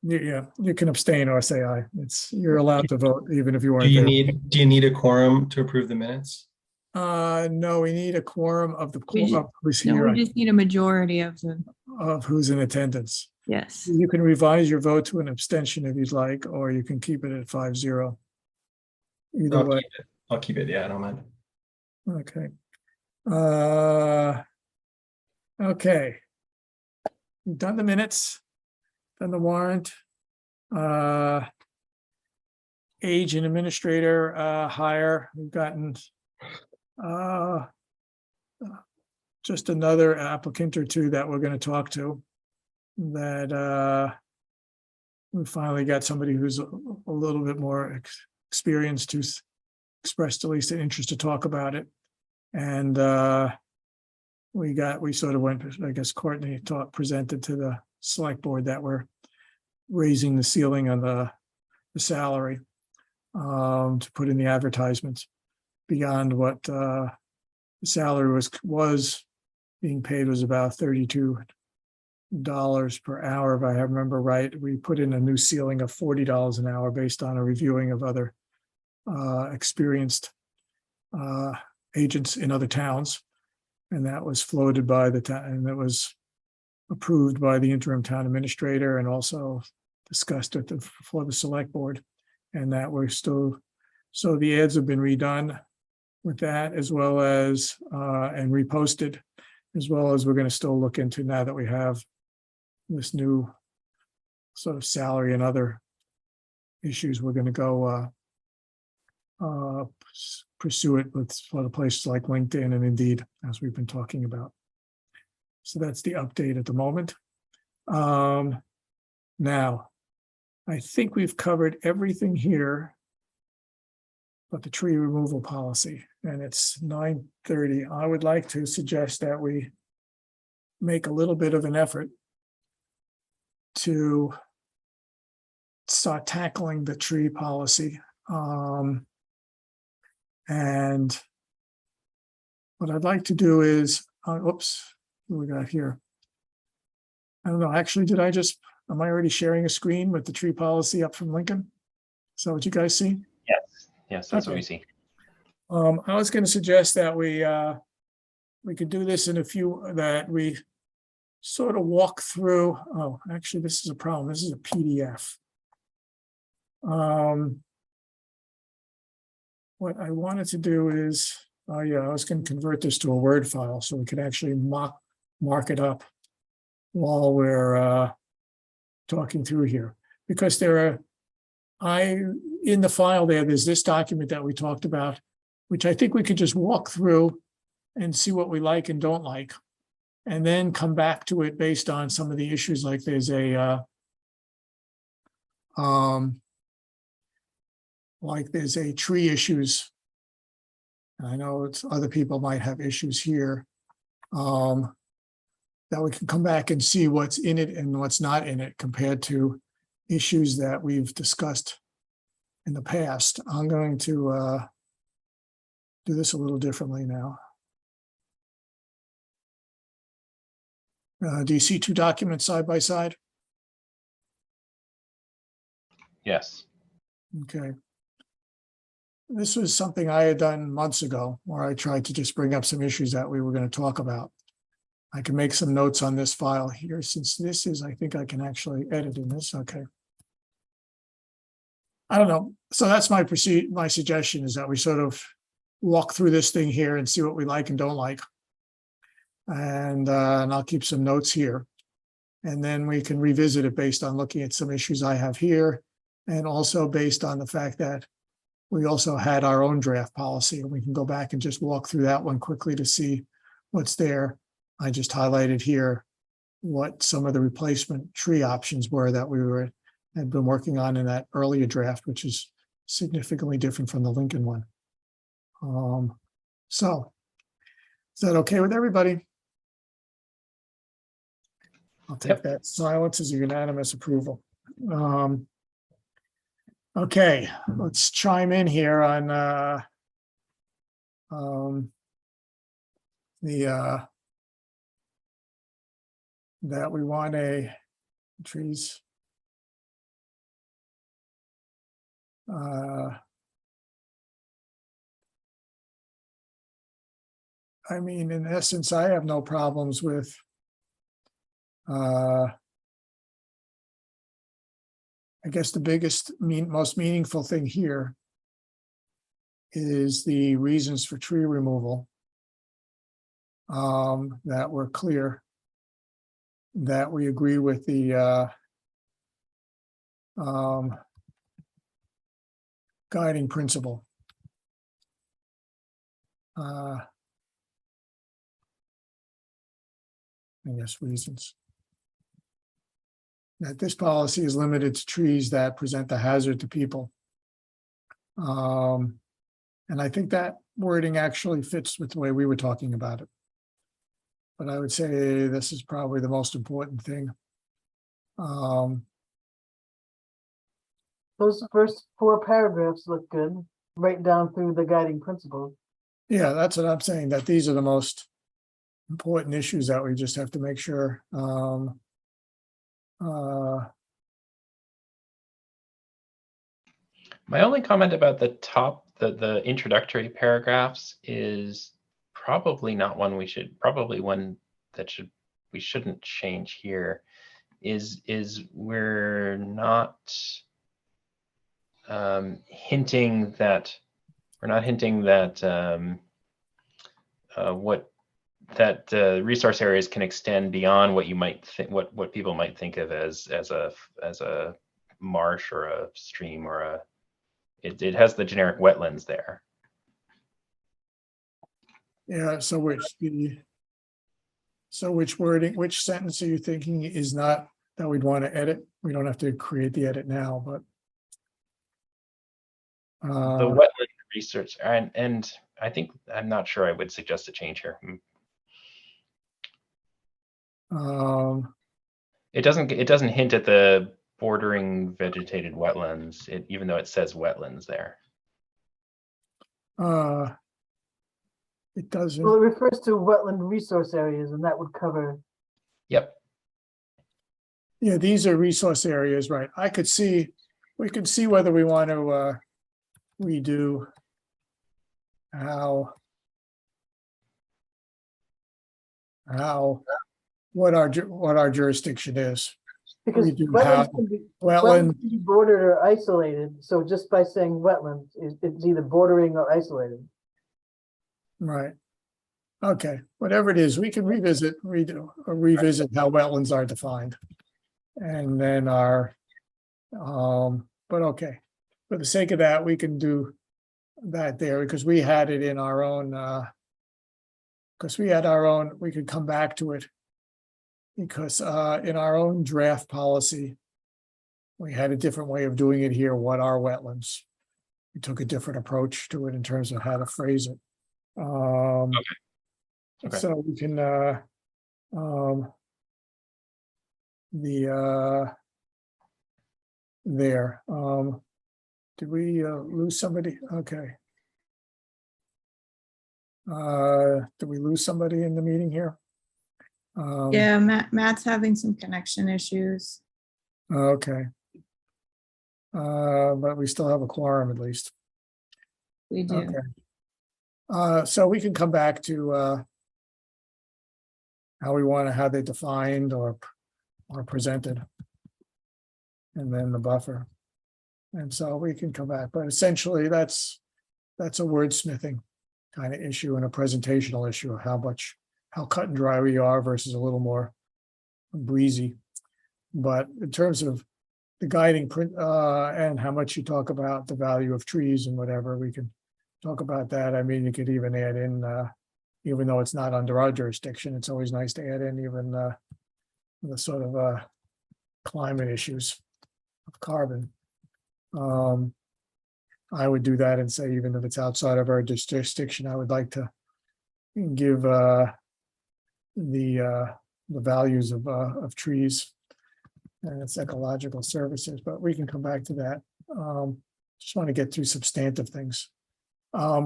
yeah, you can abstain or say aye. You're allowed to vote even if you Do weren't you there. do you need a quorum to approve the minutes? No, we need a quorum of the We of who's No, here, we just need a majority of the, of who's in attendance. yes. You can revise your vote to an abstention if you'd like, or you can keep it at 5-0. Either way, I'll keep it. Yeah, I don't mind. okay. Okay. We've done the minutes, done the warrant. Age and administrator hire. We've gotten just another applicant or two that we're going to talk to. That we finally got somebody who's a little bit more experienced, who's expressed at least an interest to talk about it. And we sort of went, I guess Courtney presented to the select board that we're raising the ceiling on the salary to put in the advertisements beyond what the salary was being paid was about $32 per hour, if I remember right. We put in a new ceiling of $40 an hour based on a reviewing of other experienced agents in other towns. And that was floated by the town, and it was approved by the interim town administrator and also discussed before the select board. And that we're still, so the ads have been redone with that, as well as and reposted, as well as we're going to still look into, now that we have this new sort of salary and other issues, we're going to go pursue it with other places like LinkedIn and Indeed, as we've been talking about. So that's the update at the moment. Now, I think we've covered everything here but the tree removal policy, and it's 9:30. I would like to suggest that we make a little bit of an effort to start tackling the tree policy. And what I'd like to do is, oops, what we got here? I don't know, actually, am I already sharing a screen with the tree policy up from Lincoln? Is that what you guys see? Yes, that's what we Okay. see. I was going to suggest that we could do this in that we sort of walk through. Oh, actually, this is a problem. This is a PDF. What I wanted to do is, oh yeah, I was going to convert this to a Word file so we could actually mark it up while we're talking through here, because in the file there's this document that we talked about, which I think we could just walk through and see what we like and don't like, and then come back to it based on some of the issues. Like there's a tree issues. I know other people might have issues here, that we can come back and see what's in it and what's not in it compared to issues that we've discussed in the past. I'm going to do this a little differently now. Do you see two documents side by side? Yes. Okay. This was something I had done months ago, where I tried to just bring up some issues that we were going to talk about. I can make some notes on this file here, since this is, I think I can actually edit in this. Okay. I don't know. So that's my suggestion, is that we sort of walk through this thing here and see what we like and don't like. And I'll keep some notes here. And then we can revisit it based on looking at some issues I have here, and also based on the fact that we also had our own draft policy, and we can go back and just walk through that one quickly to see what's there. I just highlighted here what some of the replacement tree options were that had been working on in that earlier draft, which is significantly different from the Lincoln one. So is that okay with everybody? I'll take that silence as a unanimous approval. Okay, let's chime in here on that we want trees. I mean, in essence, I have no problems with I guess the most meaningful thing here is the reasons for tree removal. That we're clear, that we agree with the guiding principle. I guess reasons. That this policy is limited to trees that present a hazard to people. And I think that wording actually fits with the way we were talking about it. But I would say this is probably the most important thing. Those first 4 paragraphs look good, right down through the guiding principle. Yeah, that's what I'm saying, that these are the most important issues that we just have to make sure. My only comment about the top, the introductory paragraphs is probably not one we should, probably one that we shouldn't change here, is we're not hinting that resource areas can extend beyond what you might think, what people might think of as a marsh or a stream or a. It has the generic wetlands there. Yeah, so which wording, which sentence are you thinking is not that we'd want to edit? We don't have to create the edit now, but the wetland research, and I think, I'm not sure I would suggest a change here. It doesn't hint at the bordering vegetated wetlands, even though it says wetlands there. It doesn't. Well, it refers to wetland resource areas, and that would cover, Yep. Yeah, these are resource areas, right? We could see whether we want to redo what our jurisdiction is. because Redo how wetlands can be, wetland, wetlands can be bordered or isolated. So just by saying wetlands, it's either bordering or isolated. right? Okay, whatever it is, we can revisit how wetlands are defined. And then but okay, for the sake of that, we can do that there because we had it in our own, we could come back to it. Because in our own draft policy, we had a different way of doing it here. What are wetlands? We took a different approach to it in terms of how to phrase it. Okay. So we can there. Did we lose somebody? Okay. Did we lose somebody in the meeting here? Yeah, Matt's having some connection issues. Okay. But we still have a quorum at least. We do. Okay. So we can come back to how they defined or presented. And then the buffer. And so we can come back, but essentially that's a wordsmithing kind of issue and a presentational issue of how cut and dry we are versus a little more breezy. But in terms of the guiding print and how much you talk about the value of trees and whatever, we can talk about that. I mean, you could even add in, even though it's not under our jurisdiction, it's always nice to add in even the sort of climate issues of carbon. I would do that and say, even if it's outside of our jurisdiction, I would like to give the values of trees and its ecological services, but we can come back to that. Just want to get through substantive things.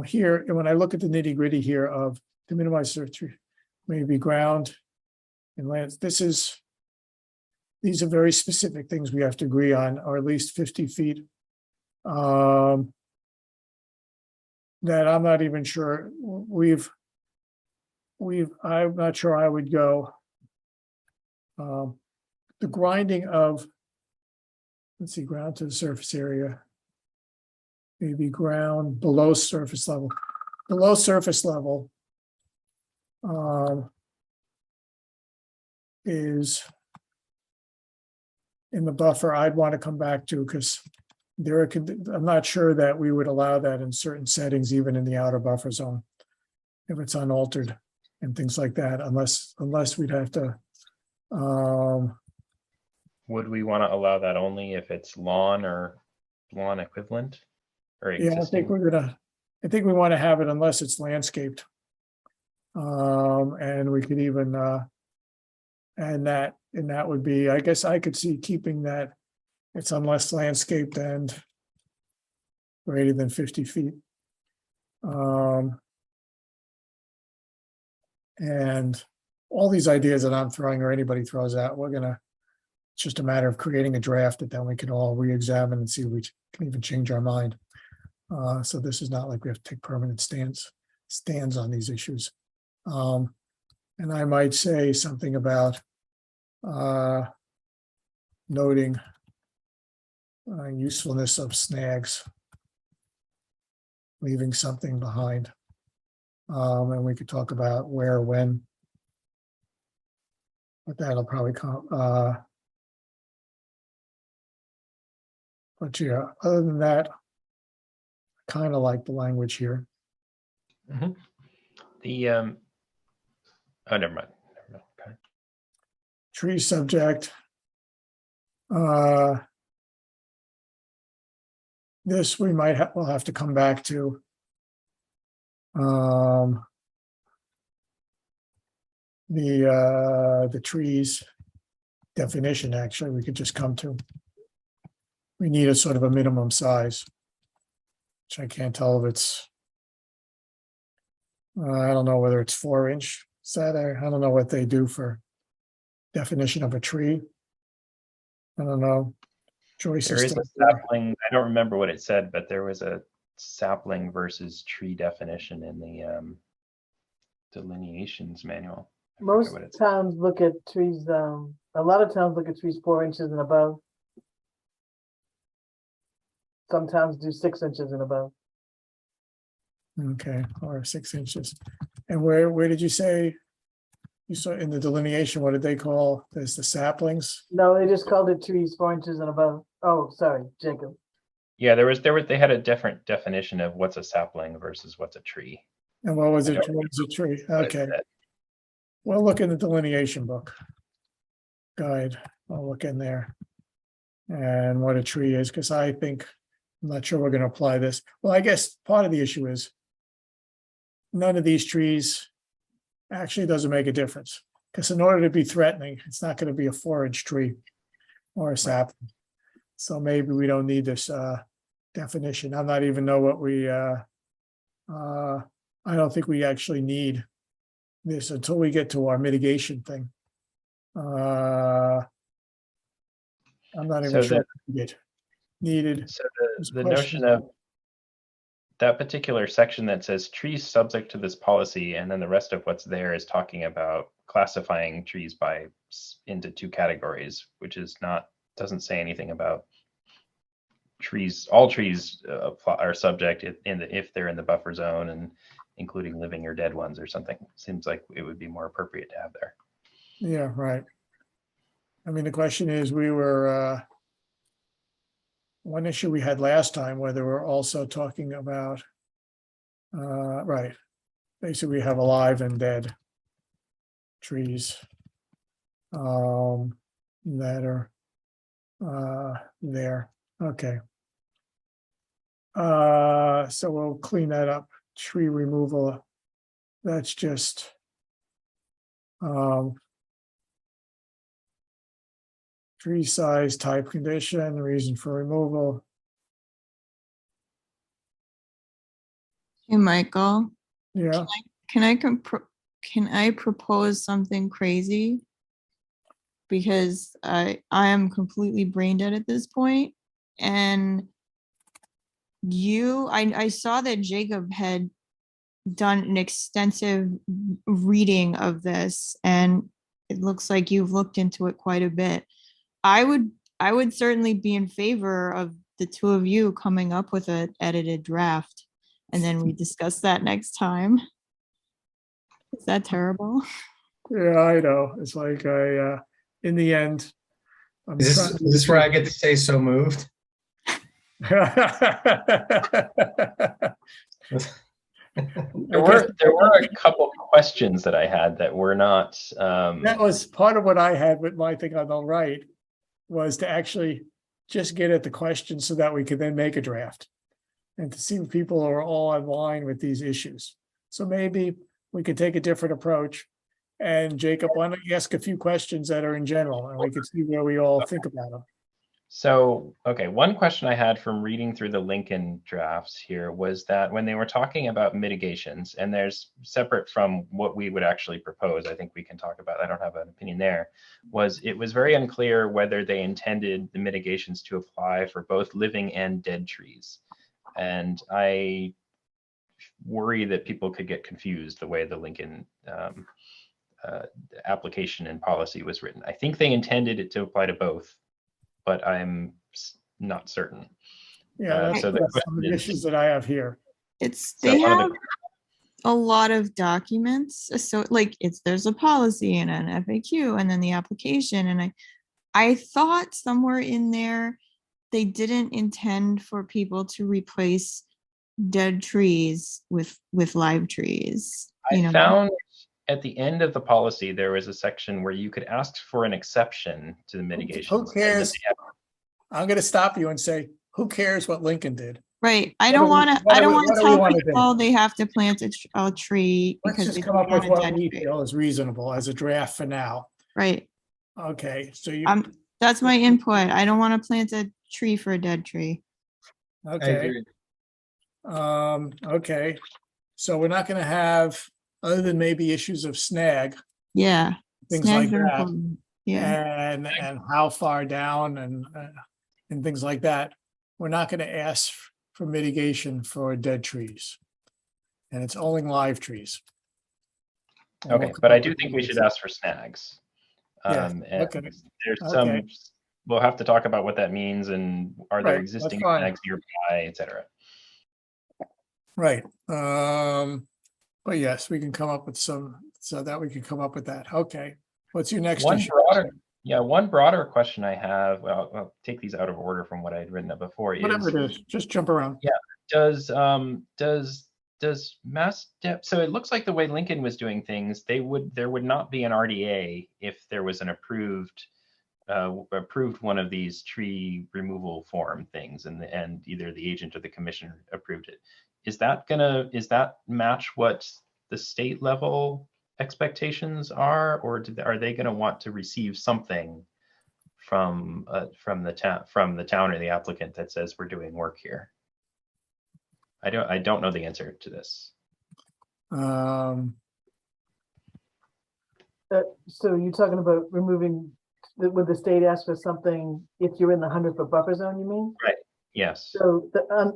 Here, when I look at the nitty gritty here of to minimize search, maybe ground and lands, these are very specific things we have to agree on, or at least 50 feet. That I'm not even sure I'm not sure I would go. The grinding of, let's see, ground to the surface area. Maybe ground below surface level. Below surface level is in the buffer I'd want to come back to because I'm not sure that we would allow that in certain settings, even in the outer buffer zone, if it's unaltered and things like that, unless we'd have to. Would we want to allow that only if it's lawn or lawn equivalent or Yeah, existing? I think we want to have it unless it's landscaped. And we could even and that would be, I guess I could see keeping that. It's unless landscaped and greater than 50 feet. And all these ideas that I'm throwing or anybody throws out, it's just a matter of creating a draft that then we can all re-examine and see if we can even change our mind. So this is not like we have to take permanent stands on these issues. And I might say something about noting usefulness of snags, leaving something behind. And we could talk about where, when, but that'll probably come. But yeah, other than that, I kind of like the language here. Mm-hmm. Oh, never mind. Okay. Tree subject. This we we'll have to come back to. The trees definition, actually, we could just come to. We need a sort of a minimum size, which I can't tell if it's I don't know whether it's 4-inch. I don't know what they do for definition of a tree. I don't know. Joyce There is is a still there. sapling. I don't remember what it said, but there was a sapling versus tree definition in the delineations manual. I forget Most what it said. towns look at trees, a lot of towns look at trees 4 inches and above. Some towns do 6 inches and above. Okay, or 6 inches. And where did you say? You saw in the delineation, what did they call this, the saplings? No, they just called it trees 4 inches and above. Oh, sorry, Jacob. Yeah, they had a different definition of what's a sapling versus what's a tree. And what was I it? don't What was a tree? What it Okay, said. well, look in the delineation book. Guide, I'll look in there. And what a tree is, because I'm not sure we're gonna apply this. Well, I guess part of the issue is none of these trees actually doesn't make a difference. Because in order to be threatening, it's not gonna be a 4-inch tree or a sapling. So maybe we don't need this definition. I'm not even know what we I don't think we actually need this until we get to our mitigation thing. I'm not even So sure the- it needed. So This the question- notion of that particular section that says trees subject to this policy, and then the rest of what's there is talking about classifying trees into 2 categories, which doesn't say anything about trees. All trees are subject if they're in the buffer zone, and including living or dead ones or something. Seems like it would be more appropriate to have there. Yeah, right. I mean, the question is, we were one issue we had last time, whether we're also talking about right. Basically, we have alive and dead trees that are there. Okay. So we'll clean that up. Tree removal. That's just tree size, type, condition, reason for removal. Hey, Michael, Yeah, can I propose something crazy? Because I am completely brain dead at this point, and I saw that Jacob had done an extensive reading of this, and it looks like you've looked into it quite a bit. I would certainly be in favor of the 2 of you coming up with an edited draft, and then we discuss that next time. Is that terrible? yeah, I know. It's like in the end. I'm Is trying- this where I get to say so moved? There were a couple questions that I had that were not. That was part of what I had with my thing on the right, was to actually just get at the questions so that we could then make a draft. And to see if people are all in line with these issues. So maybe we could take a different approach. And Jacob, why don't you ask a few questions that are in general, and we could see where we all think about them. So, okay, one question I had from reading through the Lincoln drafts here was that when they were talking about mitigations, and there's separate from what we would actually propose, I think we can talk about, I don't have an opinion there, it was very unclear whether they intended the mitigations to apply for both living and dead trees. And I worry that people could get confused the way the Lincoln application and policy was written. I think they intended it to apply to both, but I'm not certain. Yeah, so that's some of the issues that I have here. They have a lot of documents. So like there's a policy and an FAQ and then the application. And I thought somewhere in there, they didn't intend for people to replace dead trees with live trees. I found at the end of the policy, there was a section where you could ask for an exception to the mitigation. Who cares? I'm going to stop you and say, who cares what Lincoln did? Right. I don't want to tell people they have to plant a tree. Let's just come up with what we feel is reasonable as a draft for now. Right. Okay. So that's my input. I don't want to plant a tree for a dead tree. Okay. Okay. So we're not gonna have, other than maybe issues of snag, Yeah. things like Snags are that. important. Yeah. And how far down and things like that. We're not gonna ask for mitigation for dead trees. And it's only live trees. And we'll Okay, come but I up do with think we some- should ask for snags. Yeah, And okay, there's okay. some, we'll have to talk about what that means and are there Right, that's existing fine. snags nearby, et cetera. Right, but yes, we can come up with some, so that we can come up with that. Okay. What's your next One issue? broader question I have, well, I'll take these out of order from what I'd written up before, Whatever is it is, just jump around. yeah, does mass dep, so it looks like the way Lincoln was doing things, there would not be an RDA if there was an approved one of these tree removal form things, and either the agent or the commission approved it. Is that match what the state level expectations are, or are they going to want to receive something from the town or the applicant that says we're doing work here? I don't know the answer to this. So you're talking about removing, would the state ask for something if you're in the 100-foot buffer zone, you mean? Right. Yes. So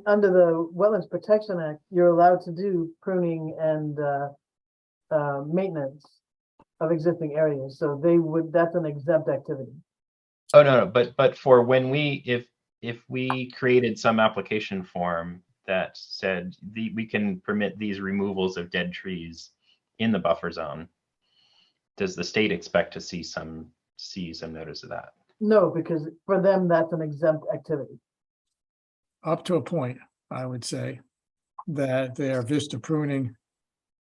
under the Wetlands Protection Act, you're allowed to do pruning and maintenance of existing areas. So that's an exempt activity. Oh, no, but for when if we created some application form that said we can permit these removals of dead trees in the buffer zone, does the state expect to see some notice of that? No, because for them, that's an exempt activity. Up to a point, I would say, that their vista pruning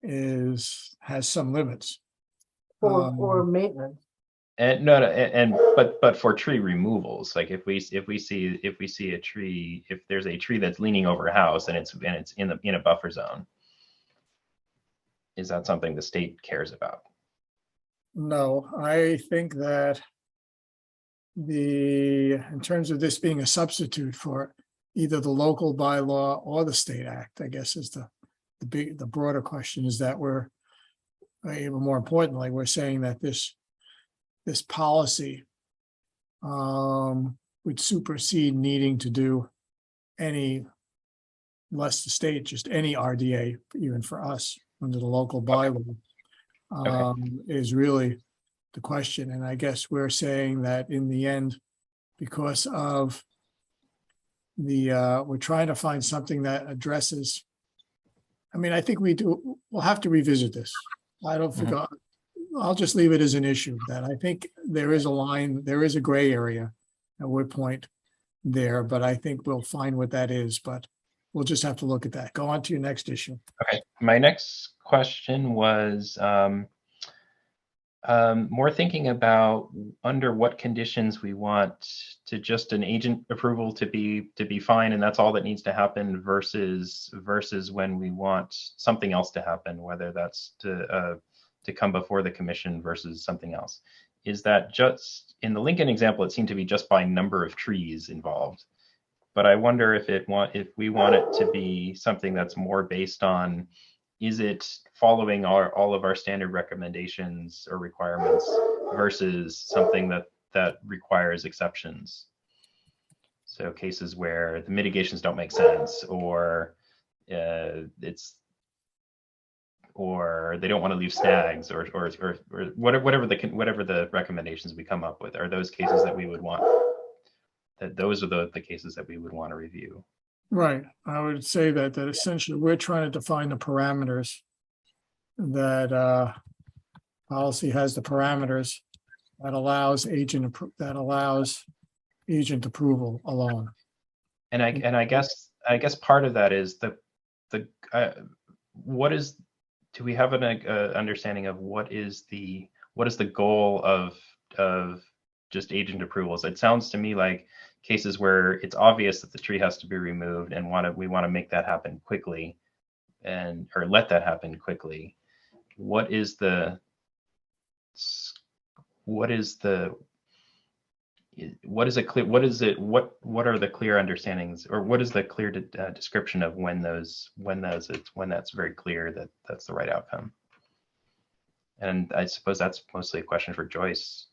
has some limits. Or maintenance. And but for tree removals, like if we see a tree, if there's a tree that's leaning over a house and it's in a buffer zone, is that something the state cares about? No, I think that in terms of this being a substitute for either the local bylaw or the state act, I guess is the broader question, is that we're, even more importantly, we're saying that this policy would supersede needing to do any, less the state, just any RDA, even for us, under the local bylaw, is really the question. And I guess we're saying that in the end, because of we're trying to find something that addresses, I mean, I think we'll have to revisit this. I don't think, I'll just leave it as an issue, that I think there is a line, there is a gray area at what point there, but I think we'll find what that is, but we'll just have to look at that. Go on to your next issue. Okay, my next question was more thinking about under what conditions we want to just an agent approval to be fine, and that's all that needs to happen, versus when we want something else to happen, whether that's to come before the commission versus something else. Is that just in the Lincoln example, it seemed to be just by number of trees involved, but I wonder if we want it to be something that's more based on, is it following all of our standard recommendations or requirements versus something that requires exceptions? So cases where the mitigations don't make sense, or or they don't want to leave snags, or whatever the recommendations we come up with, are those cases that we would want, those are the cases that we would want to review. Right. I would say that essentially we're trying to define the parameters, that policy has the parameters that allows agent approval alone. And I guess part of that is what is, do we have an understanding of what is the goal of just agent approvals? It sounds to me like cases where it's obvious that the tree has to be removed and we want to make that happen quickly, or let that happen quickly. What is the what is a clear, what is it, what are the clear understandings, or what is the clear description of when that's very clear that that's the right outcome? And I suppose that's mostly a question for Joyce.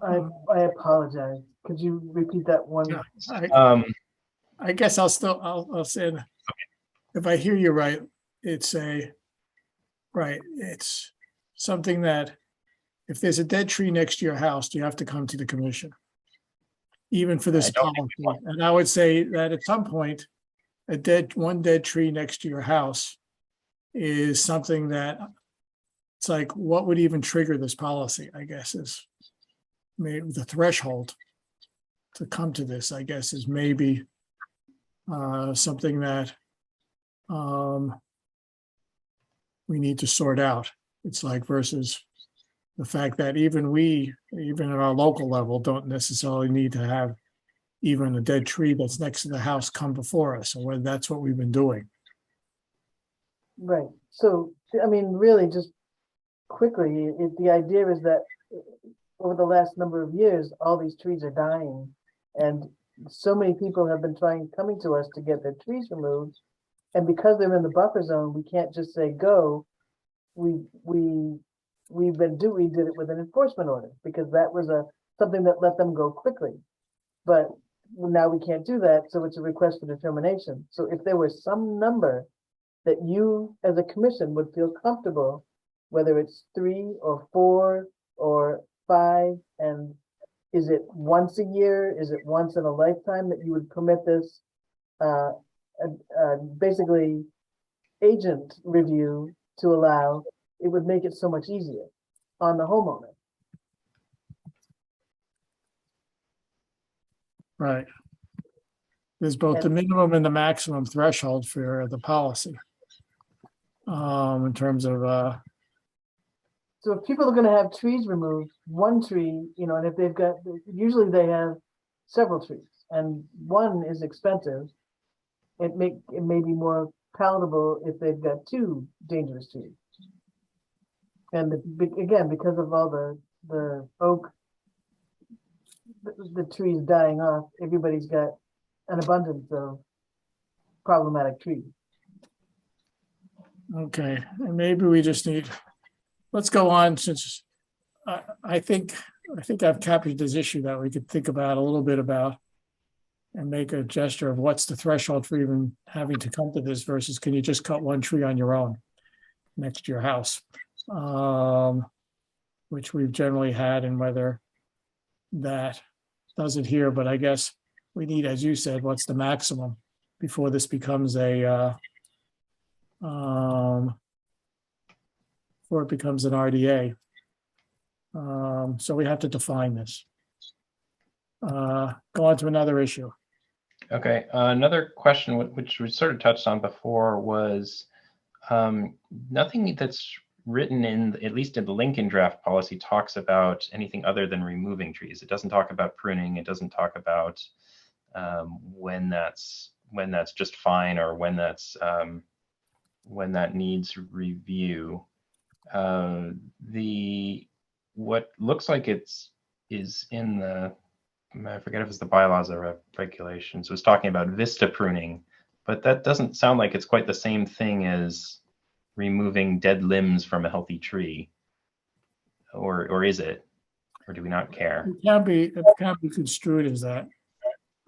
I apologize. Could you repeat that one? Yeah, I guess I'll say, if I hear you right, it's something that if there's a dead tree next to your house, you have to come to the commission, even for this policy. And I would say that at some point, one dead tree next to your house is something that it's like, what would even trigger this policy, I guess, is maybe the threshold to come to this, I guess, is maybe something that we need to sort out. It's like versus the fact that even at our local level, don't necessarily need to have even a dead tree that's next to the house come before us, or whether that's what we've been doing. Right. So, I mean, really just quickly, the idea is that over the last number of years, all these trees are dying. And so many people have been coming to us to get their trees removed. And because they're in the buffer zone, we can't just say go. We did it with an enforcement order because that was something that let them go quickly. But now we can't do that, so it's a request for determination. So if there was some number that you as a commission would feel comfortable, whether it's 3 or 4 or 5, and is it once a year? Is it once in a lifetime that you would permit this basically agent review to allow? It would make it so much easier on the homeowner. Right. There's both the minimum and the maximum threshold for the policy. In terms of so if people are going to have trees removed, one tree, and if they've got, usually they have several trees, and one is expensive. It may be more palatable if they've got 2 dangerous trees. And again, because of all the oak, the trees dying off, everybody's got an abundance of problematic trees. okay, and maybe we just let's go on, since I think I've captured this issue that we could think about a little bit about and make a gesture of what's the threshold for even having to come to this versus can you just cut one tree on your own next to your house, which we've generally had, and whether that does it here. But I guess we need, as you said, what's the maximum before this becomes before it becomes an RDA. So we have to define this. Go on to another issue. Okay, another question which we sort of touched on before was nothing that's written in, at least in the Lincoln draft policy, talks about anything other than removing trees. It doesn't talk about pruning. It doesn't talk about when that's just fine, or when that needs review. What looks like is in the, I forget if it's the bylaws or regulations, it was talking about vista pruning, but that doesn't sound like it's quite the same thing as removing dead limbs from a healthy tree, or is it, or do we not care? It can be construed as that.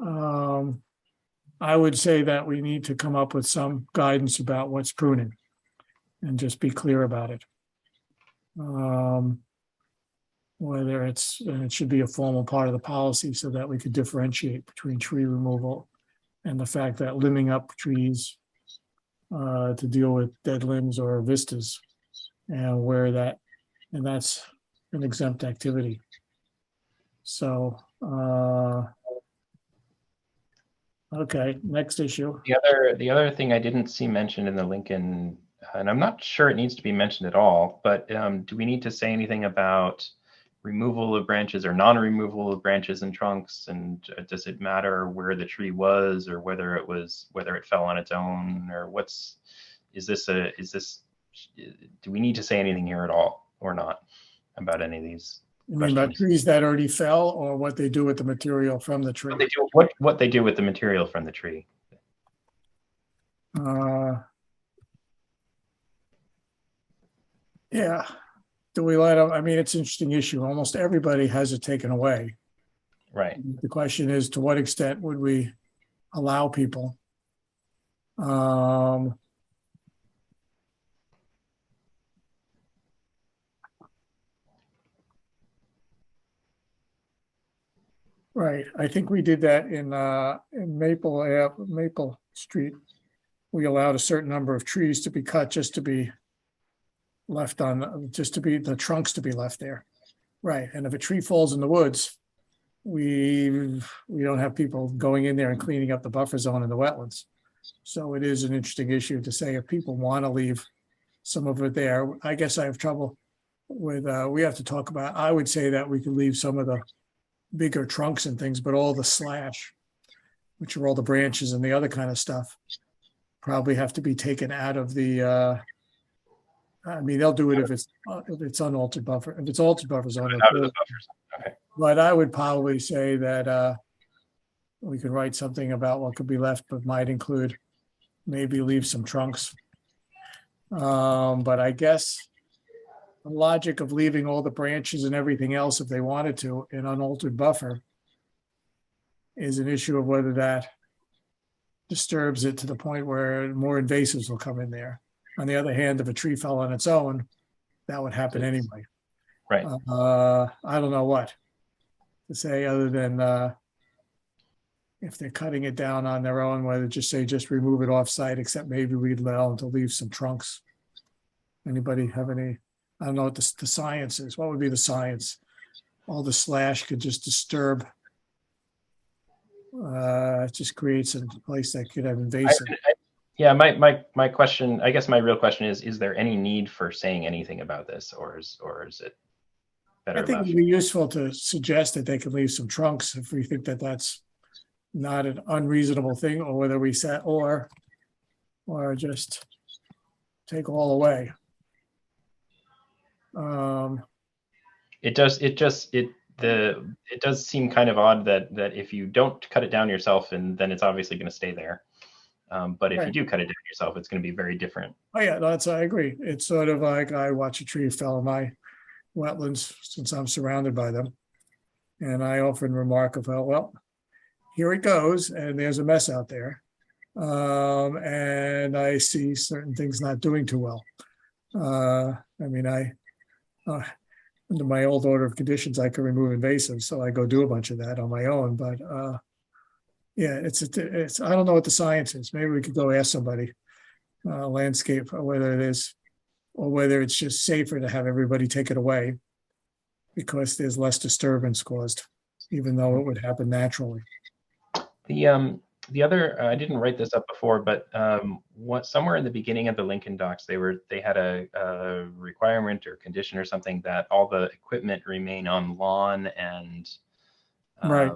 I would say that we need to come up with some guidance about what's pruning and just be clear about it. Whether it should be a formal part of the policy so that we could differentiate between tree removal and the fact that limbing up trees to deal with dead limbs or vistas, and that's an exempt activity. So, okay, next issue. The other thing I didn't see mentioned in the Lincoln, and I'm not sure it needs to be mentioned at all, but do we need to say anything about removal of branches or non-removal of branches and trunks? And does it matter where the tree was, or whether it fell on its own, or do we need to say anything here at all or not? about any of these You mean about questions. trees that already fell or what they do with the material from the tree? What they do with the material from the tree. Yeah. Do we let them? I mean, it's an interesting issue. Almost everybody has it taken away. Right. The question is, to what extent would we allow people? Right. I think we did that in Maple Street. We allowed a certain number of trees to be cut just to be left on, just to be the trunks to be left there. Right. And if a tree falls in the woods, we don't have people going in there and cleaning up the buffer zone and the wetlands. So it is an interesting issue to say if people want to leave some of it there. I guess I have trouble with, we have to talk about, I would say that we could leave some of the bigger trunks and things, but all the slash, which are all the branches and the other kind of stuff, probably have to be taken out of the, I mean, they'll do it if it's unaltered buffer, if it's altered buffer zone. Out of the buffers. Okay. But I would probably say that we could write something about what could be left, but might include maybe leave some trunks. But I guess the logic of leaving all the branches and everything else, if they wanted to, in unaltered buffer is an issue of whether that disturbs it to the point where more invasives will come in there. On the other hand, if a tree fell on its own, that would happen anyway. Right. I don't know what to say other than if they're cutting it down on their own, whether just remove it off site, except maybe we'd allow them to leave some trunks. Anybody have any, I don't know what the science is. What would be the science? All the slash could just disturb, it just creates a place that could have invasive. Yeah, my question, I guess my real question is there any need for saying anything about this, or is it better I think left? it'd be useful to suggest that they can leave some trunks if we think that that's not an unreasonable thing, or whether we set or just take all away. It does seem kind of odd that if you don't cut it down yourself, and then it's obviously going to stay there. But if you Right. do cut it down yourself, it's going to be very different. Oh yeah, I agree. It's sort of like I watch a tree fell in my wetlands since I'm surrounded by them. And I often remark of, well, here it goes, and there's a mess out there. And I see certain things not doing too well. I mean, under my old order of conditions, I could remove invasives, so I go do a bunch of that on my own. But yeah, it's I don't know what the science is. Maybe we could go ask somebody, landscape, or whether it is, or whether it's just safer to have everybody take it away because there's less disturbance caused, even though it would happen naturally. The other, I didn't write this up before, but somewhere in the beginning of the Lincoln docs, they had a requirement or condition or something that all the equipment remain on lawn and Right.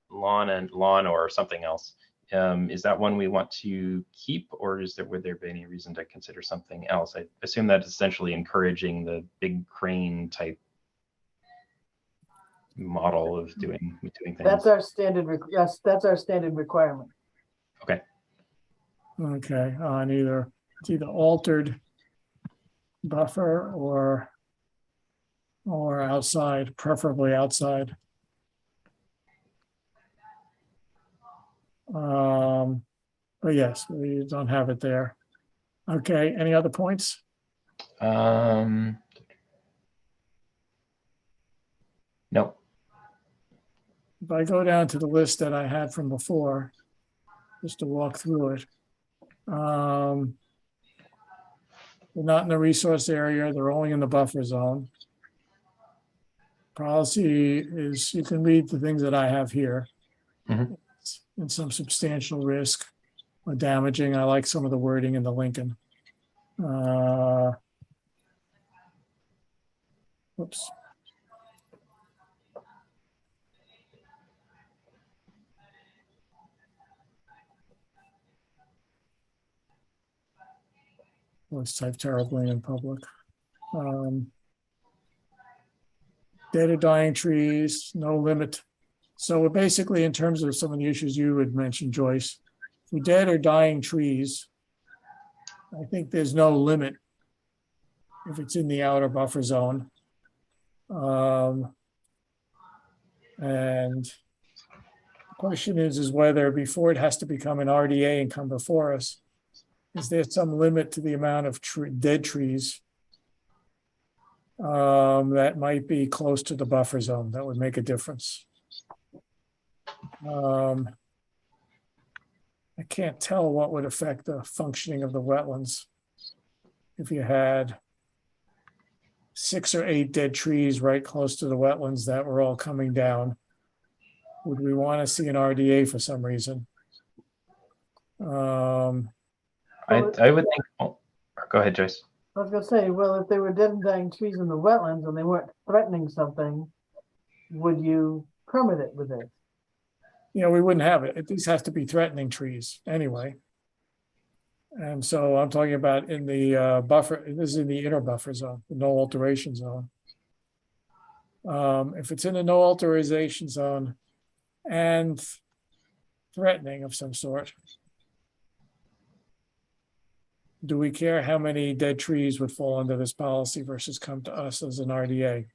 lawn or something else. Is that one we want to keep, or would there be any reason to consider something else? I assume that's essentially encouraging the big crane type model of doing things. That's our standard, yes, that's our standard requirement. Okay. Okay, on it's either altered buffer or outside, preferably outside. But yes, we don't have it there. Okay, any other points? No. If I go down to the list that I had from before, just to walk through it. They're not in the resource area, they're only in the buffer zone. Policy is, you can read the things that I have here. Mhm. And some substantial risk or damaging. I like some of the wording in the Lincoln. Whoops. Let's type terribly in public. Dead or dying trees, no limit. So we're basically, in terms of some of the issues you had mentioned, Joyce, for dead or dying trees, I think there's no limit if it's in the outer buffer zone. And the question is whether before it has to become an RDA and come before us, is there some limit to the amount of dead trees that might be close to the buffer zone that would make a difference? I can't tell what would affect the functioning of the wetlands if you had 6 or 8 dead trees right close to the wetlands that were all coming down. Would we want to see an RDA for some reason? I would think, oh, go ahead, Joyce. I was gonna say, well, if they were dead and dying trees in the wetlands and they weren't threatening something, would you permit it with it? You know, we wouldn't have it. These have to be threatening trees anyway. And so I'm talking about in the buffer, this is in the inner buffer zone, the no alteration zone. If it's in a no alteration zone and threatening of some sort, do we care how many dead trees would fall under this policy versus come to us as an RDA?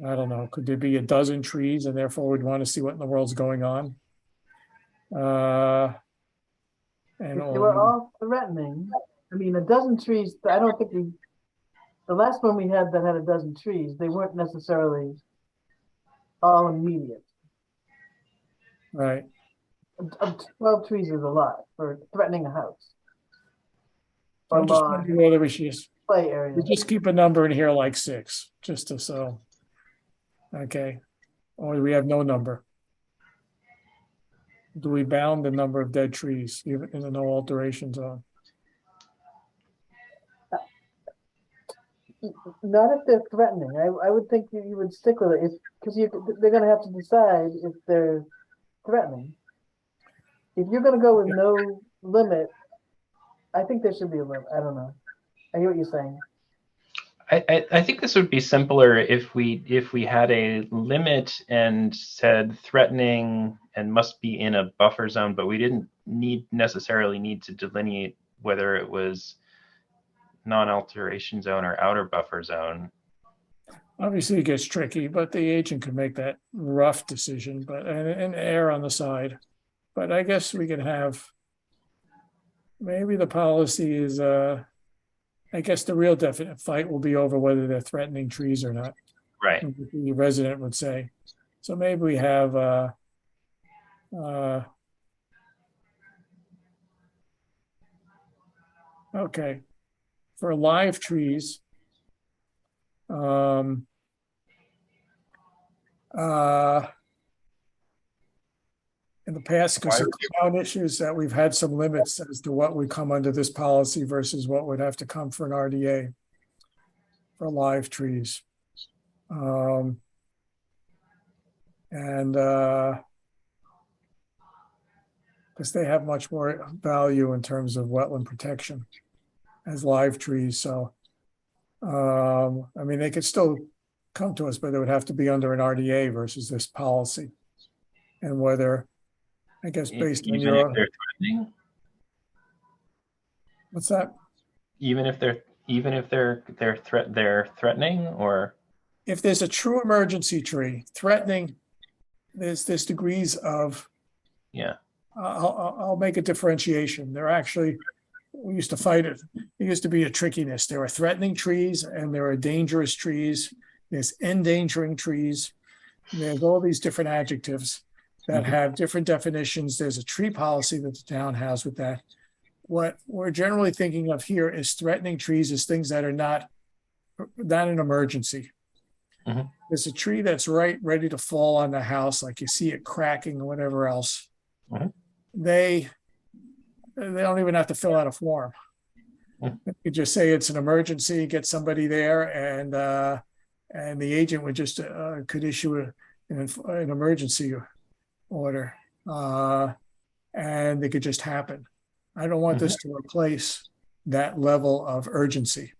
I don't know. Could there be a dozen trees and therefore we'd want to see what in the world's going on? If they were all threatening, I mean, a dozen trees, I don't think the last one we had that had a dozen trees, they weren't necessarily all immediate. Right. 12 trees is a lot for threatening a house. I'm just wondering whether we should just play area. We just keep a number in here like 6, just to so. Okay. Or we have no number. Do we bound the number of dead trees even in the no alteration zone? Not if they're threatening. I would think you would stick with it because they're going to have to decide if they're threatening. If you're going to go with no limit, I think there should be a limit. I don't know. I hear what you're saying. I think this would be simpler if we had a limit and said threatening and must be in a buffer zone, but we didn't necessarily need to delineate whether it was non-alteration zone or outer buffer zone. Obviously it gets tricky, but the agent could make that rough decision, but and err on the side. But I guess we could have, maybe the policy is I guess the real definite fight will be over whether they're threatening trees or not. Right. The resident would say. So maybe we have okay. For live trees, in the past, because of cloud issues, that we've had some limits as to what would come under this policy versus what would have to come for an RDA for live trees. Because they have much more value in terms of wetland protection as live trees. So, I mean, they could still come to us, but they would have to be under an RDA versus this policy. And whether, I guess, based on your, if they're threatening, what's that? Even if they're threatening, or if there's a true emergency tree threatening, there's degrees of, yeah. I'll make a differentiation. They're actually, we used to fight it. It used to be a trickiness. There are threatening trees and there are dangerous trees. There's endangering trees. There's all these different adjectives that have different definitions. There's a tree policy that the town has with that. What we're generally thinking of here is threatening trees as things that are not an emergency. There's a tree that's ready to fall on the house, like you see it cracking or whatever else. They don't even have to fill out a form. You just say it's an emergency, get somebody there, and the agent would just could issue an emergency order, and it could just happen. I don't want this to replace that level of urgency.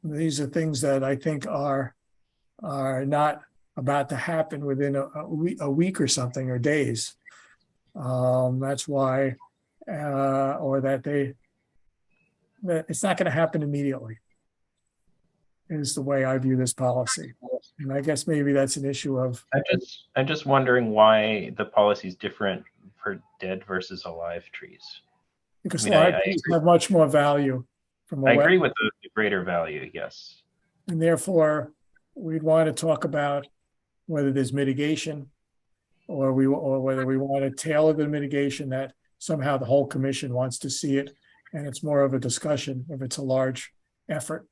These are things that I think are not about to happen within a week or something, or days. That's why, or that it's not going to happen immediately, is the way I view this policy. And I guess maybe that's an issue of, I'm just wondering why the policy is different for dead versus alive trees. because I mean, live trees have much more value from a I agree wet, with the greater value, yes. and therefore we'd want to talk about whether there's mitigation, or whether we want to tailor the mitigation that somehow the whole commission wants to see it. And it's more of a discussion if it's a large effort,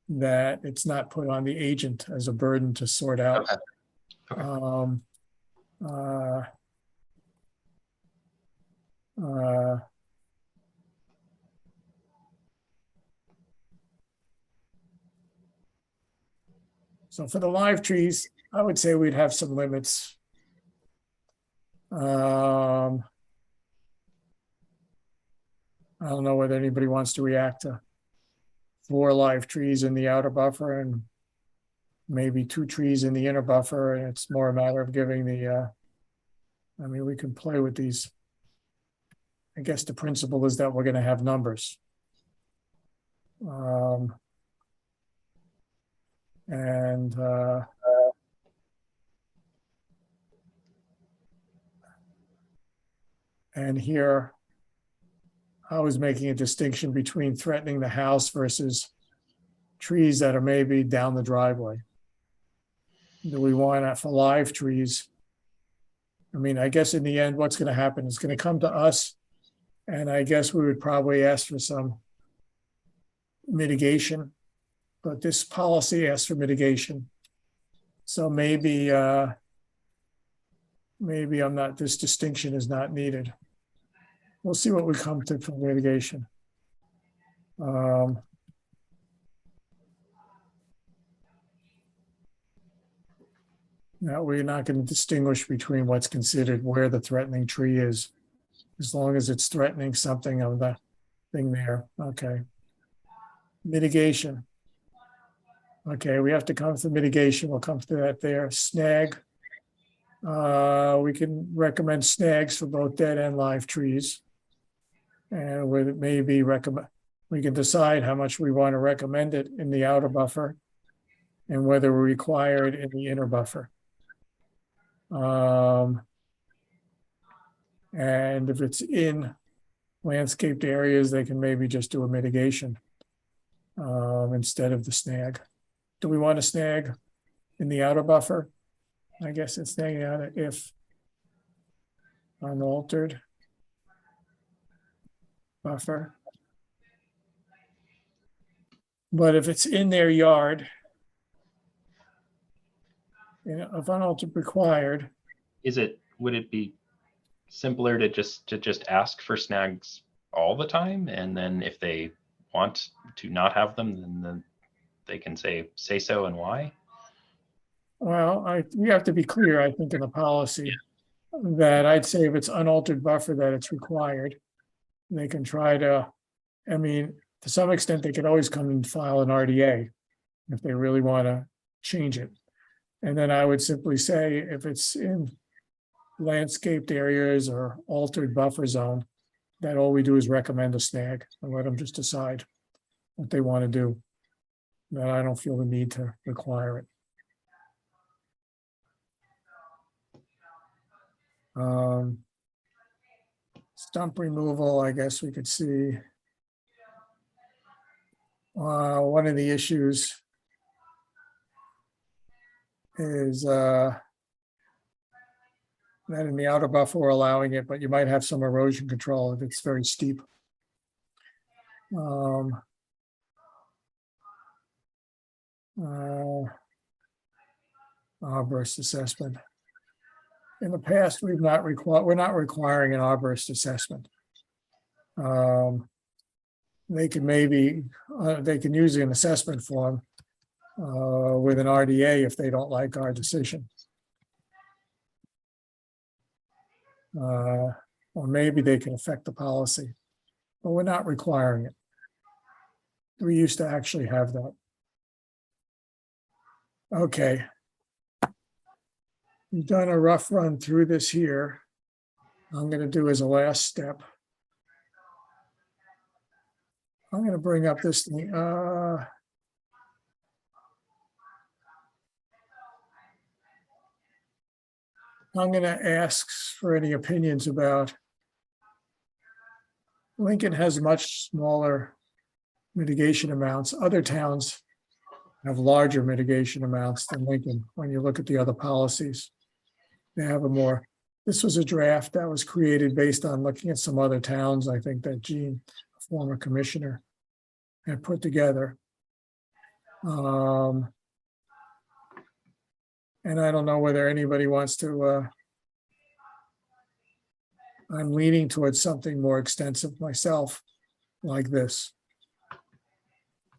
that it's not put on the agent as a burden to sort out. Okay. So for the live trees, I would say we'd have some limits. I don't know whether anybody wants to react to 4 live trees in the outer buffer and maybe 2 trees in the inner buffer. And it's more a matter of giving I mean, we can play with these. I guess the principle is that we're going to have numbers. And here, I was making a distinction between threatening the house versus trees that are maybe down the driveway. Do we want to, for live trees? I mean, I guess in the end, what's going to happen is going to come to us. And I guess we would probably ask for some mitigation, but this policy asks for mitigation. So maybe this distinction is not needed. We'll see what we come to for mitigation. Now, we're not going to distinguish between what's considered where the threatening tree is, as long as it's threatening something of the thing there. Okay. Mitigation. Okay, we have to come to mitigation. We'll come to that there. Snag. We can recommend snags for both dead and live trees. And with it maybe we can decide how much we want to recommend it in the outer buffer and whether we're required in the inner buffer. And if it's in landscaped areas, they can maybe just do a mitigation instead of the snag. Do we want a snag in the outer buffer? I guess it's staying out if unaltered buffer. But if it's in their yard, if unaltered required. Would it be simpler to just ask for snags all the time, and then if they want to not have them, then they can say so and why? Well, we have to be clear, I think, in the policy that I'd say if it's unaltered buffer that it's required. They can try to, I mean, to some extent, they could always come and file an RDA if they really want to change it. And then I would simply say if it's in landscaped areas or altered buffer zone, that all we do is recommend a snag and let them just decide what they want to do. That I don't feel the need to require it. Stump removal, I guess we could see. One of the issues is that in the outer buffer we're allowing it, but you might have some erosion control if it's very steep. Arborist assessment. In the past, we're not requiring an arborist assessment. They can they can use an assessment form with an RDA if they don't like our decision. Or maybe they can affect the policy, but we're not requiring it. We used to actually have that. Okay. We've done a rough run through this here. I'm going to do as a last step. I'm going to bring up this thing. I'm going to ask for any opinions about. Lincoln has much smaller mitigation amounts. Other towns have larger mitigation amounts than Lincoln. When you look at the other policies, they have a more. This was a draft that was created based on looking at some other towns. I think that Gene, a former commissioner, had put together. And I don't know whether anybody wants to. I'm leaning towards something more extensive myself, like this.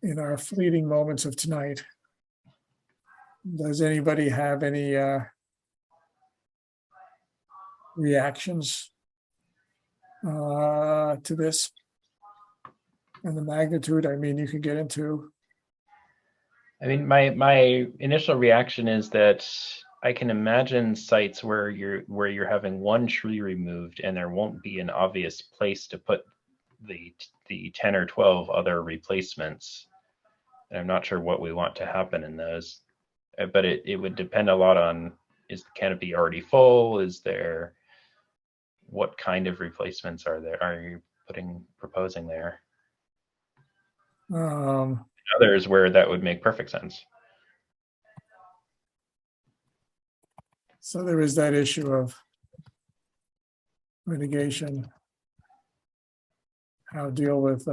In our fleeting moments of tonight, does anybody have any reactions to this and the magnitude? I mean, you can get into. I mean, my initial reaction is that I can imagine sites where you're having one tree removed and there won't be an obvious place to put the 10 or 12 other replacements. And I'm not sure what we want to happen in those, but it would depend a lot on, is the canopy already full? Is there, what kind of replacements are you proposing there? Others where that would make perfect sense. So there is that issue of mitigation, how to deal with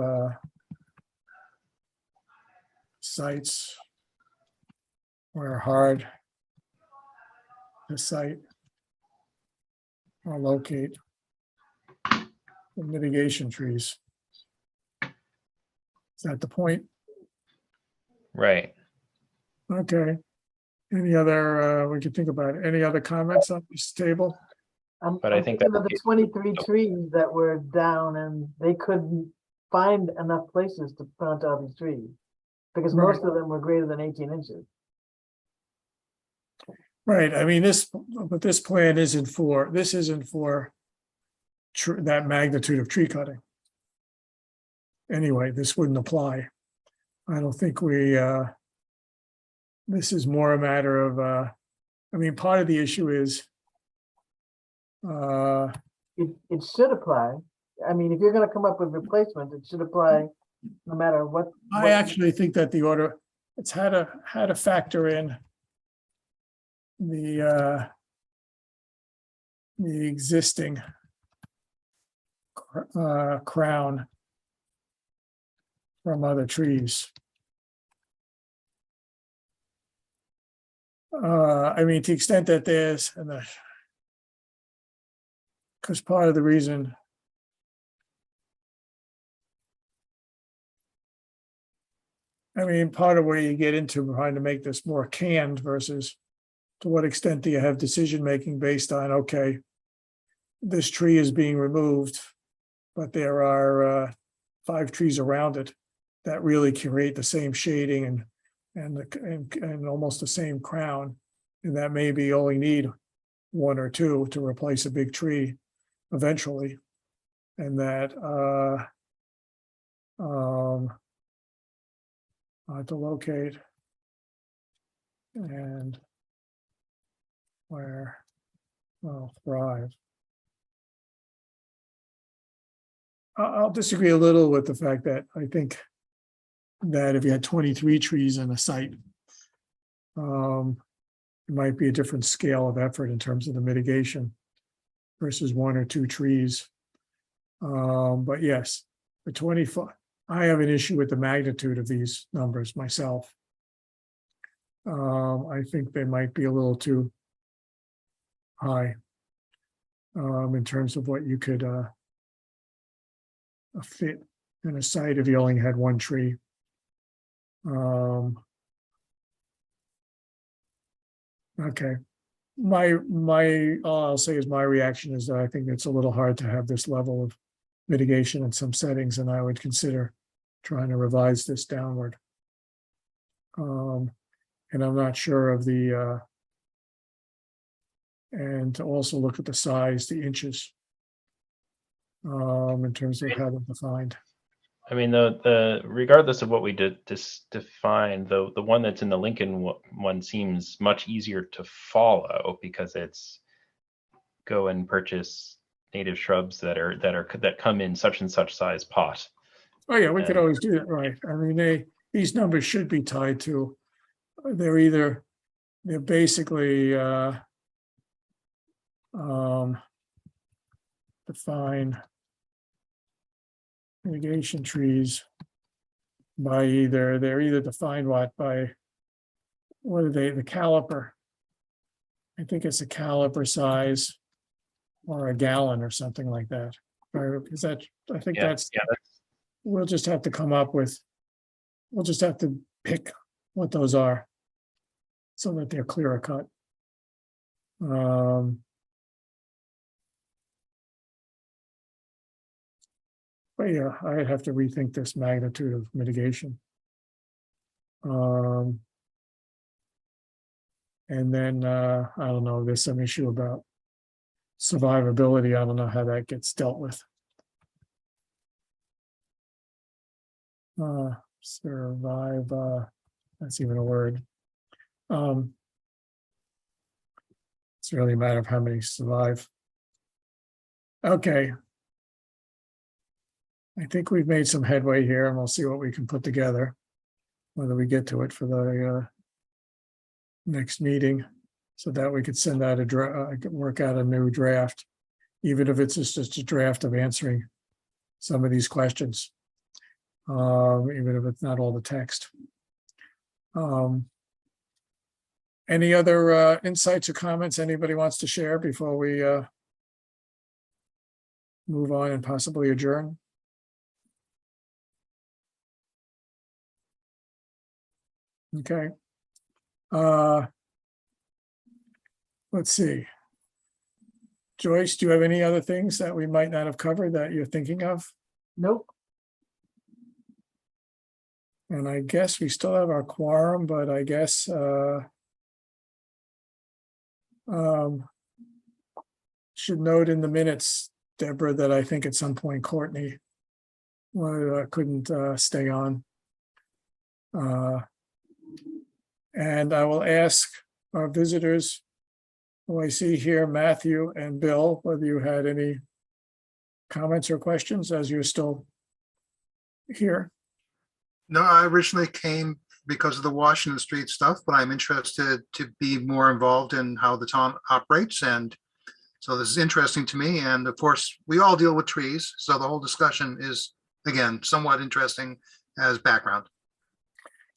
sites where hard to site or locate the mitigation trees. Is that the point? Right. Okay. Any other, we could think about it. Any other comments on this table? But I think thinking of the 23 trees that were down and they couldn't find enough places to plant all these trees because Right. most of them were greater than 18 inches. Right. I mean, but this plan isn't for that magnitude of tree cutting. Anyway, this wouldn't apply. I don't think this is more a matter of, I mean, part of the issue is. It should apply. I mean, if you're going to come up with replacement, it should apply no matter what. I actually think that the order, it's had to factor in the existing crown from other trees. I mean, to the extent that there's, because part of the reason part of where you get into trying to make this more canned versus to what extent do you have decision-making based on, okay, this tree is being removed, but there are 5 trees around it that really create the same shading and almost the same crown. And that maybe only need 1 or 2 to replace a big tree eventually. And that to locate and where will thrive. I'll disagree a little with the fact that I think that if you had 23 trees in a site, it might be a different scale of effort in terms of the mitigation versus 1 or 2 trees. But yes, the 25, I have an issue with the magnitude of these numbers myself. I think they might be a little too high in terms of what you could fit in a site if you only had 1 tree. Okay. All I'll say is my reaction is that I think it's a little hard to have this level of mitigation in some settings, and I would consider trying to revise this downward. And I'm not sure of the, and to also look at the size, the inches, in terms of how they're defined. I mean, the regardless of what we did define, the one that's in the Lincoln one seems much easier to follow because it's go and purchase native shrubs that come in such and such size pot. Oh, yeah, we could And- always do that, right? I mean, these numbers should be tied to, they're basically, define mitigation trees by they're either defined by, what are they, the caliper? I think it's a caliper size or a gallon or something like that. Or is that, I think that's, we'll just have to come up with, we'll just have to pick what those are so that they're clearer cut. But yeah, I'd have to rethink this magnitude of mitigation. And then, I don't know, there's some issue about survivability. I don't know how that gets dealt with. Survive, that's even a word. It's really a matter of how many survive. Okay. I think we've made some headway here, and we'll see what we can put together, whether we get to it for the next meeting, so that we could send out work out a new draft, even if it's just a draft of answering some of these questions, even if it's not all the text. Any other insights or comments anybody wants to share before we move on and possibly adjourn? Okay. Let's see. Joyce, do you have any other things that we might not have covered that you're thinking of? Nope. And I guess we still have our quorum, but I guess should note in the minutes, Deborah, that I think at some point Courtney couldn't stay on. And I will ask our visitors, who I see here, Matthew and Bill, whether you had any comments or questions as you're still here. No, I originally came because of the Washington Street stuff, but I'm interested to be more involved in how the town operates. And so this is interesting to me. And of course, we all deal with trees. So the whole discussion is, again, somewhat interesting as background.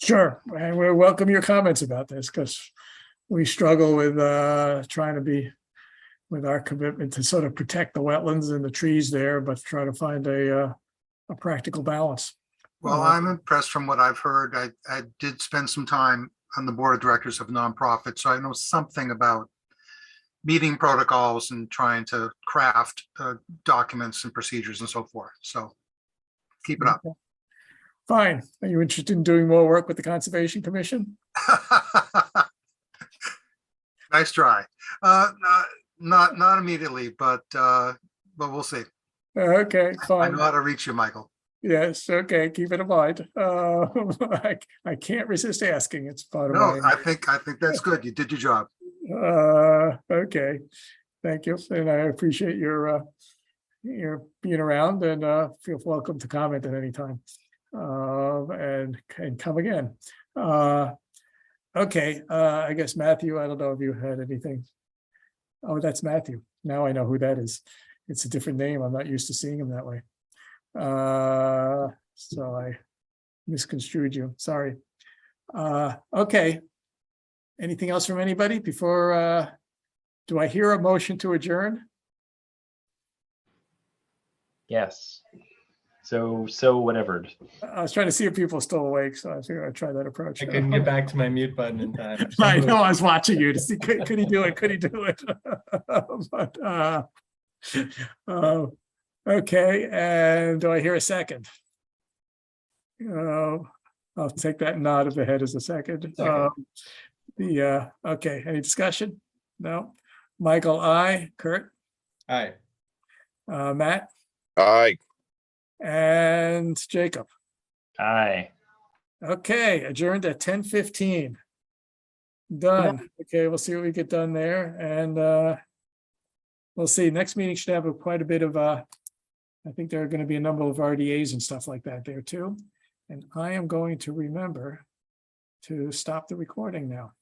Sure, and we welcome your comments about this, because we struggle with trying to be, with our commitment to sort of protect the wetlands and the trees there, but try to find a practical balance. Well, I'm impressed from what I've heard. I did spend some time on the board of directors of nonprofits, so I know something about meeting protocols and trying to craft documents and procedures and so forth. So keep it up. Okay. Fine. Are you interested in doing more work with the Conservation Commission? Nice try. Not immediately, but we'll see. Okay, I fine. know how to reach you, Michael. Yes, okay, keep it in mind. I can't resist asking. It's part of No, my. I think that's good. You did your job. Okay, thank you, and I appreciate your being around, and feel welcome to comment at any time, and come again. Okay, I guess Matthew, I don't know if you had anything. Oh, that's Matthew. Now I know who that is. It's a different name. I'm not used to seeing him that way. So I misconstrued you. Sorry. Okay. Anything else from anybody before, do I hear a motion to adjourn? Yes. So whatever. I was trying to see if people are still awake, so I figured I'd try that approach. I couldn't get back to my mute button in time. I know, I was watching you to see, could he do it? Could he do it? But, okay, and do I hear a second? I'll take that nod of the head as a second. Second. Okay, any discussion? No. Michael, I, Kurt, Aye. Matt, Aye. and Jacob. Aye. Okay, adjourned at 10:15. Done. Okay, we'll see what we get done there, and we'll see. Next meeting should have quite a bit of I think there are going to be a number of RDAs and stuff like that there too. And I am going to remember to stop the recording now.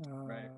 Right.